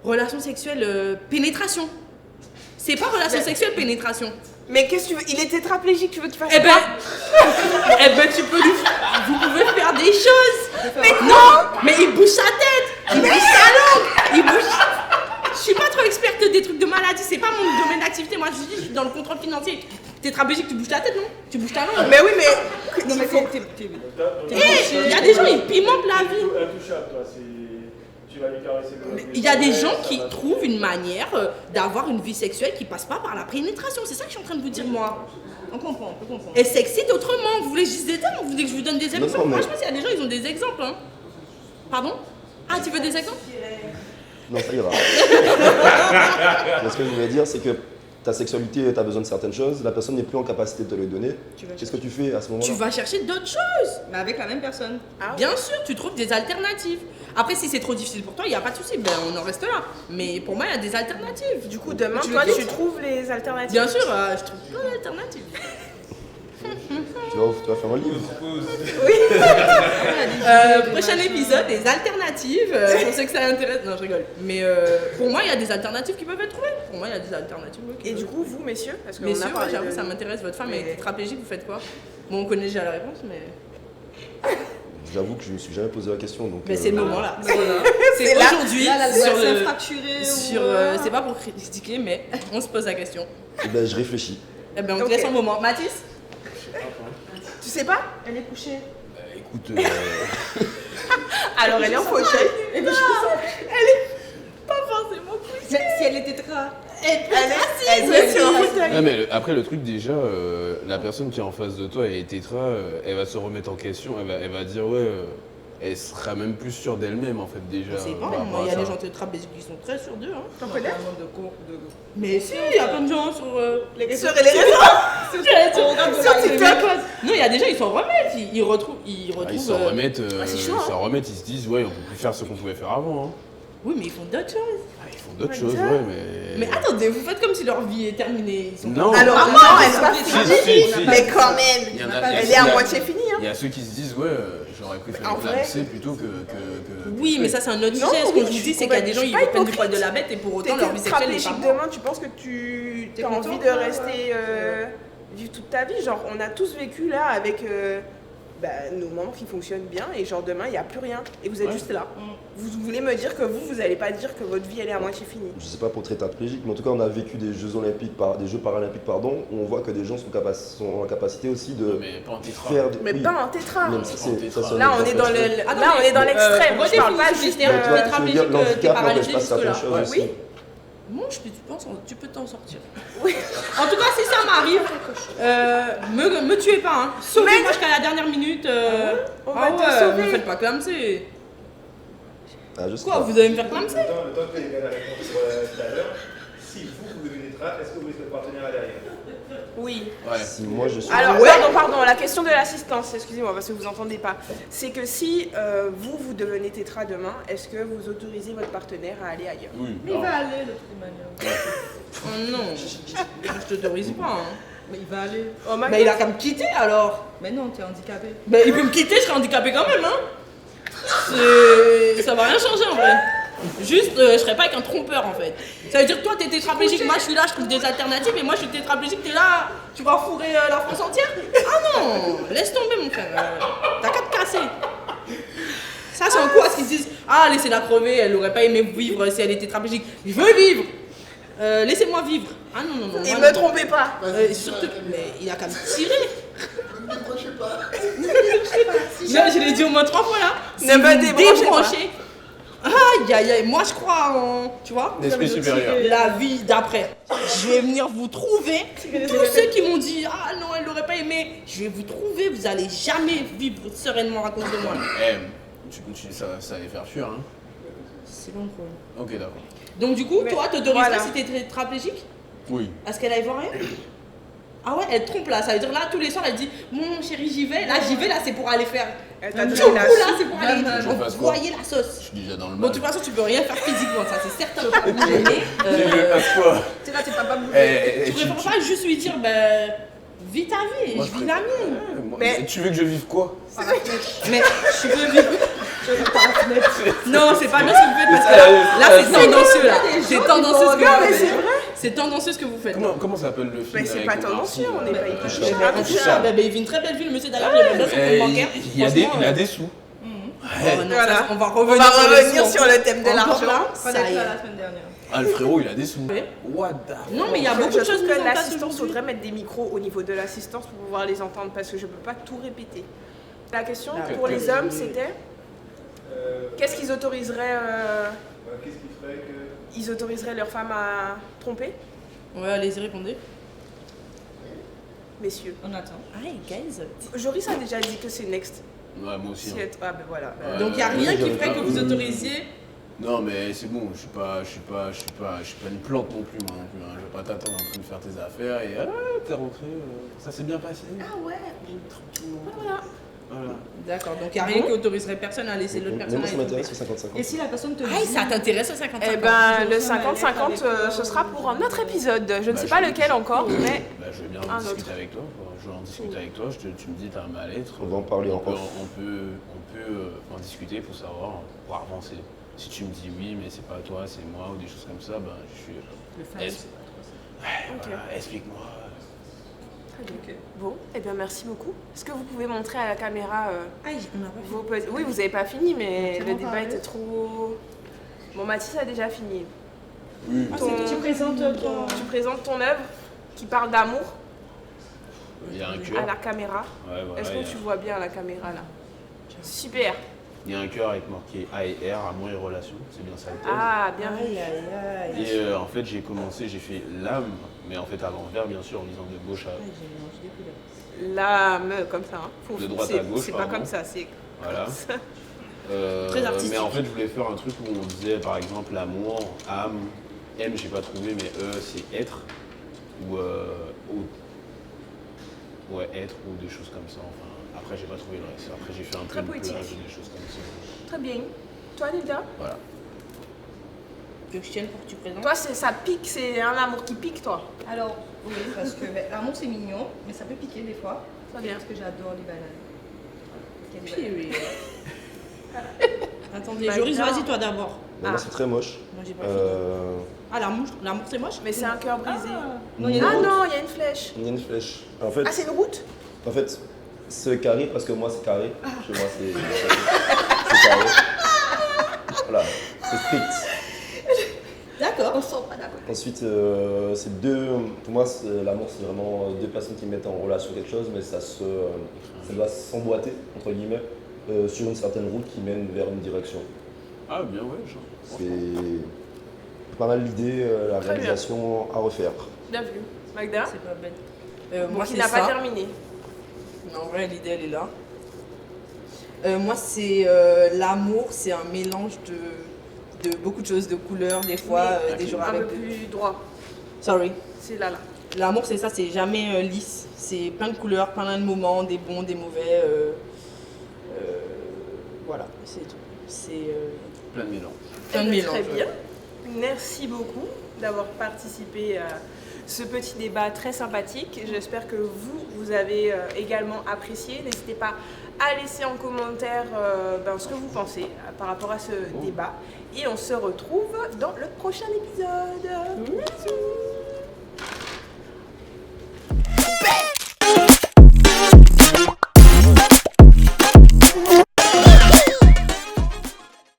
Speaker 4: Relation sexuelle, pénétration. C'est pas relation sexuelle, pénétration.
Speaker 1: Mais qu'est-ce que tu veux? Il est tétraplégique, tu veux qu'il fasse
Speaker 4: Eh ben,
Speaker 1: quoi?
Speaker 4: tu peux lui. Vous pouvez faire des choses. Mais non. Mais il bouge sa tête. Il bouge sa langue. Il bouge. Je suis pas trop experte des trucs de maladie. C'est pas mon domaine d'activité. Moi, je suis dans le contrôle financier. Tétraplégique, tu bouges ta tête, non? Tu bouges ta langue.
Speaker 1: Mais oui, mais.
Speaker 3: Non, mais
Speaker 4: Il y a des gens, ils pimentent la vie.
Speaker 8: Intouchable, toi, tu vas lui caresser le.
Speaker 4: Il y a des gens qui trouvent une manière d'avoir une vie sexuelle qui passe pas par la pénétration. C'est ça que je suis en train de vous dire, moi.
Speaker 3: On comprend, on peut comprendre.
Speaker 4: Et s'excite autrement. Vous voulez juste des termes ou vous voulez que je vous donne des exemples?
Speaker 5: non, mais-
Speaker 4: Franchement, s'il y a des gens, ils ont des exemples. Hein. Pardon? Ah, tu veux des exemples?
Speaker 5: Non, ça ira. Mais ce que je voulais dire, c'est que ta sexualité, tu as besoin de certaines choses, la personne n'est plus en capacité de te les donner. Qu'est-ce que tu fais à ce moment-là?
Speaker 4: Tu vas chercher d'autres choses.
Speaker 3: Mais avec la même personne.
Speaker 4: Bien sûr, tu trouves des alternatives. Après, si c'est trop difficile pour toi, il n'y a pas de souci, ben, on en reste là. Mais pour moi, il y a des alternatives.
Speaker 1: Du coup, demain,
Speaker 4: Tu
Speaker 1: toi,
Speaker 4: le
Speaker 1: tu
Speaker 4: quittes?
Speaker 1: trouves les alternatives.
Speaker 4: Bien sûr, je trouve plein d'alternatives.
Speaker 5: Tu vas faire un livre.
Speaker 4: Prochain épisode, des alternatives. Pour ceux que ça intéresse. Non, je rigole. Mais pour moi, il y a des alternatives qui peuvent être trouvées. Pour moi, il y a des alternatives.
Speaker 1: Et du coup, vous, messieurs, parce que
Speaker 4: messieurs,
Speaker 1: on a parlé
Speaker 4: j'avoue,
Speaker 1: de-
Speaker 4: ça m'intéresse. Votre femme
Speaker 1: Mais-
Speaker 4: est tétraplégique, vous faites quoi? Bon, on connaît déjà la réponse, mais.
Speaker 5: J'avoue que je me suis jamais posé la question. Donc,
Speaker 4: Mais c'est le moment là. C'est
Speaker 1: là.
Speaker 4: aujourd'hui
Speaker 3: Là,
Speaker 4: sur
Speaker 3: elle
Speaker 4: le.
Speaker 3: s'est fracturée.
Speaker 4: Sur, c'est pas pour critiquer, mais on se pose la question.
Speaker 5: Eh ben, je réfléchis.
Speaker 4: Eh ben, on te
Speaker 1: Ok.
Speaker 4: laisse un moment. Mathis?
Speaker 1: Tu sais pas? Elle est couchée.
Speaker 2: Écoute,
Speaker 1: Alors, elle est en fauteuil.
Speaker 4: Pas forcément couché.
Speaker 3: Mais si elle était tétra.
Speaker 1: Elle est sur le fauteuil.
Speaker 2: non, mais après le truc déjà, la personne qui est en face de toi, elle est tétra, elle va se remettre en question, elle va dire ouais, elle sera même plus sûre d'elle-même en fait déjà.
Speaker 4: C'est
Speaker 2: par
Speaker 4: bon,
Speaker 2: rapport
Speaker 4: il y
Speaker 2: à
Speaker 4: a des
Speaker 2: ça.
Speaker 4: gens tétraplégiques qui sont très sûrs d'eux. Hein.
Speaker 1: T'en connais?
Speaker 4: Mais si, il y a plein de gens sur les
Speaker 1: Sur les réseaux.
Speaker 4: sur TikTok. Non, il y a des gens, ils s'en remettent. Ils retrouvent.
Speaker 2: Ah, ils s'en remettent,
Speaker 1: c'est chaud,
Speaker 2: ils s'en remettent, ils se disent ouais, on peut plus faire ce qu'on pouvait faire avant. Hein.
Speaker 4: Oui, mais ils font d'autres choses.
Speaker 2: Ah, ils font d'autres
Speaker 1: Ouais,
Speaker 2: choses,
Speaker 1: ça.
Speaker 2: ouais, mais.
Speaker 4: Mais attendez, vous faites comme si leur vie est terminée. Ils sont
Speaker 2: Non.
Speaker 1: Alors,
Speaker 3: Ah,
Speaker 1: non,
Speaker 3: moi,
Speaker 1: elle est pas
Speaker 3: si,
Speaker 1: finie.
Speaker 2: si.
Speaker 1: Mais quand même.
Speaker 2: Il y en a-
Speaker 1: Elle
Speaker 2: il
Speaker 1: est
Speaker 2: y
Speaker 1: à
Speaker 2: a-
Speaker 1: moitié finie. Hein.
Speaker 2: Il y a ceux qui se disent ouais, j'aurais préféré
Speaker 1: En vrai.
Speaker 2: clamser plutôt que.
Speaker 4: Oui, mais ça, c'est un autre
Speaker 1: Non,
Speaker 4: sujet. Ce
Speaker 1: oui,
Speaker 4: que je
Speaker 1: je
Speaker 4: vous
Speaker 1: suis
Speaker 4: dis, c'est qu'il y a des gens,
Speaker 1: complètement-
Speaker 4: ils
Speaker 1: je suis pas
Speaker 4: prennent du poil de
Speaker 1: hypocrite.
Speaker 4: la bête et pour autant,
Speaker 1: T'étais
Speaker 4: leur vie sexuelle n'est pas
Speaker 1: tétraplégique
Speaker 4: bonne.
Speaker 1: demain, tu penses que tu
Speaker 3: T'es
Speaker 1: as
Speaker 3: content,
Speaker 1: envie de
Speaker 3: ouais,
Speaker 1: rester vivre toute ta vie. Genre, on a tous vécu là avec nos membres qui fonctionnent bien et genre demain, il n'y a plus rien. Et vous êtes juste là. Vous voulez me dire que vous n'allez pas dire que votre vie, elle est à moitié finie.
Speaker 5: Je sais pas pour tétraplégique, mais en tout cas, on a vécu des Jeux Olympiques, des Jeux Paralympiques, pardon, où on voit que des gens sont en capacité aussi de
Speaker 2: Mais pas en tétra.
Speaker 5: faire.
Speaker 1: Mais
Speaker 5: oui,
Speaker 1: pas en tétra.
Speaker 5: même si c'est ça,
Speaker 1: Là, on est dans le, là, on est dans l'extrême. Je parle pas juste
Speaker 5: Mais tu vois, je veux dire,
Speaker 4: tétraplégique, t'es
Speaker 5: l'handicap n'empêche
Speaker 4: paralysé
Speaker 5: pas certaines
Speaker 4: jusque-là.
Speaker 5: choses aussi.
Speaker 1: Oui.
Speaker 4: Moi, tu peux t'en sortir.
Speaker 1: Oui.
Speaker 4: En tout cas, si ça m'arrive, me tuez pas. Hein. Sauvez-moi jusqu'à la dernière minute.
Speaker 1: On va te sauver.
Speaker 4: Me faites pas clamser.
Speaker 5: Ah, je sais
Speaker 4: Quoi,
Speaker 5: pas.
Speaker 4: vous allez me faire clamser?
Speaker 8: Le temps que tu aies la réponse tout à l'heure, si vous devenez tétra, est-ce que vous laissez le partenaire derrière?
Speaker 1: Oui.
Speaker 2: Ouais.
Speaker 5: Si moi je suis.
Speaker 1: Alors, pardon, la question de l'assistance, excusez-moi parce que vous entendez pas. C'est que si vous devenez tétra demain, est-ce que vous autorisez votre partenaire à aller ailleurs?
Speaker 2: Oui.
Speaker 3: Mais il va aller de toute manière.
Speaker 4: Oh non, je t'autorise pas. Hein.
Speaker 3: Mais il va aller.
Speaker 1: Oh my
Speaker 4: Bah, il a
Speaker 1: God.
Speaker 4: qu'à me quitter alors.
Speaker 3: Mais non, t'es handicapé.
Speaker 4: Bah, il peut me quitter, je serai handicapé quand même. Hein. Ça va rien changer en vrai. Juste, je serais pas avec un trompeur en fait. Ça veut dire que toi t'es tétraplégique, moi je suis là, je trouve des alternatives et moi je suis tétraplégique, t'es là, tu vas fourrer la France entière. Ah non, laisse tomber mon frère, t'as qu'à te casser. Ça c'est un coup à ce qu'ils disent, ah laissez-la crever, elle aurait pas aimé vivre si elle était tétraplégique. Je veux vivre, laissez-moi vivre. Ah non, non, non.
Speaker 1: Et
Speaker 4: moi,
Speaker 1: me
Speaker 4: non.
Speaker 1: trompez pas.
Speaker 4: Surtout, mais il a qu'à me tirer.
Speaker 7: Ne décrochez pas.
Speaker 4: Je l'ai dit au moins 3 fois là.
Speaker 1: Ne me débranchez pas.
Speaker 4: Aïe aïe aïe, moi je crois en, tu vois,
Speaker 2: L'esprit supérieur.
Speaker 4: la vie d'après. Je vais venir vous trouver. Tous ceux qui m'ont dit ah non elle l'aurait pas aimé, je vais vous trouver. Vous allez jamais vivre sereinement à cause de moi.
Speaker 2: Ça allait faire fuir, hein.
Speaker 4: C'est bon quoi.
Speaker 2: Ok, d'accord.
Speaker 4: Donc du coup,
Speaker 1: Mais
Speaker 4: toi t'autoriserais
Speaker 1: voilà.
Speaker 4: si t'es tétraplégique
Speaker 2: Oui.
Speaker 4: à ce qu'elle aille voir rien? Ah ouais, elle trompe là, ça veut dire là tous les soirs elle dit mon chéri j'y vais, là c'est pour aller faire.
Speaker 1: Elle t'a
Speaker 4: Du
Speaker 1: donné
Speaker 4: coup
Speaker 1: la
Speaker 4: là c'est pour aller
Speaker 2: Je fasse quoi?
Speaker 4: envoyer la sauce.
Speaker 2: Je suis déjà dans le
Speaker 4: Bon,
Speaker 2: mal.
Speaker 4: de toute façon, tu peux rien faire physiquement, ça c'est certain. Mais
Speaker 2: Je fasse quoi?
Speaker 3: T'es là, t'es pas bougé.
Speaker 4: tu préfères pas juste lui dire, ben, vis ta vie,
Speaker 2: Moi,
Speaker 4: je
Speaker 2: je
Speaker 4: vis la mienne.
Speaker 1: Mais-
Speaker 2: Tu veux que je vive quoi?
Speaker 4: Mais je peux vivre. Non, c'est pas bien ce que vous faites parce que là, c'est tendancieux là. C'est tendancieux ce que
Speaker 1: Non,
Speaker 4: vous
Speaker 1: mais c'est
Speaker 4: faites.
Speaker 1: vrai.
Speaker 4: C'est tendancieux ce que vous faites.
Speaker 2: Comment s'appelle le film?
Speaker 1: Mais c'est
Speaker 2: avec
Speaker 1: pas
Speaker 2: Omar
Speaker 1: tendancieux,
Speaker 2: Sy,
Speaker 1: on n'est
Speaker 2: là
Speaker 1: pas hyper
Speaker 2: Touche
Speaker 1: touchés.
Speaker 2: ça.
Speaker 4: En tout cas, ben, il vit une très belle vie, le monsieur d'ailleurs, j'aimerais bien son compte bancaire.
Speaker 2: Il y a
Speaker 4: Franchement,
Speaker 2: des sous.
Speaker 4: oh, non,
Speaker 1: Voilà.
Speaker 4: ça, on va
Speaker 1: On
Speaker 4: revenir,
Speaker 1: va revenir
Speaker 4: les
Speaker 1: sur le thème de
Speaker 4: Encore
Speaker 1: l'argent.
Speaker 4: là,
Speaker 3: Pas
Speaker 4: ça
Speaker 3: d'être
Speaker 4: y
Speaker 3: là
Speaker 4: est.
Speaker 3: la semaine dernière.
Speaker 2: Ah, le frérot, il a des sous.
Speaker 4: Ouais.
Speaker 2: What the...
Speaker 4: Non, mais il y a
Speaker 1: Je
Speaker 4: beaucoup de
Speaker 1: trouve
Speaker 4: choses mises
Speaker 1: que
Speaker 4: en place
Speaker 1: l'assistance,
Speaker 4: aujourd'hui.
Speaker 1: faudrait mettre des micros au niveau de l'assistance pour pouvoir les entendre parce que je peux pas tout répéter. La question pour les hommes, c'était qu'est-ce qu'ils autoriseraient
Speaker 8: Qu'est-ce qui ferait que.
Speaker 1: ils autoriseraient leur femme à tromper,
Speaker 4: Ouais, allez-y, répondez.
Speaker 1: messieurs?
Speaker 3: On attend.
Speaker 4: Hey, guys.
Speaker 1: Joris a déjà dit que c'est next.
Speaker 2: Ouais, moi aussi.
Speaker 1: Si
Speaker 2: hein.
Speaker 1: elle- Ah ben voilà.
Speaker 2: Ouais,
Speaker 4: Donc il n'y a
Speaker 2: ouais,
Speaker 4: rien
Speaker 2: ouais,
Speaker 4: qui ferait que vous
Speaker 2: ouais.
Speaker 4: autorisiez
Speaker 2: Non, mais c'est bon, je suis pas une plante non plus, moi non plus. Hein. Je vais pas t'attendre en train de faire tes affaires et t'es rentré, ça s'est bien passé.
Speaker 3: Ah ouais.
Speaker 2: Tranquillement.
Speaker 1: Voilà.
Speaker 2: Voilà.
Speaker 4: D'accord, donc il n'y a rien qui autoriserait personne à laisser l'autre
Speaker 5: Mais
Speaker 4: personne
Speaker 5: moi, ça
Speaker 4: aller
Speaker 5: m'intéresse
Speaker 4: tromper.
Speaker 5: le 50-50.
Speaker 3: Et si la personne te dit.
Speaker 4: Ah, ça t'intéresse le 50-50?
Speaker 1: Eh ben, le 50-50, ce sera pour un autre épisode. Je ne sais pas lequel encore, mais
Speaker 2: Bah, je veux bien
Speaker 1: Un
Speaker 2: en discuter
Speaker 1: autre.
Speaker 2: avec toi. Quoi. Je veux en discuter avec toi. Tu me dis, t'as un mal-être.
Speaker 5: On va en parler en
Speaker 2: peut,
Speaker 5: off.
Speaker 2: on peut en discuter pour savoir, pour avancer. Si tu me dis oui, mais c'est pas toi, c'est moi, ou des choses comme ça, ben je suis.
Speaker 3: Le fan,
Speaker 2: Es-
Speaker 3: c'est pas trop ça.
Speaker 2: Ouais,
Speaker 1: Ok.
Speaker 2: voilà, explique-moi.
Speaker 3: Ok.
Speaker 1: bon, eh bien merci beaucoup. Est-ce que vous pouvez montrer à la caméra
Speaker 4: Aïe, on n'a pas fait.
Speaker 1: vos petits... Oui, vous n'avez pas fini, mais
Speaker 3: C'est
Speaker 1: le
Speaker 3: bon,
Speaker 1: débat
Speaker 3: parlez.
Speaker 1: était trop... Bon, Mathis a déjà fini.
Speaker 2: Oui,
Speaker 3: Ah,
Speaker 1: Ton-
Speaker 3: tu présentes ton.
Speaker 1: Tu présentes ton œuvre qui parle d'amour
Speaker 2: il y a un
Speaker 1: à
Speaker 2: cœur.
Speaker 1: la caméra.
Speaker 2: Ouais, voilà,
Speaker 1: Est-ce
Speaker 2: il y
Speaker 1: que
Speaker 2: a-
Speaker 1: tu vois bien la caméra là? Super.
Speaker 2: il y a un cœur avec marqué A et R, amour et relation. C'est bien ça le thème.
Speaker 1: Ah, bien vu.
Speaker 3: Aïe aïe aïe.
Speaker 2: Et en fait, j'ai fait l'âme, mais en fait à l'envers, bien sûr, en lisant de gauche à.
Speaker 3: Aïe, j'ai mélangé des couleurs.
Speaker 1: L'âme, comme ça. Hein.
Speaker 2: De droite à gauche,
Speaker 1: C'est pas
Speaker 2: pardon.
Speaker 1: comme ça, c'est
Speaker 2: Voilà.
Speaker 1: comme ça.
Speaker 4: Très artistique.
Speaker 2: Mais en fait, je voulais faire un truc où on disait, par exemple, l'amour, âme, M, j'ai pas trouvé, mais E, c'est être, ou ouais, être, ou des choses comme ça. Enfin, après, j'ai pas trouvé le reste. Après, j'ai fait un peu
Speaker 1: Très
Speaker 2: une
Speaker 1: poétique.
Speaker 2: plage, des choses comme ça.
Speaker 1: Très bien. Toi, Nilda?
Speaker 2: Voilà.
Speaker 4: Que je tienne pour que tu présentes.
Speaker 1: Toi, ça pique, c'est un amour qui pique, toi.
Speaker 3: Alors, oui, parce que l'amour c'est mignon, mais ça peut piquer des fois.
Speaker 1: Très bien.
Speaker 3: Parce que j'adore les bananes. Quelle
Speaker 4: Puis,
Speaker 3: banane.
Speaker 4: oui. Attendez,
Speaker 1: Bah,
Speaker 4: Joris,
Speaker 1: non.
Speaker 4: vas-y toi d'abord.
Speaker 5: Mais moi, c'est très moche.
Speaker 4: Moi j'ai pas fini.
Speaker 5: Euh,
Speaker 4: Ah, l'amour c'est moche?
Speaker 1: Mais c'est un cœur brisé.
Speaker 3: Ah,
Speaker 5: non, il y a
Speaker 1: Ah
Speaker 5: une route.
Speaker 1: non, il y a une flèche.
Speaker 5: Il y a une flèche. En fait,
Speaker 1: Ah, c'est une route?
Speaker 5: c'est carré parce que moi, c'est carré. Chez moi, c'est carré. Voilà, c'est strict.
Speaker 4: D'accord.
Speaker 3: on sort pas d'accord.
Speaker 5: Ensuite, c'est deux. Pour moi, l'amour, c'est vraiment deux personnes qui mettent en relation quelque chose, mais ça doit s'emboîter, entre guillemets, sur une certaine route qui mène vers une direction.
Speaker 2: Ah, bien, ouais, genre.
Speaker 5: C'est pas mal l'idée, la
Speaker 1: Très bien.
Speaker 5: réalisation à refaire.
Speaker 1: Bien vu. Magda?
Speaker 4: C'est pas bête.
Speaker 1: Moi
Speaker 4: Moi
Speaker 1: qui
Speaker 4: c'est
Speaker 1: n'a
Speaker 4: ça.
Speaker 1: pas terminé.
Speaker 4: Non, en vrai, l'idée, elle est là. Moi, c'est l'amour, c'est un mélange de beaucoup de choses, de couleurs, des fois, des jours
Speaker 1: Un
Speaker 4: avec.
Speaker 1: peu plus droit.
Speaker 4: Sorry.
Speaker 1: C'est là.
Speaker 4: L'amour, c'est ça, c'est jamais lisse. C'est plein de couleurs, plein de moments, des bons, des mauvais. Voilà, c'est tout. C'est
Speaker 2: Plein de mélange.
Speaker 4: plein de
Speaker 1: Eh ben,
Speaker 4: mélanges.
Speaker 1: Très bien. Merci beaucoup d'avoir participé à ce petit débat très sympathique. J'espère que vous avez également apprécié. N'hésitez pas à laisser en commentaire ce que vous pensez par rapport à ce débat. Et on se retrouve dans le prochain épisode.